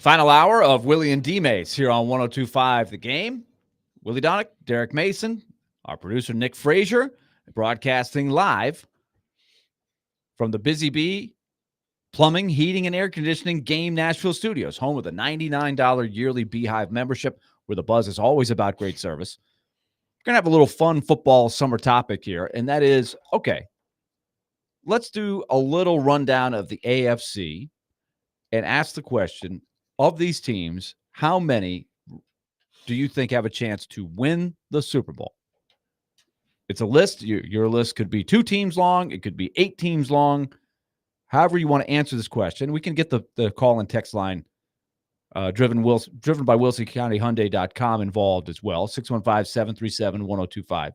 Final hour of Willy and DMase here on 102.5 The Game. Willy Donick, Derek Mason, our producer Nick Frazier, broadcasting live from the Busy Bee Plumbing, Heating, and Air Conditioning Game Nashville Studios, home with a $99 yearly Beehive membership where the buzz is always about great service. We're going to have a little fun football summer topic here, and that is, okay, let's do a little rundown of the AFC and ask the question, of these teams, how many do you think have a chance to win the Super Bowl? It's a list. Your list could be 2 teams long. It could be 8 teams long. However you want to answer this question. We can get the call and text line driven by WilsonCountyHyundai.com involved as well, 615-737-1025.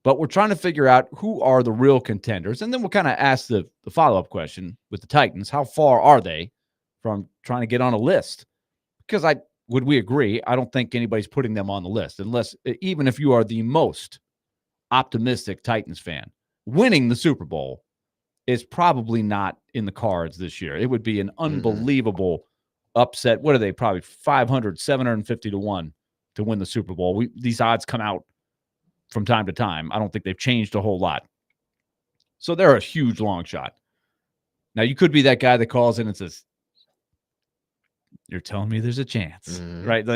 But we're trying to figure out who are the real contenders. And then we'll kind of ask the follow-up question with the Titans. How far are they from trying to get on a list? Because would we agree? I don't think anybody's putting them on the list, unless even if you are the most optimistic Titans fan, winning the Super Bowl is probably not in the cards this year. It would be an unbelievable upset. What are they? Probably 500, 750 to 1 to win the Super Bowl. These odds come out from time to time. I don't think they've changed a whole lot. So they're a huge long shot. Now, you could be that guy that calls in and says, you're telling me there's a chance, right?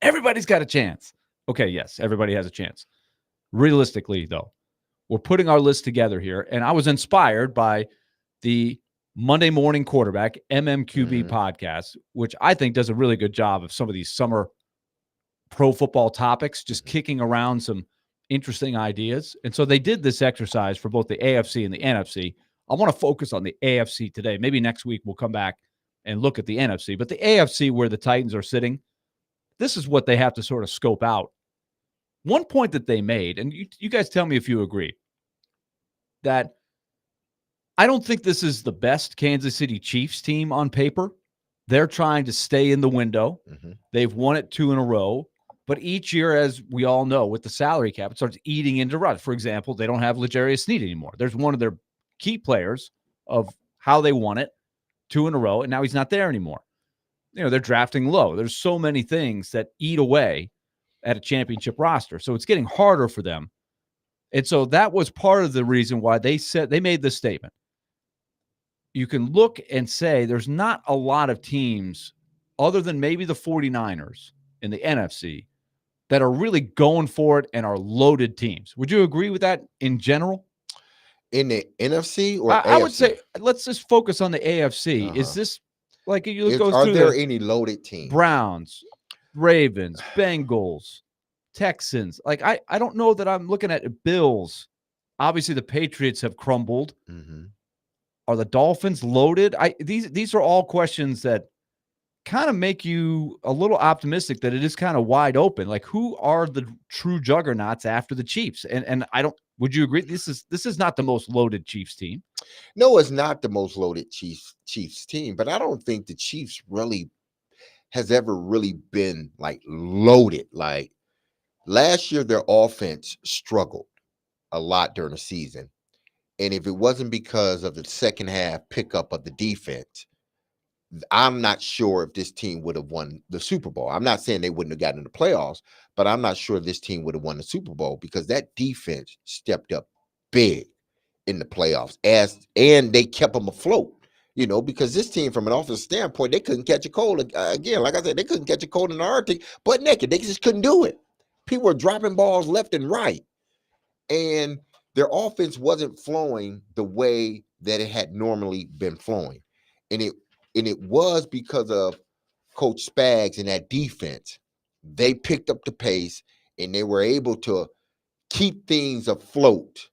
Everybody's got a chance. Okay, yes, everybody has a chance. Realistically, though, we're putting our list together here, and I was inspired by the Monday Morning Quarterback, MMQB podcast, which I think does a really good job of some of these summer pro football topics, just kicking around some interesting ideas. And so they did this exercise for both the AFC and the NFC. I want to focus on the AFC today. Maybe next week we'll come back and look at the NFC. But the AFC, where the Titans are sitting, this is what they have to sort of scope out. One point that they made, and you guys tell me if you agree, that I don't think this is the best Kansas City Chiefs team on paper. They're trying to stay in the window. They've won it 2 in a row. But each year, as we all know, with the salary cap, it starts eating into runs. For example, they don't have L'Jarius Sneed anymore. There's one of their key players of how they won it 2 in a row, and now he's not there anymore. They're drafting low. There's so many things that eat away at a championship roster. So it's getting harder for them. And so that was part of the reason why they made this statement. You can look and say there's not a lot of teams other than maybe the 49ers in the NFC that are really going for it and are loaded teams. Would you agree with that in general? In the NFC or I would say let's just focus on the AFC. Is this like you go are through there any loaded teams? Browns, Ravens, Bengals, Texans. Like I don't know that I'm looking at Bills. Obviously, the Patriots have crumbled. Are the Dolphins loaded? These are all questions that kind of make you a little optimistic that it is kind of wide open. Like, who are the true juggernauts after the Chiefs? And I don't. Would you agree? This is not the most loaded Chiefs team. No, it's not the most loaded Chiefs team, but I don't think the Chiefs really has ever really been like loaded. Like last year, their offense struggled a lot during the season. And if it wasn't because of the second half pickup of the defense, I'm not sure if this team would have won the Super Bowl. I'm not saying they wouldn't have gotten in the playoffs, but I'm not sure this team would have won the Super Bowl because that defense stepped up big in the playoffs and they kept them afloat, because this team from an offensive standpoint, they couldn't catch a cold. Again, like I said, they couldn't catch a cold in the Arctic, but naked. They just couldn't do it. People were dropping balls left and right. And their offense wasn't flowing the way that it had normally been flowing. And it was because of Coach Spags and that defense. They picked up the pace and they were able to keep things afloat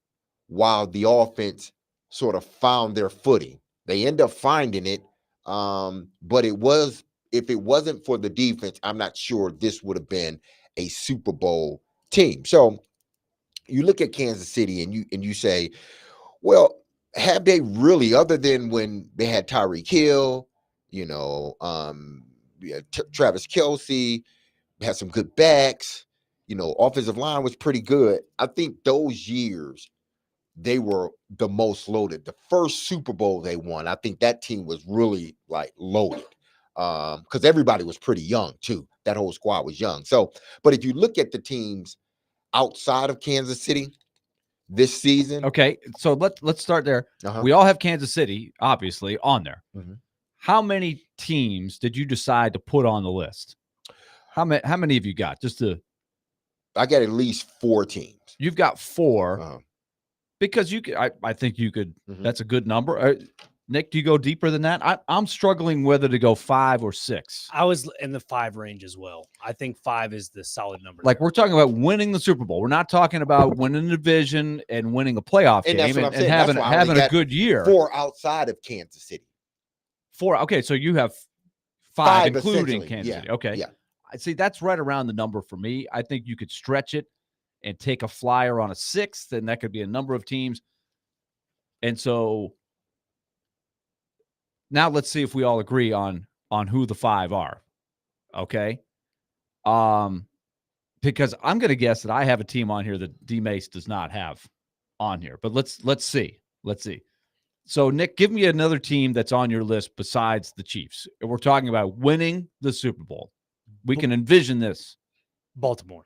while the offense sort of found their footing. They end up finding it. But if it wasn't for the defense, I'm not sure this would have been a Super Bowl team. So you look at Kansas City and you say, well, have they really, other than when they had Tyreek Hill, Travis Kelce, had some good backs, offensive line was pretty good. I think those years they were the most loaded. The first Super Bowl they won, I think that team was really like loaded. because everybody was pretty young too. That whole squad was young. So, but if you look at the teams outside of Kansas City this season. Okay, so let's start there. We all have Kansas City, obviously, on there. How many teams did you decide to put on the list? How many have you got? I got at least 4 teams. You've got 4 because you could. I think you could. That's a good number. Nick, do you go deeper than that? I'm struggling whether to go 5 or 6. I was in the 5 range as well. I think 5 is the solid number. Like we're talking about winning the Super Bowl. We're not talking about winning the division and winning a playoff game and having a good year. 4 outside of Kansas City. 4. Okay, so you have 5 including essentially. Kansas City. Okay. Yeah. I see that's right around the number for me. I think you could stretch it and take a flyer on a 6th, and that could be a number of teams. And so now let's see if we all agree on who the 5 are. Okay. Because I'm going to guess that I have a team on here that DMase does not have on here. But let's see. Let's see. So Nick, give me another team that's on your list besides the Chiefs. We're talking about winning the Super Bowl. We can envision this. Baltimore.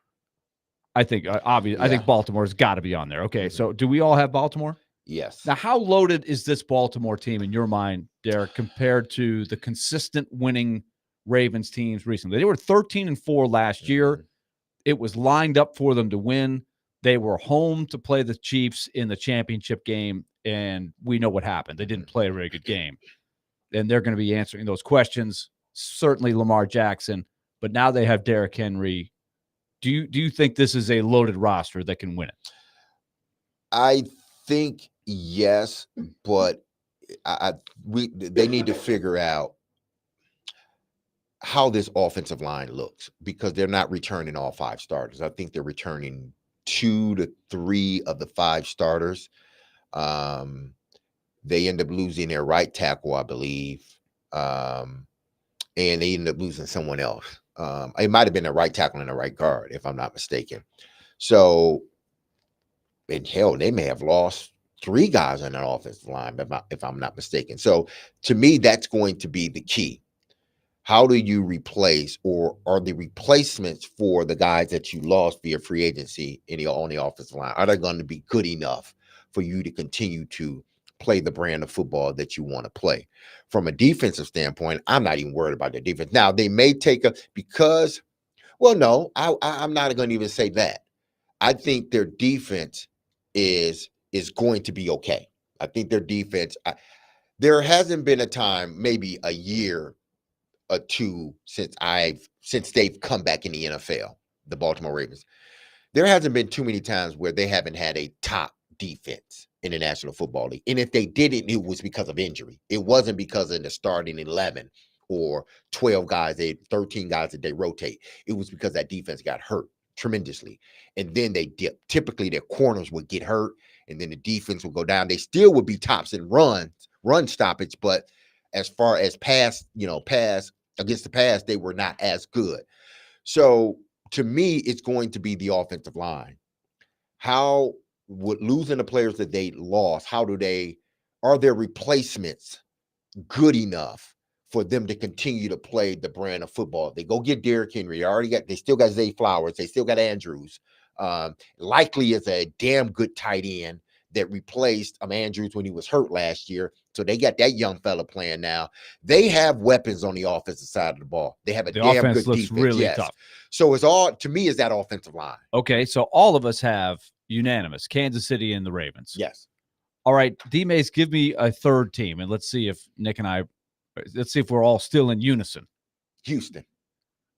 I think obviously. I think Baltimore's got to be on there. Okay, so do we all have Baltimore? Yes. Now, how loaded is this Baltimore team in your mind, Derek, compared to the consistent winning Ravens teams recently? They were 13-4 last year. It was lined up for them to win. They were home to play the Chiefs in the championship game, and we know what happened. They didn't play a very good game, and they're going to be answering those questions. Certainly Lamar Jackson, but now they have Derrick Henry. Do you think this is a loaded roster that can win it? I think yes, but they need to figure out how this offensive line looks because they're not returning all 5 starters. I think they're returning 2 to 3 of the 5 starters. They end up losing their right tackle, I believe, and they end up losing someone else. It might have been a right tackle and a right guard, if I'm not mistaken. So, and hell, they may have lost 3 guys on that offensive line, if I'm not mistaken. So, to me, that's going to be the key. How do you replace, or are the replacements for the guys that you lost via free agency on the offensive line, are they going to be good enough for you to continue to play the brand of football that you want to play? From a defensive standpoint, I'm not even worried about their defense. Now, they may take I'm not going to even say that. I think their defense is going to be okay. I think their defense, there hasn't been a time, maybe a year or 2 since they've come back in the NFL, the Baltimore Ravens. There hasn't been too many times where they haven't had a top defense in the National Football League. And if they didn't, it was because of injury. It wasn't because of the starting 11 or 13 guys that they rotate. It was because that defense got hurt tremendously. And then they dip. Typically, their corners would get hurt, and then the defense would go down. They still would be tops in run stoppage, but as far as pass against the pass, they were not as good. So to me, it's going to be the offensive line. How would losing the players that they lost, are their replacements good enough for them to continue to play the brand of football? They go get Derrick Henry. They still got Zay Flowers. They still got Andrews. Likely is a damn good tight end that replaced Andrews when he was hurt last year. So they got that young fella playing now. They have weapons on the offensive side of the ball. They have a damn good defense. Really tough. So it's all, to me, is that offensive line. Okay, so all of us have unanimous Kansas City and the Ravens. Yes. All right, DMase, give me a third team, and let's see if Nick and let's see if we're all still in unison. Houston.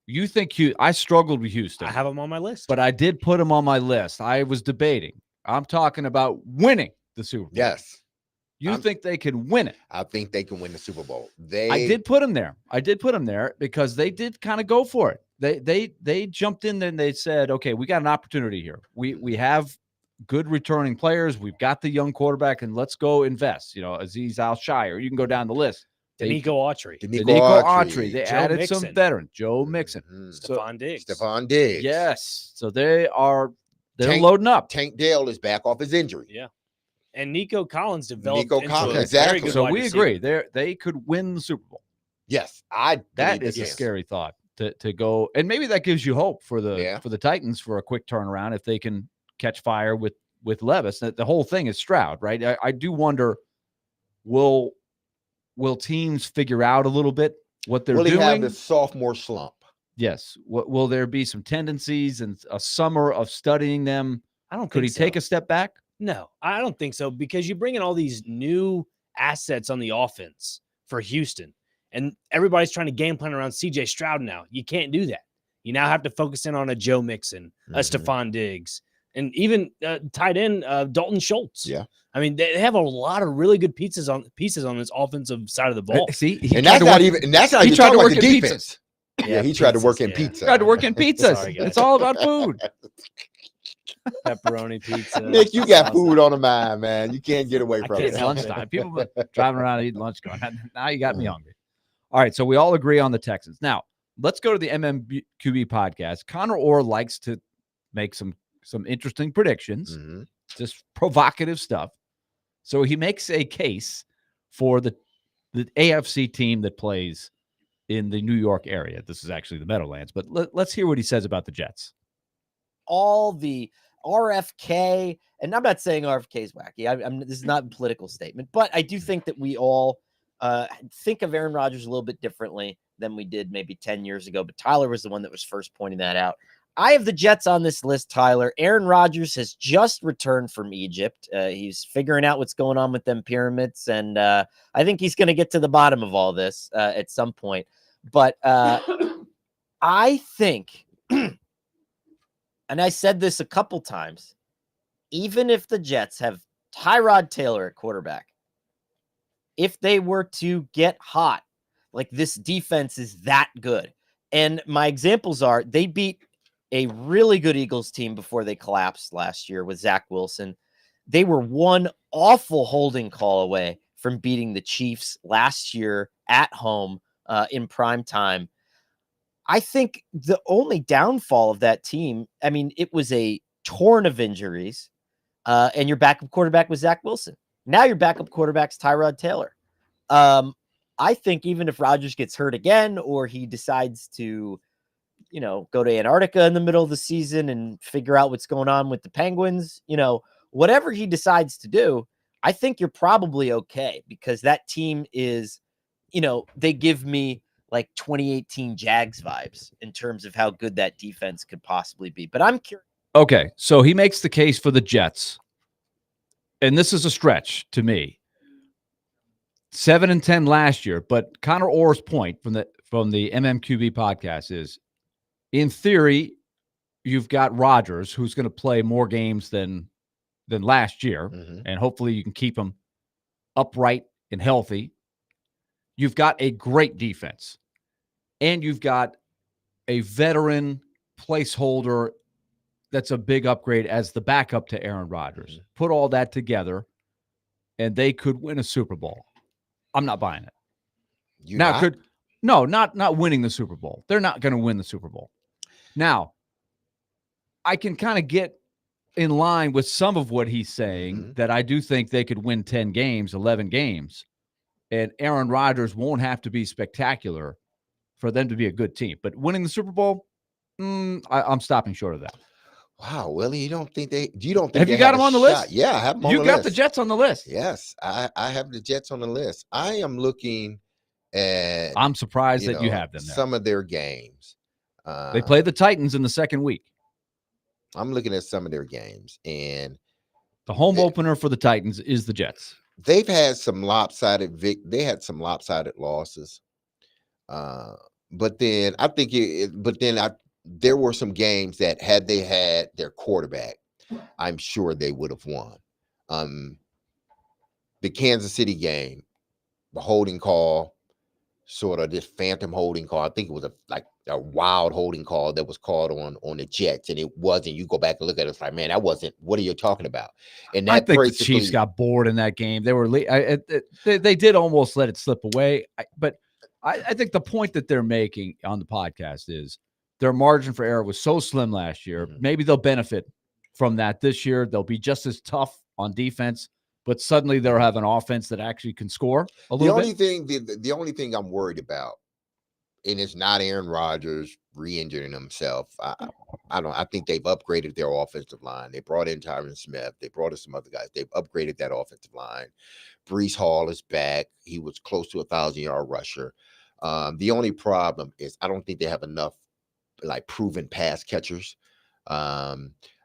You think I struggled with Houston. I have them on my list. But I did put them on my list. I was debating. I'm talking about winning the Super Bowl. Yes. You think they can win it? I think they can win the Super Bowl. I did put them there. I did put them there because they did kind of go for it. They jumped in and they said, okay, we got an opportunity here. We have good returning players. We've got the young quarterback, and let's go invest. Azeez Al-Shire. You can go down the list. Danico Autry. They added Mixon. some veterans. Joe Mixon. Stephon Diggs. Stephon Diggs. Yes. So they're loading up. Tank Dell is back off his injury. Yeah. And Nico Collins developed exactly. very good So wide we receiver. agree. They could win the Super Bowl. Yes, I That believe is it a scary thought to go, and maybe that gives you hope for the Titans for a quick turnaround if they can catch fire with Levis. The whole thing is Stroud, right? I do wonder, will teams figure out a little bit what they're Will he doing? have the sophomore slump? Yes. Will there be some tendencies and a summer of studying them? I don't. Could he think so. take a step back? No, I don't think so, because you bring in all these new assets on the offense for Houston, and everybody's trying to game plan around CJ Stroud now. You can't do that. You now have to focus in on a Joe Mixon, a Stephon Diggs, and even tight end Dalton Schultz. Yeah. I mean, they have a lot of really good pieces on this offensive side of the ball. See, that's not even talking about the defense. Yeah, he tried to work in pizza. Tried to work in pizzas. Sorry, it's all about food. Pepperoni pizza. Nick, you got food on the mind, man. You can't get away from it. It's lunchtime. People been driving around eating lunch going, now you got me hungry. All right, so we all agree on the Texans. Now, let's go to the MMQB podcast. Connor Orr likes to make some interesting predictions, just provocative stuff. So he makes a case for the AFC team that plays in the New York area. This is actually the Meadowlands, but let's hear what he says about the Jets. All the RFK, and I'm not saying RFK is wacky. This is not a political statement, but I do think that we all think of Aaron Rodgers a little bit differently than we did maybe 10 years ago. But Tyler was the one that was first pointing that out. I have the Jets on this list, Tyler. Aaron Rodgers has just returned from Egypt. He's figuring out what's going on with them pyramids, and I think he's going to get to the bottom of all this at some point. But I think, and I said this a couple times, even if the Jets have Tyrod Taylor at quarterback, if they were to get hot, like this defense is that good. And my examples are they beat a really good Eagles team before they collapsed last year with Zach Wilson. They were one awful holding call away from beating the Chiefs last year at home in prime time. I think the only downfall of that team, I mean, it was a torn of injuries, and your backup quarterback was Zach Wilson. Now your backup quarterback's Tyrod Taylor. I think even if Rodgers gets hurt again, or he decides to, go to Antarctica in the middle of the season and figure out what's going on with the Penguins, whatever he decides to do, I think you're probably okay, because that team is, they give me like 2018 Jags vibes in terms of how good that defense could possibly be. But I'm curious. Okay, so he makes the case for the Jets, and this is a stretch to me. 7-10 last year, but Connor Orr's point from the MMQB podcast is, in theory, you've got Rodgers, who's going to play more games than last year, and hopefully you can keep him upright and healthy. You've got a great defense, and you've got a veteran placeholder that's a big upgrade as the backup to Aaron Rodgers. Put all that together, and they could win a Super Bowl. I'm not buying it. Not winning the Super Bowl. They're not going to win the Super Bowl. Now, I can kind of get in line with some of what he's saying, that I do think they could win 10 games, 11 games, and Aaron Rodgers won't have to be spectacular for them to be a good team. But winning the Super Bowl, I'm stopping short of that. Wow, Willie, you don't think have you got them on the list? Yeah, I have them on the list. You got the Jets on the list. Yes, I have the Jets on the list. I am looking at. I'm surprised that you have them there. Some of their games. They play the Titans in the second week. I'm looking at some of their games, and the home opener for the Titans is the Jets. They've had some lopsided They had some lopsided losses, but then I think there were some games that had they had their quarterback, I'm sure they would have won. The Kansas City game, the holding call, sort of this phantom holding call. I think it was a wild holding call that was called on the Jets, and it wasn't. You go back and look at it, it's like, man, that wasn't. What are you talking about? And that I think the Chiefs got bored in that game. They were they did almost let it slip away. But I think the point that they're making on the podcast is their margin for error was so slim last year. Maybe they'll benefit from that this year. They'll be just as tough on defense, but suddenly they'll have an offense that actually can score a little bit. The only thing I'm worried about and it's not Aaron Rodgers re-injuring himself. I think they've upgraded their offensive line. They brought in Tyron Smith. They brought in some other guys. They've upgraded that offensive line. Brees Hall is back. He was close to 1,000-yard rusher. The only problem is I don't think they have enough like proven pass catchers.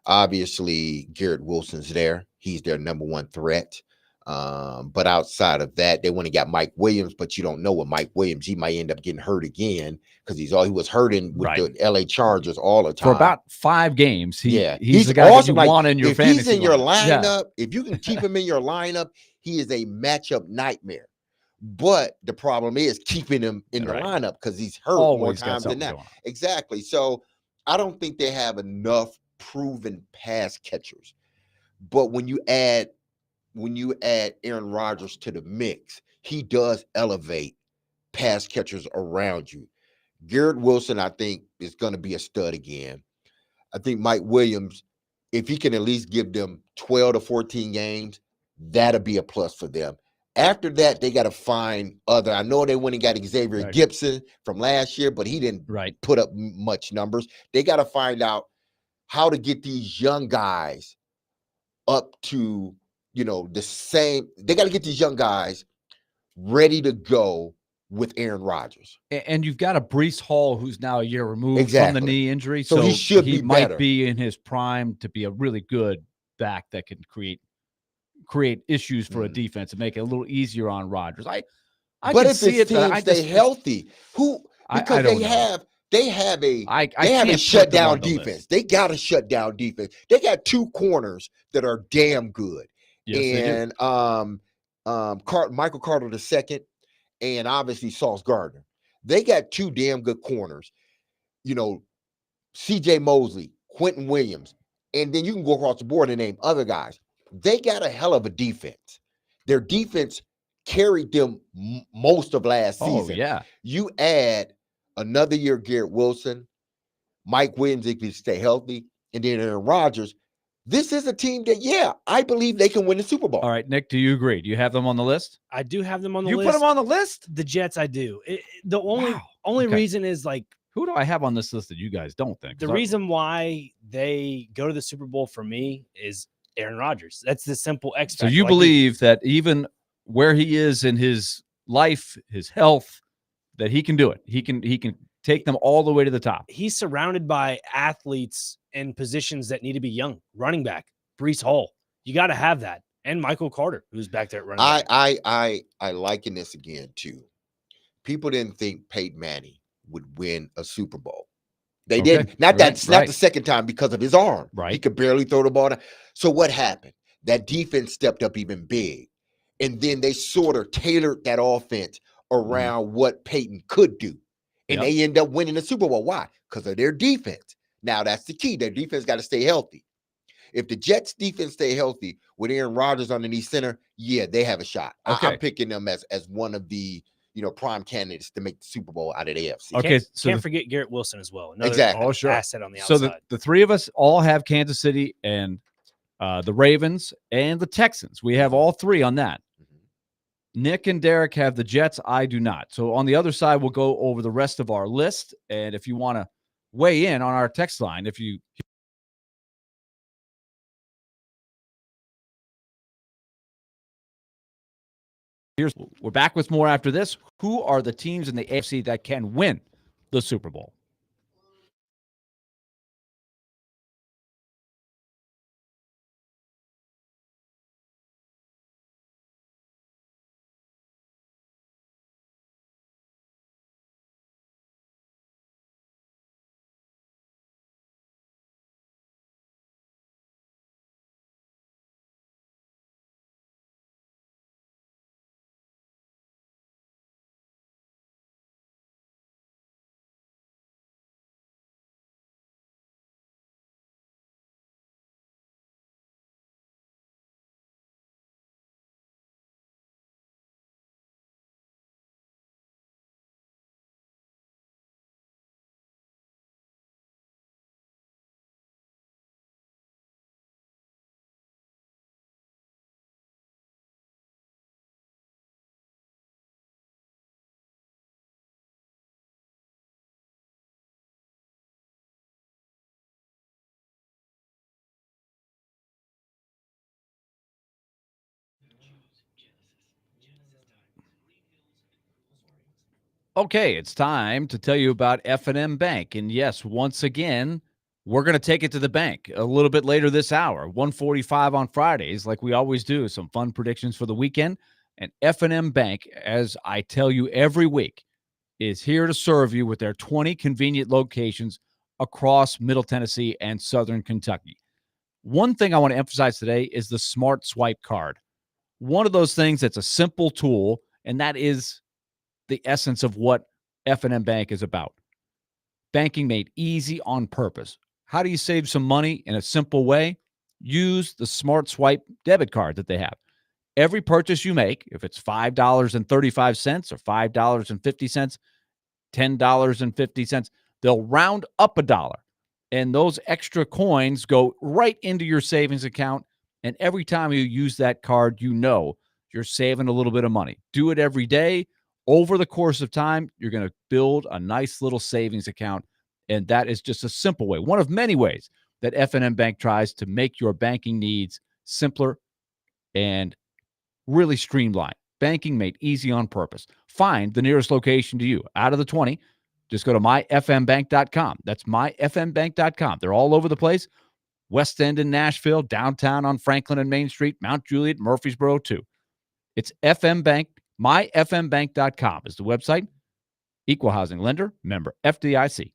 Obviously, Garrett Wilson's there. He's their number one threat. But outside of that, they went and got Mike Williams, but you don't know what Mike Williams, he might end up getting hurt again because he was hurting with the LA Chargers all the time. For about 5 games. He's the guy awesome. that you want in your if fantasy he's in your lineup. lineup, if you can keep him in your lineup, he is a matchup nightmare. But the problem is keeping him in the lineup because he's hurt more times than that. Exactly. So I don't think they have enough proven pass catchers. But when you add Aaron Rodgers to the mix, he does elevate pass catchers around you. Garrett Wilson, I think, is going to be a stud again. I think Mike Williams, if he can at least give them 12 to 14 games, that'll be a plus for them. After that, they got to find other. I know they went and got Xavier Gibson from last year, but he didn't put up much numbers. They got to find out how to get these young guys up to, the same. They got to get these young guys ready to go with Aaron Rodgers. And you've got a Brees Hall who's now a year removed from the knee injury. So he might better. be in his prime to be a really good back that can create issues for a defense and make it a little easier on Rodgers. I but can if see his it. team stay healthy, because they have a shutdown defense. They got a shutdown defense. They got 2 corners that are damn good. Yes, and Michael Carter II and obviously Sauce Gardner. They got 2 damn good corners. CJ Mosley, Quentin Williams, and then you can go across the board and name other guys. They got a hell of a defense. Their defense carried them most of last season. Oh, yeah. You add another year Garrett Wilson, Mike Williams, if he stay healthy, and then Aaron Rodgers. This is a team that, I believe they can win the Super Bowl. All right, Nick, do you agree? Do you have them on the list? I do have them on the You list. put them on the list? The Jets, I do. The only reason is like, who do I have on this list that you guys don't think? The reason why they go to the Super Bowl for me is Aaron Rodgers. That's the simple X factor. So you believe that even where he is in his life, his health, that he can do it. He can take them all the way to the top. He's surrounded by athletes in positions that need to be young. Running back, Brees Hall. You got to have that. And Michael Carter, who's back there at running back. I liken this again too. People didn't think Peyton Manning would win a Super Bowl. They didn't. Not the second time because of his arm. Right. He could barely throw the ball down. So what happened? That defense stepped up even big. And then they sort of tailored that offense around what Peyton could do. And they end up winning the Super Bowl. Why? Because of their defense. Now that's the key. Their defense got to stay healthy. If the Jets defense stay healthy with Aaron Rodgers underneath center, they have a shot. I'm picking them as one of the prime candidates to make the Super Bowl out of the AFC. Okay, Can't forget Garrett Wilson as well. Another asset on the outside. So the 3 of us all have Kansas City and the Ravens and the Texans. We have all 3 on that. Nick and Derek have the Jets. I do not. So on the other side, we'll go over the rest of our list. And if you want to weigh in on our text line, we're back with more after this. Who are the teams in the AFC that can win the Super Bowl? Okay, it's time to tell you about F&M Bank. And yes, once again, we're going to take it to the bank a little bit later this hour, 1:45 on Fridays, like we always do. Some fun predictions for the weekend. And F&M Bank, as I tell you every week, is here to serve you with their 20 convenient locations across Middle Tennessee and Southern Kentucky. One thing I want to emphasize today is the Smart Swipe card. One of those things that's a simple tool, and that is the essence of what F&M Bank is about. Banking made easy on purpose. How do you save some money in a simple way? Use the Smart Swipe debit card that they have. Every purchase you make, if it's $5.35 or $5.50, $10.50, they'll round up $1. And those extra coins go right into your savings account. And every time you use that card, you know you're saving a little bit of money. Do it every day. Over the course of time, you're going to build a nice little savings account. And that is just a simple way, one of many ways that F&M Bank tries to make your banking needs simpler and really streamlined. Banking made easy on purpose. Find the nearest location to you. Out of the 20, just go to myfmbank.com. That's myfmbank.com. They're all over the place. West End in Nashville, downtown on Franklin and Main Street, Mount Juliet, Murfreesboro too. It's FM Bank. MyFMBank.com is the website. Equal housing lender, member FDIC.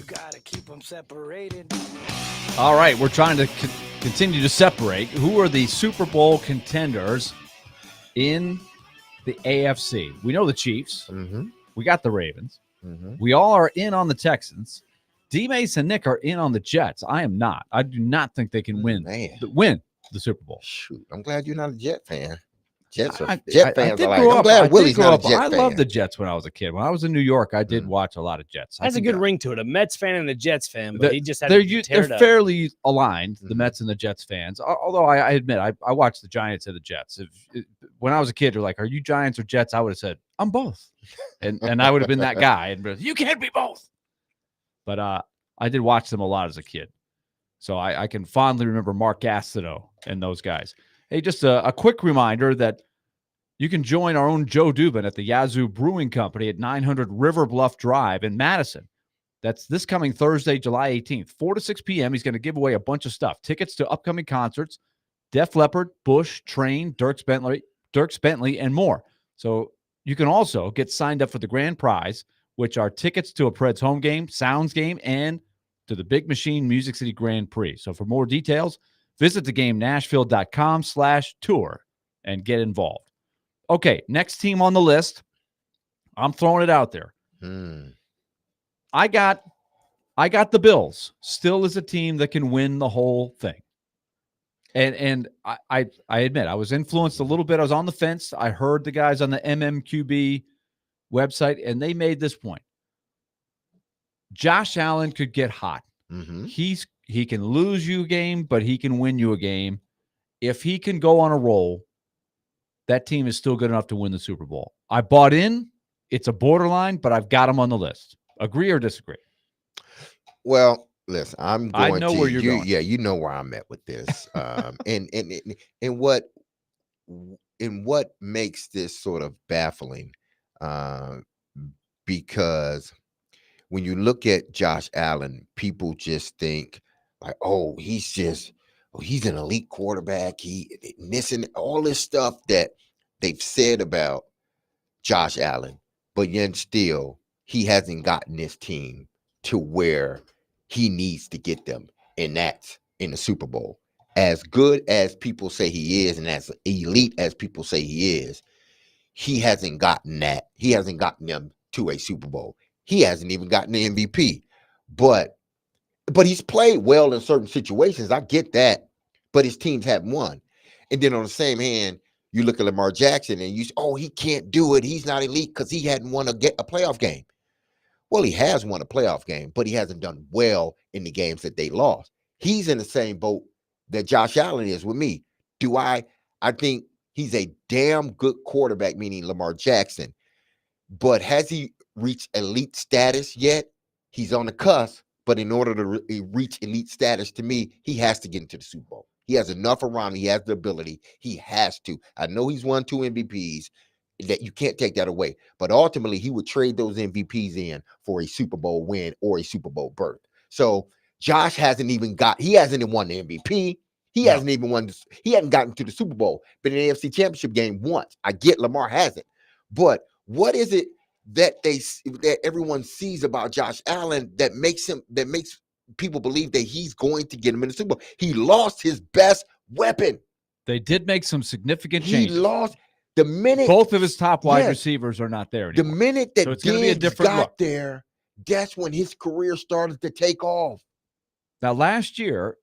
Gotta keep them separated. All right, we're trying to continue to separate who are the Super Bowl contenders in the AFC. We know the Chiefs. Mm-hmm. We got the Ravens. Mm-hmm. We all are in on the Texans. DMase and Nick are in on the Jets. I am not. I do not think they can win the Super Bowl. Shoot, I'm glad you're not a Jet fan. Jet fans I are like, I'm glad Willy's not a Jet fan. I loved the Jets when I was a kid. When I was in New York, I did watch a lot of Jets. Has a good ring to it. A Mets fan and a Jets fan, but he just had to tear it they're up. fairly aligned, the Mets and the Jets fans. Although I admit, I watched the Giants and the Jets. When I was a kid, you're like, are you Giants or Jets? I would have said, I'm both. And I would have been that guy. And you can't be both. But I did watch them a lot as a kid. So I can fondly remember Mark Gastineau and those guys. Hey, just a quick reminder that you can join our own Joe Dubin at the Yazoo Brewing Company at 900 River Bluff Drive in Madison. That's this coming Thursday, July 18th, 4 to 6 p.m. He's going to give away a bunch of stuff. Tickets to upcoming concerts, Def Leppard, Bush, Train, Dierks Bentley, and more. So you can also get signed up for the grand prize, which are tickets to a Preds home game, Sounds game, and to the Big Machine Music City Grand Prix. So for more details, visit thegamenashville.com/tour and get involved. Okay, next team on the list. I'm throwing it out there. I got the Bills. Still is a team that can win the whole thing. And I admit I was influenced a little bit. I was on the fence. I heard the guys on the MMQB website, and they made this point. Josh Allen could get hot. Mm-hmm. He can lose you a game, but he can win you a game. if he can go on a roll, that team is still good enough to win the Super Bowl. I bought in. It's a borderline, but I've got him on the list. Agree or disagree? Well, listen, I'm going I know to where you're going. Yeah, you know where I'm at with this. And what makes this sort of baffling, because when you look at Josh Allen, people just think like, oh, he's an elite quarterback. He missing all this stuff that they've said about Josh Allen, but yet still he hasn't gotten this team to where he needs to get them, and that's in the Super Bowl. As good as people say he is, and as elite as people say he is, he hasn't gotten that. He hasn't gotten them to a Super Bowl. He hasn't even gotten the MVP. But he's played well in certain situations. I get that. But his teams haven't won. And then on the same hand, you look at Lamar Jackson and you say, oh, he can't do it. He's not elite because he hadn't won a playoff game. Well, he has won a playoff game, but he hasn't done well in the games that they lost. He's in the same boat that Josh Allen is with me. I think he's a damn good quarterback, meaning Lamar Jackson. But has he reached elite status yet? He's on the cusp. But in order to reach elite status, to me, he has to get into the Super Bowl. He has enough around him. He has the ability. He has to. I know he's won 2 MVPs. That you can't take that away. But ultimately, he would trade those MVPs in for a Super Bowl win or a Super Bowl berth. So Josh hasn't even won the MVP. He hasn't gotten to the Super Bowl, but in the AFC Championship game once. I get Lamar hasn't. But what is it that everyone sees about Josh Allen that makes people believe that he's going to get him in the Super Bowl? He lost his best weapon. They did make some significant changes. He lost the minute both of his top wide receivers are not there anymore. The minute that so it's going to be a different look there, that's when his career started to take off. Now, last year,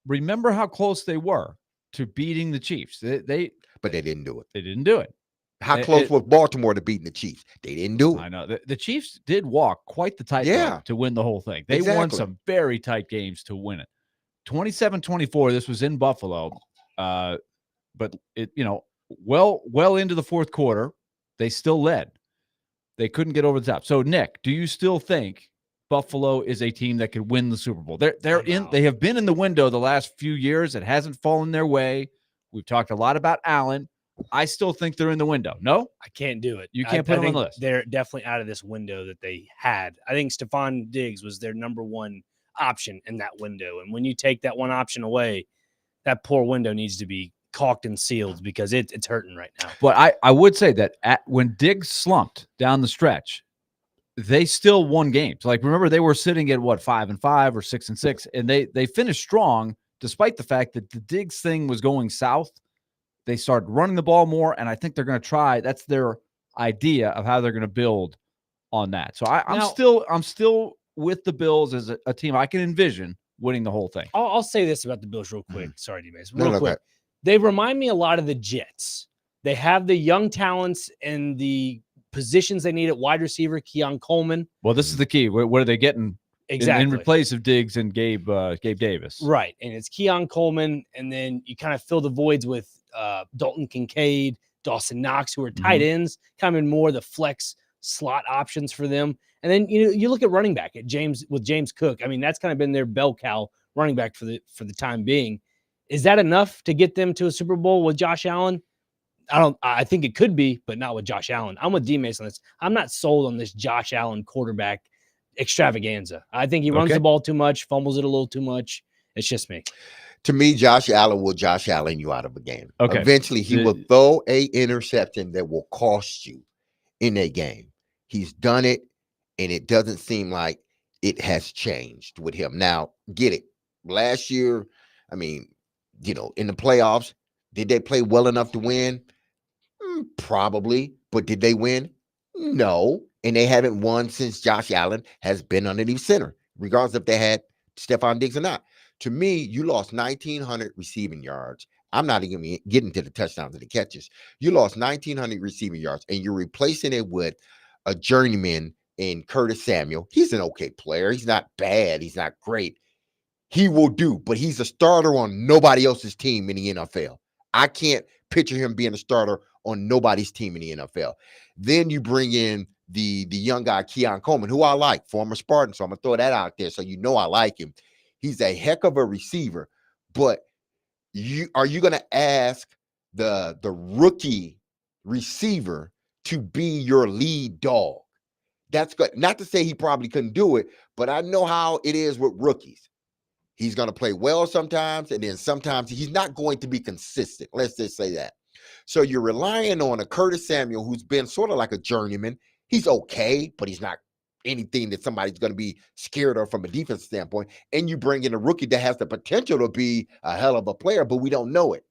remember how close they were to beating the Chiefs. But they didn't do it. They didn't do it. How close was Baltimore to beating the Chiefs? They didn't do it. I know. The Chiefs did walk quite the tightrope to win the whole thing. They won some very tight games to win it. 27-24, this was in Buffalo. But it, well into the fourth quarter, they still led. They couldn't get over the top. So, Nick, do you still think Buffalo is a team that could win the Super Bowl? They have been in the window the last few years. It hasn't fallen their way. We've talked a lot about Allen. I still think they're in the window. No? I can't do it. You can't put them on the list. They're definitely out of this window that they had. I think Stephon Diggs was their number one option in that window. And when you take that one option away, that poor window needs to be caulked and sealed because it's hurting right now. But I would say that when Diggs slumped down the stretch, they still won games. Like, remember, they were sitting at 5-5 or 6-6, and they finished strong despite the fact that the Diggs thing was going south. They started running the ball more, and I think they're going to try. That's their idea of how they're going to build on that. So I'm still with the Bills as a team. I can envision winning the whole thing. I'll say this about the Bills real quick. Sorry, DMase. Real quick. They remind me a lot of the Jets. They have the young talents and the positions they need at wide receiver, Keon Coleman. Well, this is the key. What are they getting exactly in replace of Diggs and Gabe Davis? Right, and it's Keon Coleman, and then you kind of fill the voids with Dalton Kincaid, Dawson Knox, who are tight ends, kind of more the flex slot options for them. And then you look at running back at James Cook. I mean, that's kind of been their bell cow running back for the time being. Is that enough to get them to a Super Bowl with Josh Allen? I think it could be, but not with Josh Allen. I'm with DMase on this. I'm not sold on this Josh Allen quarterback extravaganza. I think he runs the ball too much, fumbles it a little too much. It's just me. To me, Josh Allen will Josh Allen you out of a game. Okay. Eventually, he will throw a interception that will cost you in a game. He's done it, and it doesn't seem like it has changed with him. Now, get it. Last year, I mean, in the playoffs, did they play well enough to win? Probably. But did they win? No. And they haven't won since Josh Allen has been underneath center, regardless if they had Stephon Diggs or not. To me, you lost 1,900 receiving yards. I'm not even getting to the touchdowns and the catches. You lost 1,900 receiving yards, and you're replacing it with a journeyman in Curtis Samuel. He's an okay player. He's not bad. He's not great. He will do, but he's a starter on nobody else's team in the NFL. I can't picture him being a starter on nobody's team in the NFL. Then you bring in the young guy, Keon Coleman, who I like, former Spartan. So I'm gonna throw that out there so you know I like him. He's a heck of a receiver, but are you gonna ask the rookie receiver to be your lead dog? That's good. Not to say he probably couldn't do it, but I know how it is with rookies. He's going to play well sometimes, and then sometimes he's not going to be consistent. Let's just say that. So you're relying on a Curtis Samuel who's been sort of like a journeyman. He's okay, but he's not anything that somebody's going to be scared of from a defense standpoint. And you bring in a rookie that has the potential to be a hell of a player, but we don't know it.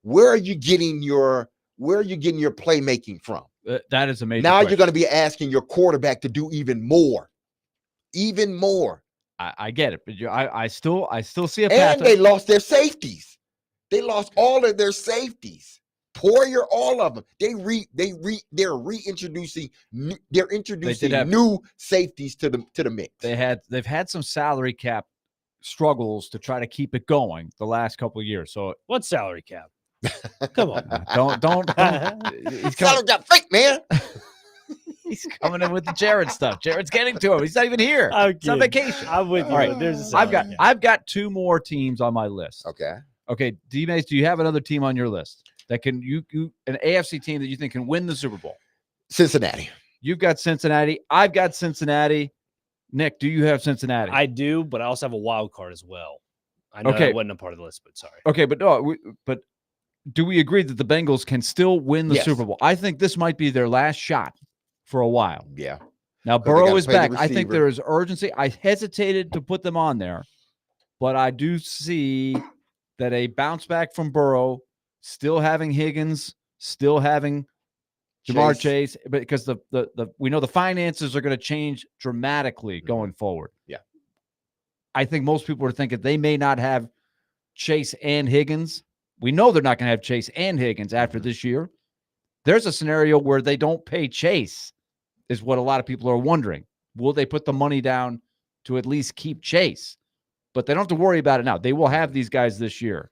Where are you getting your playmaking from? That is amazing. Now you're going to be asking your quarterback to do even more. I get it, but I still see a path. And they lost their safeties. They lost all of their safeties. Poirier, all of them. They're reintroducing. They're introducing new safeties to the mix. They've had some salary cap struggles to try to keep it going the last couple of years. So what salary cap? Come on, don't. He's salary cap fake, man. He's coming in with the Jared stuff. Jared's getting to him. He's not even here. He's on vacation. I'm with you. All right. There's I've got two more teams on my list. Okay. DMase, do you have another team on your list that can an AFC team that you think can win the Super Bowl? Cincinnati. You've got Cincinnati. I've got Cincinnati. Nick, do you have Cincinnati? I do, but I also have a wild card as well. I know that wasn't a part of the list, but sorry. Okay, but but do we agree that the Bengals can still win the Super Bowl? I think this might be their last shot for a while. Yeah. Now Burrow is back. I think there is urgency. I hesitated to put them on there, but I do see that a bounce back from Burrow, still having Higgins, still having Jamar Chase, but because the we know the finances are going to change dramatically going forward. Yeah. I think most people are thinking they may not have Chase and Higgins. We know they're not going to have Chase and Higgins after this year. There's a scenario where they don't pay Chase, is what a lot of people are wondering. Will they put the money down to at least keep Chase? But they don't have to worry about it now. They will have these guys this year.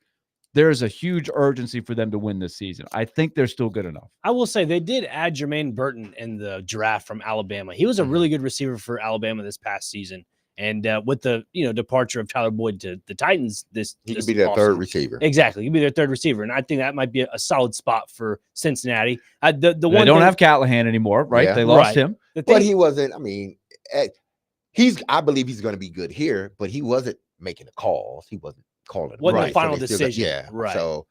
There's a huge urgency for them to win this season. I think they're still good enough. I will say they did add Jermaine Burton in the draft from Alabama. He was a really good receiver for Alabama this past season. And with the departure of Tyler Boyd to the Titans, he could be their third receiver. Exactly, he'd be their third receiver, and I think that might be a solid spot for Cincinnati. They don't have Callahan anymore, right? Yeah. They lost him, but he wasn't. I mean, I believe he's going to be good here, but he wasn't making the calls. He wasn't calling. The final decision, right? So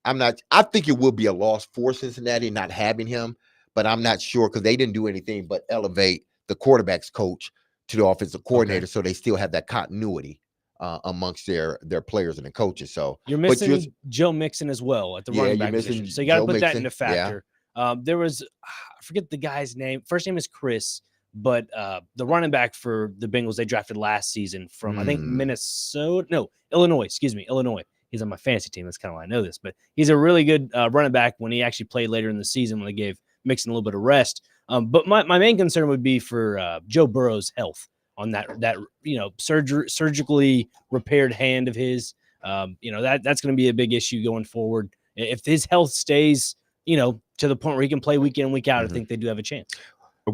I'm not. I think it will be a loss for Cincinnati not having him, but I'm not sure because they didn't do anything but elevate the quarterback's coach to the offensive coordinator, so they still have that continuity amongst their players and the coaches. So you're missing Joe Mixon as well at the running back position. So you got to put that into factor. Yeah. There was, I forget the guy's name. First name is Chris, but the running back for the Bengals they drafted last season from I think Illinois. Excuse me, Illinois. He's on my fantasy team. That's kind of why I know this. But he's a really good running back when he actually played later in the season when they gave Mixon a little bit of rest. But my main concern would be for Joe Burrow's health on that surgically repaired hand of his. That's going to be a big issue going forward. If his health stays, to the point where he can play week in and week out, I think they do have a chance.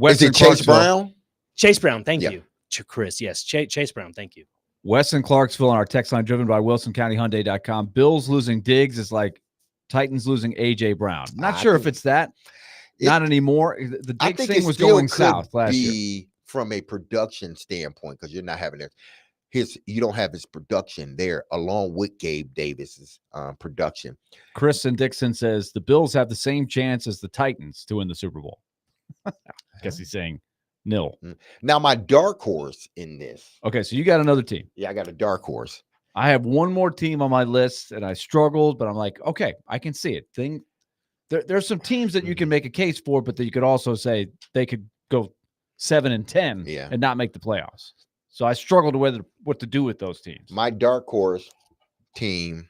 Is it Chase Brown? Chase Brown, thank you, Chris. Yes, Chase Brown, thank you. Wes in Clarksville on our text line, driven by WilsonCountyHyundai.com. Bills losing Diggs is like Titans losing A.J. Brown. Not sure if it's that. Not anymore. The Diggs thing was going south last year. From a production standpoint, because you're not having you don't have his production there along with Gabe Davis's production. Chris and Dixon says the Bills have the same chance as the Titans to win the Super Bowl. I guess he's saying nil. Now my dark horse in this. Okay, so you got another team. Yeah, I got a dark horse. I have one more team on my list, and I struggled, but I'm like, okay, I can see it. There's some teams that you can make a case for, but that you could also say they could go 7-10 and not make the playoffs. So I struggled with what to do with those teams. My dark horse team,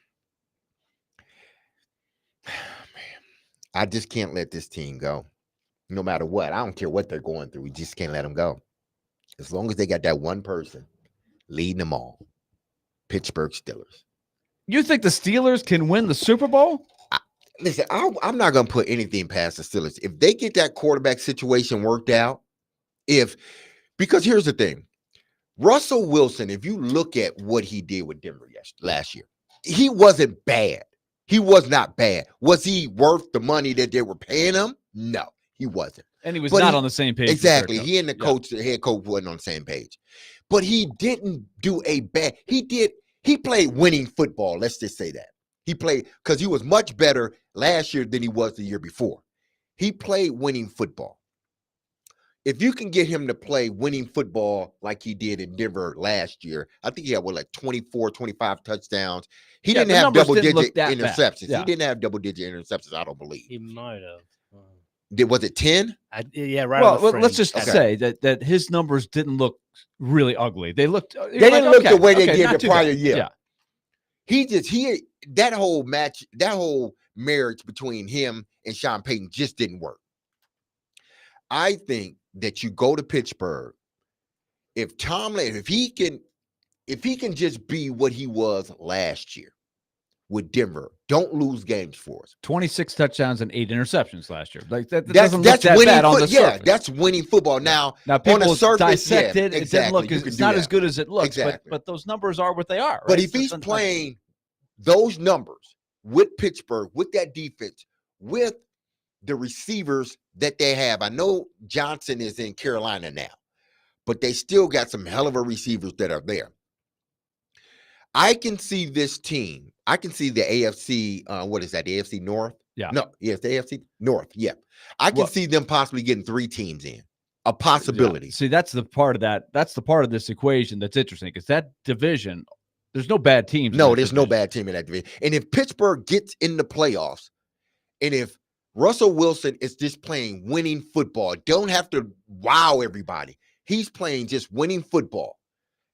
man, I just can't let this team go. No matter what. I don't care what they're going through. We just can't let them go. As long as they got that one person leading them all. Pittsburgh Steelers. You think the Steelers can win the Super Bowl? Listen, I'm not going to put anything past the Steelers. If they get that quarterback situation worked out, because here's the thing. Russell Wilson, if you look at what he did with Denver last year, he wasn't bad. He was not bad. Was he worth the money that they were paying him? No, he wasn't. And he was not on the same page. Exactly. He and the head coach wasn't on the same page. But he didn't do a bad. He played winning football. Let's just say that. He played because he was much better last year than he was the year before. He played winning football. If you can get him to play winning football like he did in Denver last year, I think he had like 24, 25 touchdowns. He didn't have double-digit interceptions. He didn't have double-digit interceptions, I don't believe. He might have. Was it 10? Yeah, right. Well, let's just say that his numbers didn't look really ugly. They looked. They didn't look the way they did the prior year. Yeah. That whole match, that whole marriage between him and Sean Payton just didn't work. I think that you go to Pittsburgh, if Tomlin, if he can just be what he was last year with Denver, don't lose games for us. 26 touchdowns and 8 interceptions last year. Like that's winning bad on the surface. That's winning football. Now people on the surface, dissect it. Exactly. It didn't look. It's not as good as it looks. Exactly. But those numbers are what they are. Right? But if he's playing those numbers with Pittsburgh, with that defense, with the receivers that they have, I know Johnson is in Carolina now, but they still got some hell of a receivers that are there. I can see this team. I can see the AFC. What is that? The AFC North? Yeah. No. Yes, the AFC North. Yeah. I can see them possibly getting 3 teams in. A possibility. Yeah. See, that's the part of that. That's the part of this equation that's interesting because that division, there's no bad teams. No, there's no bad team in that division. And if Pittsburgh gets in the playoffs, and if Russell Wilson is just playing winning football, don't have to wow everybody. He's playing just winning football.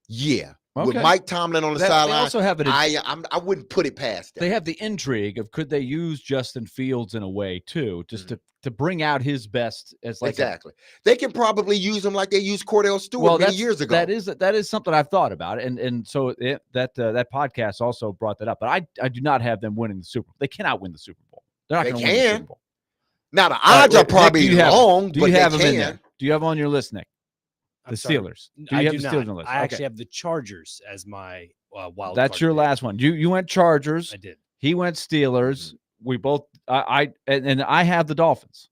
Yeah. Okay. With Mike Tomlin on the sideline, also have it. I wouldn't put it past them. They have the intrigue of could they use Justin Fields in a way too, just to bring out his best as like exactly. They can probably use him like they used Cordell Stewart many years ago. That is something I've thought about, and so that podcast also brought that up. But I do not have them winning the Super Bowl. They cannot win the Super Bowl. They're not going to win the Super Bowl. Now the odds are probably long. Do you have them in there? Do you have on your list, Nick? The Steelers. Do you have the Steelers on the list? I actually have the Chargers as my wild. That's your last one. You went Chargers. I did. He went Steelers. We both. I have the Dolphins.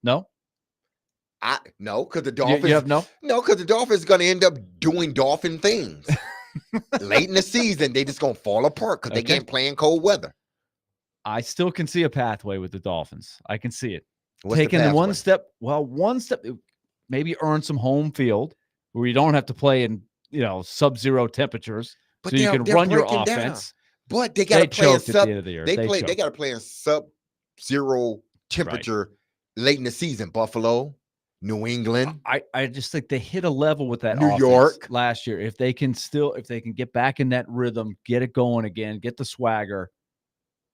No. No, because the Dolphins. You have no. No, because the Dolphins going to end up doing Dolphin things late in the season. They just going to fall apart because they can't play in cold weather. I still can see a pathway with the Dolphins. I can see it. What's taking one step. Well, one step. Maybe earn some home field where you don't have to play in sub-zero temperatures, but so you can run your offense. But they got to play in at the end of the year. They got to play in sub-zero temperature late in the season. Buffalo, New England. I just think they hit a level with that New York last year. If they can get back in that rhythm, get it going again, get the swagger,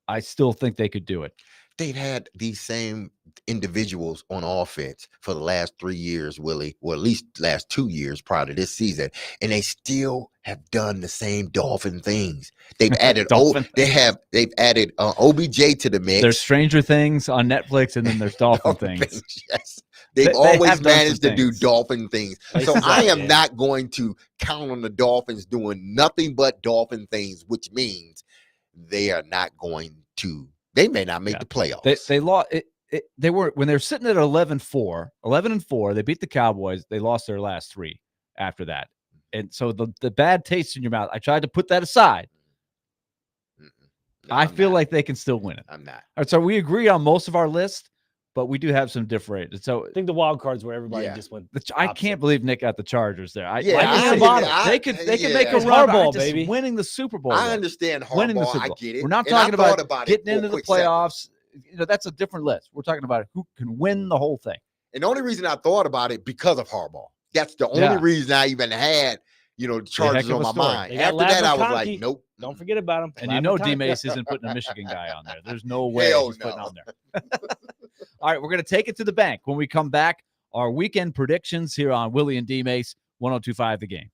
I still think they could do it. They've had these same individuals on offense for the last 3 years, Willie, or at least last 2 years prior to this season, and they still have done the same Dolphin things. They've added they've added OBJ to the mix. There's Stranger Things on Netflix, and then there's Dolphin things. Yes. They've always managed to do Dolphin things. So I am not going to count on the Dolphins doing nothing but Dolphin things, which means they are not going to. They may not make the playoffs. They lost. They were when they were sitting at 11-4. They beat the Cowboys. They lost their last 3 after that, and so the bad taste in your mouth. I tried to put that aside. No, I feel like they can still win it. I'm not. All right, so we agree on most of our list, but we do have some different. So I think the wild cards where everybody just went. I can't believe Nick got the Chargers there. They could make a run, Harbaugh, baby, winning the Super Bowl. I understand Harbaugh. Winning the Super Bowl. I get it. We're not talking about getting into the playoffs. That's a different list. We're talking about who can win the whole thing. And the only reason I thought about it because of Harbaugh. That's the only reason I even had the Chargers on my mind. After that, I was like, nope. Don't forget about him. And DMase isn't putting a Michigan guy on there. There's no way he's putting on there. All right, we're going to take it to the bank. When we come back, our weekend predictions here on Willy and DMase, 102.5 The Game.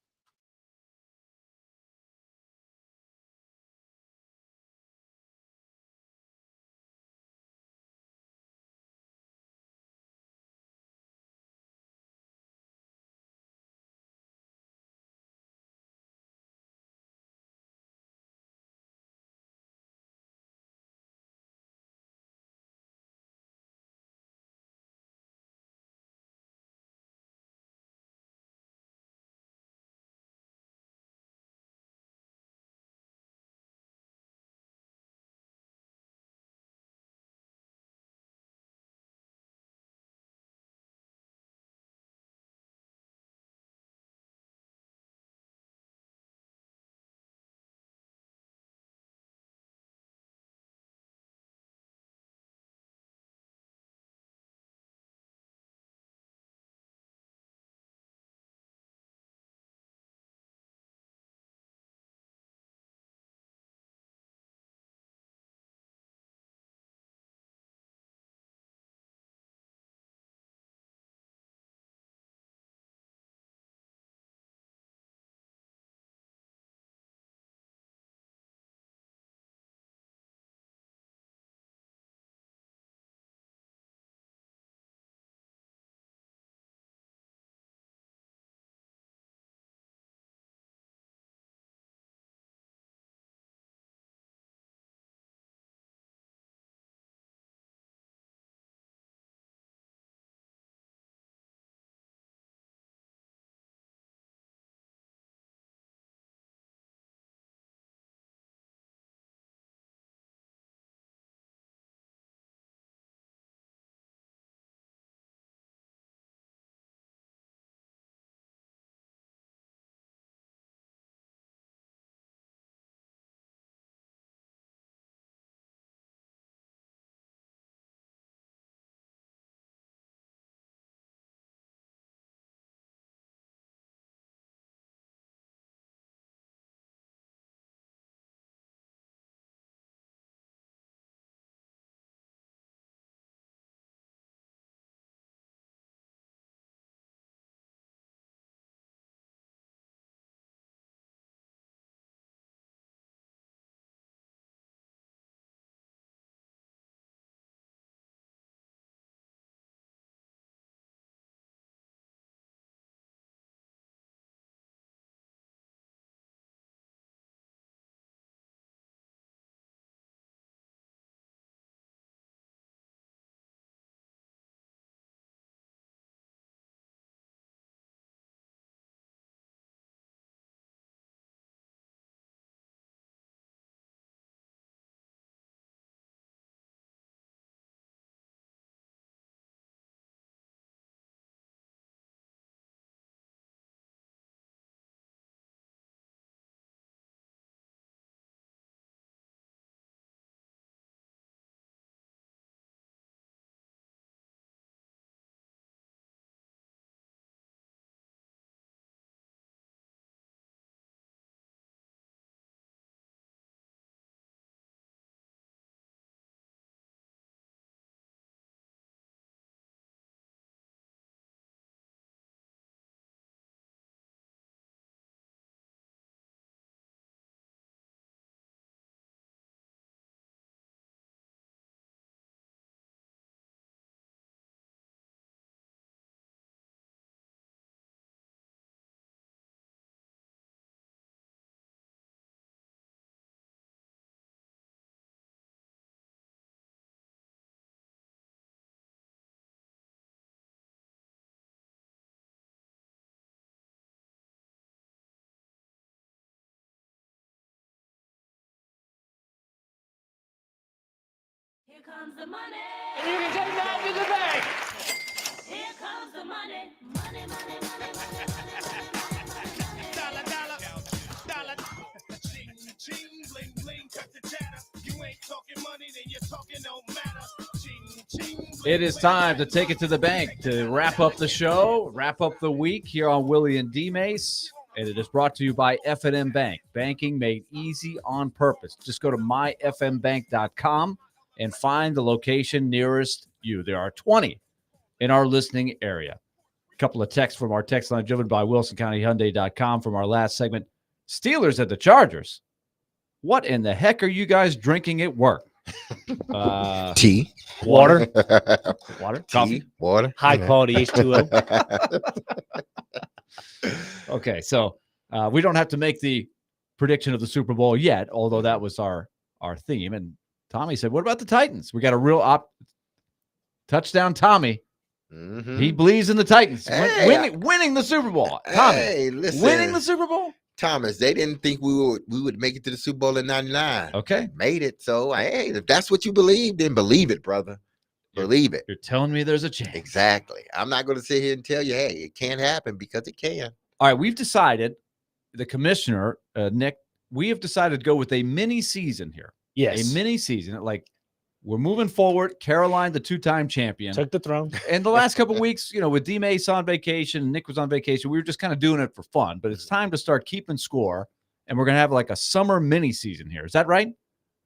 comes the money. And you can take that to the bank. Here comes the money. Money, money, money, money, money. Dollar, dollar, dollar. Ching, ching, bling, bling, cut the chatter. You ain't talking money, then you're talking no matter. Ching, ching, bling, It is time to take it to the bank to wrap up the show, wrap up the week here on Willy and DMase. And it is brought to you by F&M Bank. Banking made easy on purpose. Just go to myfmbank.com and find the location nearest you. There are 20 in our listening area. A couple of texts from our text line driven by WilsonCountyHyundai.com from our last segment. Steelers at the Chargers. What in the heck are you guys drinking at work? Tea. Water. Water. Coffee. Water. High quality H2O. Okay, so we don't have to make the prediction of the Super Bowl yet, although that was our theme. And Tommy said, what about the Titans? We got a real touchdown Tommy. Mm-hmm. He believes in the Titans. Hey, winning the Super Bowl. Tommy, hey, listen, winning the Super Bowl? Thomas, they didn't think we would make it to the Super Bowl in 99. Okay. Made it. So, hey, if that's what you believe, then believe it, brother. Believe it. You're telling me there's a chance. Exactly. I'm not going to sit here and tell you, hey, it can't happen, because it can. All right, we've decided, the commissioner, Nick, we have decided to go with a mini season here. Yes. A mini season. Like, we're moving forward. Caroline, the two-time champion. Took the throne. And the last couple of weeks, with DMase on vacation, Nick was on vacation, we were just kind of doing it for fun. But it's time to start keeping score, and we're going to have like a summer mini season here. Is that right?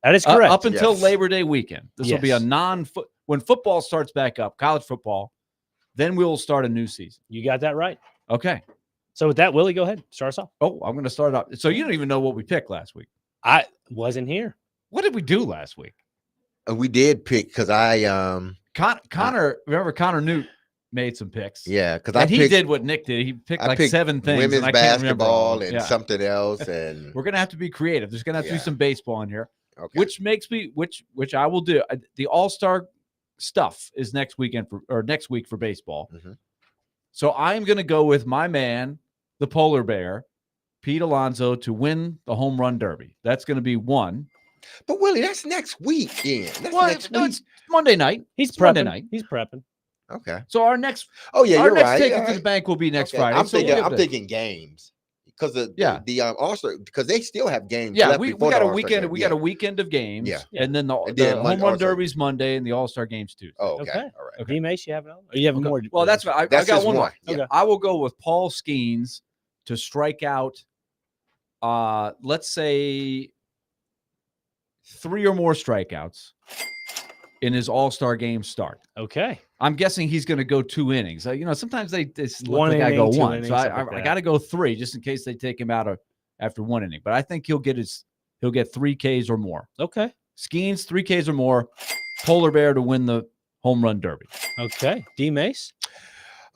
That is correct. Up until Labor Day weekend. This will be a Yes. when football starts back up, college football, then we will start a new season. You got that right. Okay. So with that, Willie, go ahead. Start us off. Oh, I'm going to start off. So you don't even know what we picked last week. I wasn't here. What did we do last week? We did pick, because I Connor, remember Connor Newt made some picks. Yeah, because he did what Nick did. He picked like 7 things. Women's and I can't remember all. basketball and Yeah. something else. And We're gonna have to be creative. There's gonna have to be Yeah. some baseball in here, okay. which makes me which I will do. The All-Star stuff is next week for baseball. Mhm. So I'm gonna go with my man, the polar bear, Pete Alonso, to win the home run derby. That's gonna be one. But Willie, that's next week. Yeah, that's Well, next no, week. it's Monday night. He's It's Monday prepping. night. He's prepping. Okay. So our next Oh yeah, our you're next right. ticket All to the right. bank will be next Okay. Friday. I'm So we'll thinking. give I'm the- thinking games, because the All-Star, because they still have games. Yeah, left we before got the a All-Star weekend. game. We Yeah. got a weekend of games. Yeah. And then the And then home Monday run also. derby's Monday and the All-Star games Tuesday. Oh, okay. Okay. All right. Okay. DMase, you have it on? Or you have more? Well, that's what I That's got just one more. one. Yeah. Okay. I will go with Paul Skeens to strike out, let's say 3 or more strikeouts in his All-Star game start. Okay. I'm guessing he's going to go 2 innings. Sometimes they look One like I inning, go 2 one. innings, So something like I that. got to go 3 just in case they take him out after 1 inning. But I think he'll get 3 Ks or more. Okay. Skeens, 3 Ks or more. Polar Bear to win the home run derby. Okay. DMase.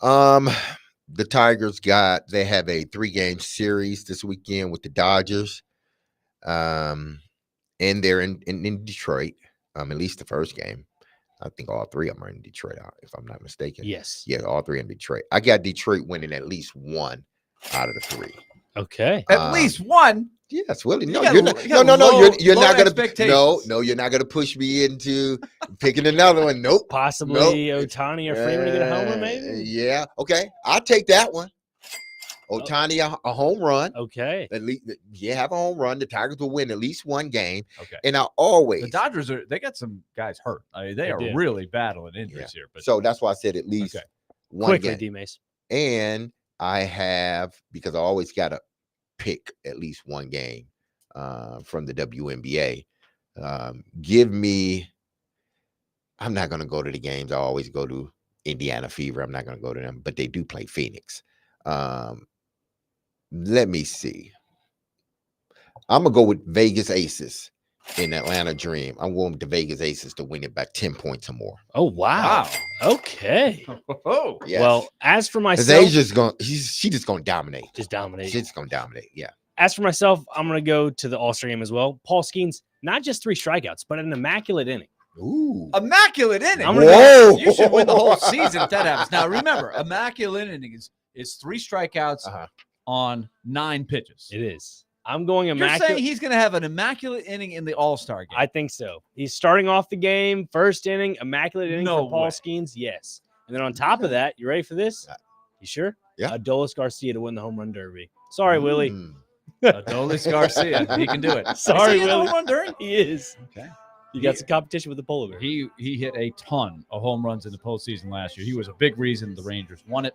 The Tigers they have a 3-game series this weekend with the Dodgers. And they're in Detroit. At least the first game. I think all 3 of them are in Detroit, if I'm not mistaken. Yes. Yeah, all 3 in Detroit. I got Detroit winning at least 1 out of the 3. Okay. At least one. Yes, Willie. No, got you're a- not. you got No, low- you're low not gonna. expectations. No, you're not gonna push me into picking another one. Nope. Possibly Nope. Ohtani or Freeman to get a homer, maybe? Yeah. Okay. I'll take that one. Ohtani a home run. Okay. At least, have a home run. The Tigers will win at least 1 game. Okay. And I always. The Dodgers they got some guys hurt. I mean, they are did. really battling injuries here. But So that's why I said at least Okay. 1 Quickly, game. DMase. And I have, because I always got to pick at least 1 game from the WNBA. Give me, I'm not going to go to the games. I always go to Indiana Fever. I'm not going to go to them, but they do play Phoenix. Let me see. I'm going to go with Vegas Aces in Atlanta Dream. I'm going with the Vegas Aces to win it by 10 points or more. Oh, wow. Okay. Oh, Yes. Well, as for Because myself, Asia's going, she's just going to dominate. just dominate. She's just going to dominate. Yeah. As for myself, I'm going to go to the All-Star game as well. Paul Skeens, not just 3 strikeouts, but an immaculate inning. Ooh. immaculate inning. I'm gonna Whoa. You should win the whole season if that happens. Now remember, immaculate inning is 3 strikeouts Uh-huh. on 9 pitches. It is. I'm going You're immaculate. saying he's going to have an immaculate inning in the All-Star game? I think so. He's starting off the game, first inning, immaculate inning No for Paul way. Skeens. Yes. And then on top of that, you ready for this? You sure? Yeah. Adolis Garcia to win the home run derby. Sorry, Willie. Adolis Garcia. He can do it. Sorry, Is he in the Willie. home run derby? He is. Okay. You got some competition with the polar bear. He hit a ton of home runs in the postseason last year. He was a big reason the Rangers won it.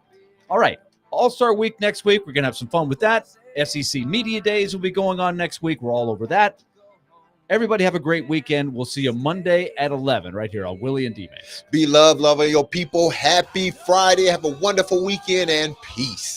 All right. All-Star Week next week. We're going to have some fun with that. SEC Media Days will be going on next week. We're all over that. Everybody have a great weekend. We'll see you Monday at 11 right here on Willy and DMase. Be loving your people. Happy Friday. Have a wonderful weekend and peace.